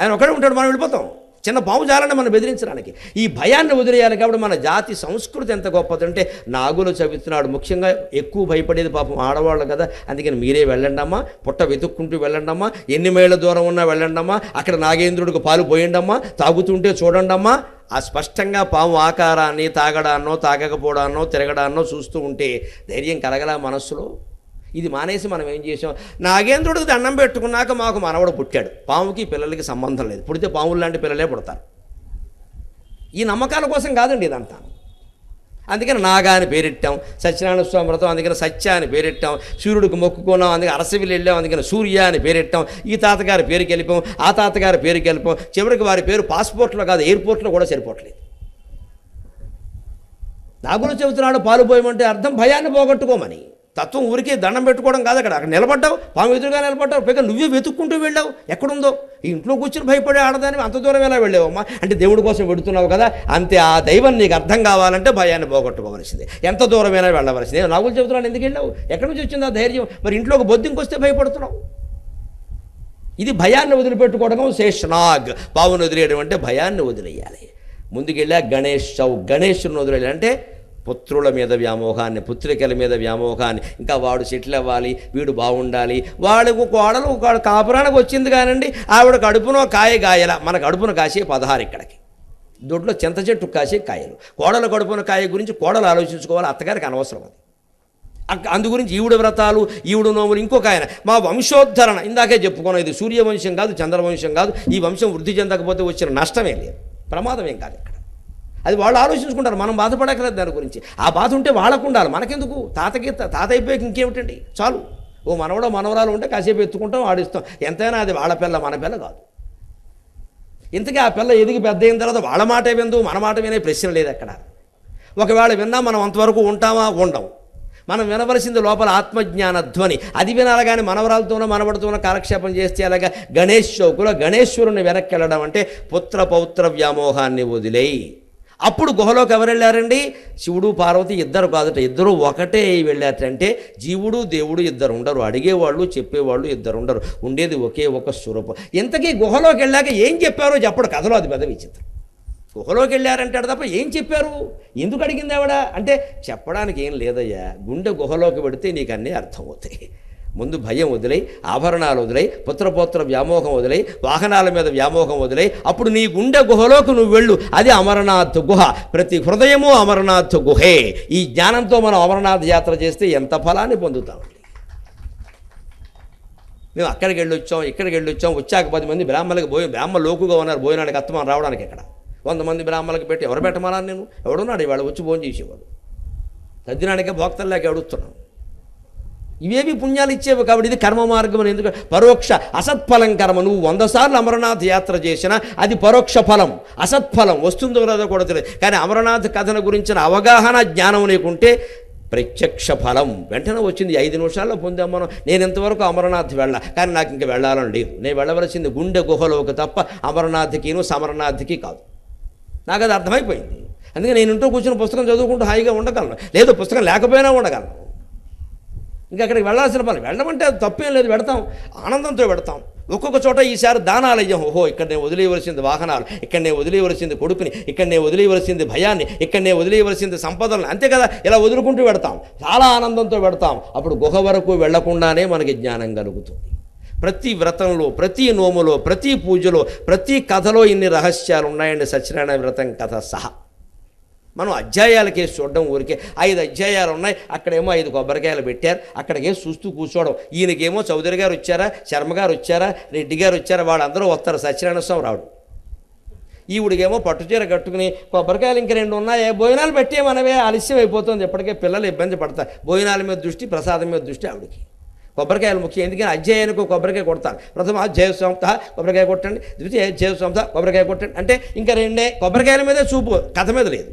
ఆయన ఒక్కడే ఉంటాడు, మనం వెళ్ళిపోతాం. చిన్న పాము చాలండి మనం బెదిరించడానికి. ఈ భయాన్ని వదిలేయాలి. కాబట్టి మన జాతి సంస్కృతి ఎంత గొప్పదంటే నాగులు చవిస్తున్నాడు. ముఖ్యంగా ఎక్కువ భయపడేది పాపం ఆడవాళ్ళు కదా. అందుకని మీరే వెళ్ళండమ్మా, పుట్ట వెతుక్కుంటూ వెళ్ళండమ్మా, ఎన్ని మైళ్ళ దూరం ఉన్నా వెళ్ళండమ్మా, అక్కడ నాగేంద్రుడికి పాలు పోయండమ్మా, తాగుతుంటే చూడండమ్మా. ఆ స్పష్టంగా పాము ఆకారాన్ని తాగడాన్నో తాగకపోవడాన్నో తిరగడాన్నో చూస్తూ ఉంటే ధైర్యం కలగలా మనస్సులో. ఇది మానేసి మనం ఏం చేసాం, నాగేంద్రుడికి దండం పెట్టుకున్నాక మాకు మనవడు పుట్టాడు. పాముకి పిల్లలకి సంబంధం లేదు, పుడితే పాములు లాంటి పిల్లలే పుడతారు. ఈ నమ్మకాల కోసం కాదండి ఇదంతా. అందుకని నాగా అని పేరెట్టాం, సత్యనారాయణ స్వామి వ్రతం అందుకని సత్య అని పేరెట్టాం, సూర్యుడికి మొక్కుకున్నాం అందుకని అరసవిల్లి వెళ్ళాం అందుకని సూర్య అని పేరెట్టాం. ఈ తాతగారి పేరుకి వెళ్ళిపోం, ఆ తాతగారి పేరుకి వెళ్ళిపోం. చివరికి వారి పేరు పాస్పోర్ట్లో కాదు ఎయిర్పోర్ట్లో కూడా సరిపోవట్లేదు. నాగులు చెబుతున్నాడు పాలు పోయమంటే అర్థం భయాన్ని పోగొట్టుకోమని. తత్వం ఊరికే దండం పెట్టుకోవడం కాదు. అక్కడ నిలబడ్డావు, పాము ఎదురుగా నిలబడ్డావు, పైగా నువ్వే వెతుక్కుంటూ వెళ్ళావు. ఎక్కడుందో ఈ ఇంట్లో కూర్చుని భయపడే ఆడదాన్ని అంత దూరం ఎలా వెళ్ళావమ్మా అంటే దేవుడి కోసం పెడుతున్నావు కదా. అంతే. ఆ దైవం నీకు అర్థం కావాలంటే భయాన్ని పోగొట్టుకోవలసిందే, ఎంత దూరమైనా వెళ్ళవలసిందే. నాగులు చెబుతున్నాడు ఎందుకు వెళ్ళావు, ఎక్కడి నుంచి వచ్చింది ఆ ధైర్యం? మరి ఇంట్లోకి బొద్దింకొస్తే భయపడుతున్నావు. ఇది భయాన్ని వదిలిపెట్టుకోవడం. శేషనాగ్ పావును వదిలేయడం అంటే భయాన్ని వదిలేయాలి. ముందుకెళ్ళా గణేశుని వదిలేయాలి అంటే పుత్రుల మీద వ్యామోహాన్ని, పుత్రికల మీద వ్యామోహాన్ని, ఇంకా వాడు సెటిల్ అవ్వాలి, వీడు బాగుండాలి, వాడికి కోడలు కాపురానికి వచ్చింది కానండి, ఆవిడ కడుపునో కాయ గాయల. మన కడుపున కాసే 16 ఇక్కడికి దొడ్లో చింత చెట్టు కాసే కాయలు. కోడల కడుపున కాయ గురించి కోడలు ఆలోచించుకోవాలి, అత్తగారికి అనవసరం అది. అందు గురించి ఈవిడ వ్రతాలు, ఈవిడ నోములు. ఇంకొక ఆయన మా వంశోద్ధరణ ఇందాకే చెప్పుకున్నాం. ఇది సూర్యవంశం కాదు, చంద్రవంశం కాదు. ఈ వంశం వృద్ధి చెందకపోతే వచ్చిన నష్టమే లేదు, ప్రమాదం ఏం కాదు ఇక్కడ. అది వాళ్ళు ఆలోచించుకుంటారు, మనం బాధపడక్కలేదు దాని గురించి. ఆ బాధ ఉంటే వాళ్ళకు ఉండాలి, మనకెందుకు? తాత అయిపోయాక ఇంకేమిటండి, చాలు. ఓ మనవడో మనవరాలు ఉంటే కాసేపు ఎత్తుకుంటాం, ఆడిస్తాం. ఎంతైనా అది వాళ్ళ పిల్ల, మన పిల్ల కాదు. ఇంతకీ ఆ పిల్ల ఎదిగి పెద్ద అయిన తర్వాత వాళ్ళ మాట విందు, మన మాట వినే ప్రశ్న లేదు అక్కడ. ఒకవేళ విన్నా మనం అంతవరకు ఉంటామా? ఉండం. మనం వినవలసింది లోపల ఆత్మజ్ఞాన ధ్వని. అది వినాలి. కానీ మనవరాలతోనో మనవడితోనో కాలక్షేపం చేస్తే అలాగా గణేష్ చౌకులో గణేశ్వరుని వెనక్కి వెళ్ళడం అంటే పుత్ర పౌత్ర వ్యామోహాన్ని వదిలేయి. అప్పుడు గుహలోకి ఎవరు వెళ్ళారండి? శివుడు పార్వతి ఇద్దరు కాదట, ఇద్దరు ఒకటే వెళ్ళారంటే జీవుడు దేవుడు ఇద్దరు ఉండరు, అడిగేవాళ్ళు చెప్పేవాళ్ళు ఇద్దరు ఉండరు, ఉండేది ఒకే ఒక స్వరూపం. ఇంతకీ గుహలోకి వెళ్ళాక ఏం చెప్పారో చెప్పడు కథలో, అది పెద్ద విచిత్రం. గుహలోకి వెళ్ళారంటాడు తప్ప ఏం చెప్పారు, ఎందుకు అడిగింది ఆవిడ అంటే చెప్పడానికి ఏం లేదయ్యా. గుండె గుహలోకి పెడితే నీకు అన్నీ అర్థమవుతాయి. ముందు భయం వదిలై, ఆభరణాలు వదిలై, పుత్రపౌత్ర వ్యామోహం వదిలై, వాహనాల మీద వ్యామోహం వదిలై, అప్పుడు నీ గుండె గుహలోకి నువ్వు వెళ్ళు. అది అమరనాథ్ గుహ. ప్రతి హృదయము అమరనాథ్ గుహే. ఈ జ్ఞానంతో మనం అమరనాథ్ యాత్ర చేస్తే ఎంత ఫలాన్ని పొందుతామండి. మేము అక్కడికి వెళ్ళొచ్చాం, ఇక్కడికి వెళ్ళొచ్చాం, వచ్చాక 10 మంది బ్రాహ్మణులకు బ్రాహ్మణ లోకుగా ఉన్నారు, భోజనానికి అత్తమానం రావడానికి. ఇక్కడ 100 మంది బ్రాహ్మణులకు పెట్టి ఎవరు పెట్టమన్నాను నేను? ఎవడున్నాడు ఇవాళ వచ్చి భోజనం చేసేవాడు? తద్దినానికే భోక్తల్లాక ఎవడుస్తున్నాం. ఇవేవి పుణ్యాలు ఇచ్చేవి. కాబట్టి ఇది కర్మ మార్గం అని. ఎందుకంటే పరోక్ష అసత్ఫలం కర్మ. నువ్వు 100 సార్లు అమరనాథ్ యాత్ర చేసినా అది పరోక్ష ఫలం, అసత్ఫలం వస్తుందో లేదో కూడా తెలియదు. కానీ అమరనాథ్ కథన గురించిన అవగాహన జ్ఞానం లేకుంటే ప్రత్యక్ష ఫలం వెంటనే వచ్చింది. 5 నిమిషాల్లో పొందాం మనం. నేను ఇంతవరకు అమరనాథ్ కానీ నాకు ఇంకా వెళ్ళాలని లేదు. నేను వెళ్ళవలసింది గుండె గుహలోకి తప్ప అమరనాథ్కిను సమరనాథ్కి కాదు. నాకు అది అర్థమైపోయింది. అందుకే నేను ఇంట్లో కూర్చొని పుస్తకం చదువుకుంటూ హాయిగా ఉండగలను, లేదు పుస్తకం లేకపోయినా ఉండగలను. ఇంకా అక్కడికి వెళ్ళాల్సిన పని, వెళ్ళమంటే అది తప్పేం లేదు, పెడతాం, ఆనందంతో పెడతాం. ఒక్కొక్క చోట ఈసారి దానాలు అయ్యాం. ఓహో, ఇక్కడ నేను వదిలేయవలసింది వాహనాలు, ఇక్కడ నేను వదిలేయవలసింది కొడుకుని, ఇక్కడ నేను వదిలేయవలసింది భయాన్ని, ఇక్కడ నేను వదిలేయవలసింది సంపదలను. అంతే కదా, ఇలా వదులుకుంటూ పెడతాం, చాలా ఆనందంతో పెడతాం. అప్పుడు గుహ వరకు వెళ్లకుండానే మనకి జ్ఞానం కలుగుతుంది. ప్రతి వ్రతంలో, ప్రతి నోములో, ప్రతి పూజలో, ప్రతి కథలో ఇన్ని రహస్యాలు ఉన్నాయండి. సత్యనారాయణ వ్రతం కథ సహా మనం అధ్యాయాలకేసి చూడడం ఊరికే 5 అధ్యాయాలు ఉన్నాయి, అక్కడేమో 5 కొబ్బరికాయలు పెట్టారు, అక్కడికేసి చూస్తూ కూర్చోవడం. ఈయనకేమో చౌదరి గారు వచ్చారా, శర్మ గారు వచ్చారా, రెడ్డి గారు వచ్చారా, వాళ్ళందరూ వస్తారు, సత్యనారాయణ స్వామి రాడు. ఈవిడికేమో పట్టుచీర కట్టుకుని కొబ్బరికాయలు ఇంక 2 ఉన్నాయి, భోజనాలు పెట్టే మనమే, ఆలస్యం అయిపోతుంది, ఎప్పటికే పిల్లలు ఇబ్బంది పడతారు. భోజనాల మీద దృష్టి, ప్రసాదం మీద దృష్టి ఆవిడికి. కొబ్బరికాయలు ముఖ్యం, ఎందుకని అధ్యాయానికి కొబ్బరికాయ కొడతాను. ప్రథమ అధ్యాయ సంస్థ కొబ్బరికాయ కొట్టండి, ద్వితీయ అధ్యాయ సంస్థ కొబ్బరికాయ కొట్టండి అంటే ఇంకా 2 కొబ్బరికాయల మీదే చూపు, కథ మీద లేదు.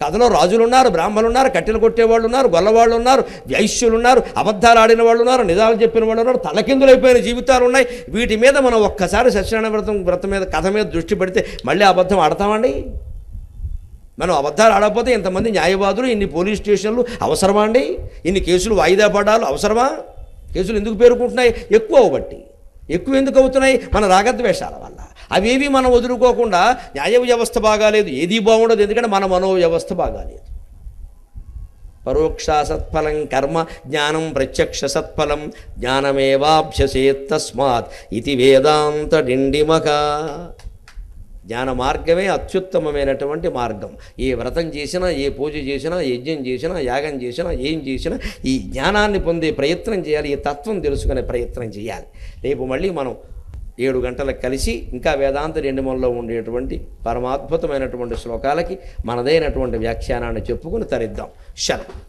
కథలో రాజులు ఉన్నారు, బ్రాహ్మణులు ఉన్నారు, కట్టెలు కొట్టేవాళ్ళు ఉన్నారు, గొల్లవాళ్ళు ఉన్నారు, వైశ్యులు ఉన్నారు, అబద్ధాలు ఆడిన వాళ్ళు ఉన్నారు, నిజాలు చెప్పిన వాళ్ళు ఉన్నారు, తలకిందులైపోయిన జీవితాలు ఉన్నాయి. వీటి మీద మనం ఒక్కసారి సత్యనారాయణ వ్రతం మీద కథ మీద దృష్టి పెడితే మళ్ళీ అబద్ధం ఆడతామండి? మనం అబద్ధాలు ఆడకపోతే ఇంతమంది న్యాయవాదులు, ఇన్ని పోలీస్ స్టేషన్లు అవసరమా అండి? ఇన్ని కేసులు వాయిదా పడాలు అవసరమా? కేసులు ఎందుకు పేరుకుంటున్నాయి? ఎక్కువ బట్టి. ఎక్కువ ఎందుకు అవుతున్నాయి? మన రాగద్వేషాల వల్ల. అవేవి మనం వదులుకోకుండా న్యాయ వ్యవస్థ బాగాలేదు, ఏది బాగుండదు, ఎందుకంటే మన మనో వ్యవస్థ బాగాలేదు. పరోక్ష సత్ఫలం కర్మ, జ్ఞానం ప్రత్యక్ష సత్ఫలం, జ్ఞానమేవాభ్యసేత్ తస్మాత్ ఇది వేదాంత డిండిమక. జ్ఞాన మార్గమే అత్యుత్తమమైనటువంటి మార్గం. ఏ వ్రతం చేసినా, ఏ పూజ చేసినా, యజ్ఞం చేసినా, యాగం చేసినా, ఏం చేసినా ఈ జ్ఞానాన్ని పొందే ప్రయత్నం చేయాలి, ఈ తత్వం తెలుసుకునే ప్రయత్నం చేయాలి. రేపు మళ్ళీ మనం 7 గంటలకు కలిసి ఇంకా వేదాంత డిండిమంలో ఉండేటువంటి పరమాద్భుతమైనటువంటి శ్లోకాలకి మనదైనటువంటి వ్యాఖ్యానాన్ని చెప్పుకుని తరిద్దాం. శరణం.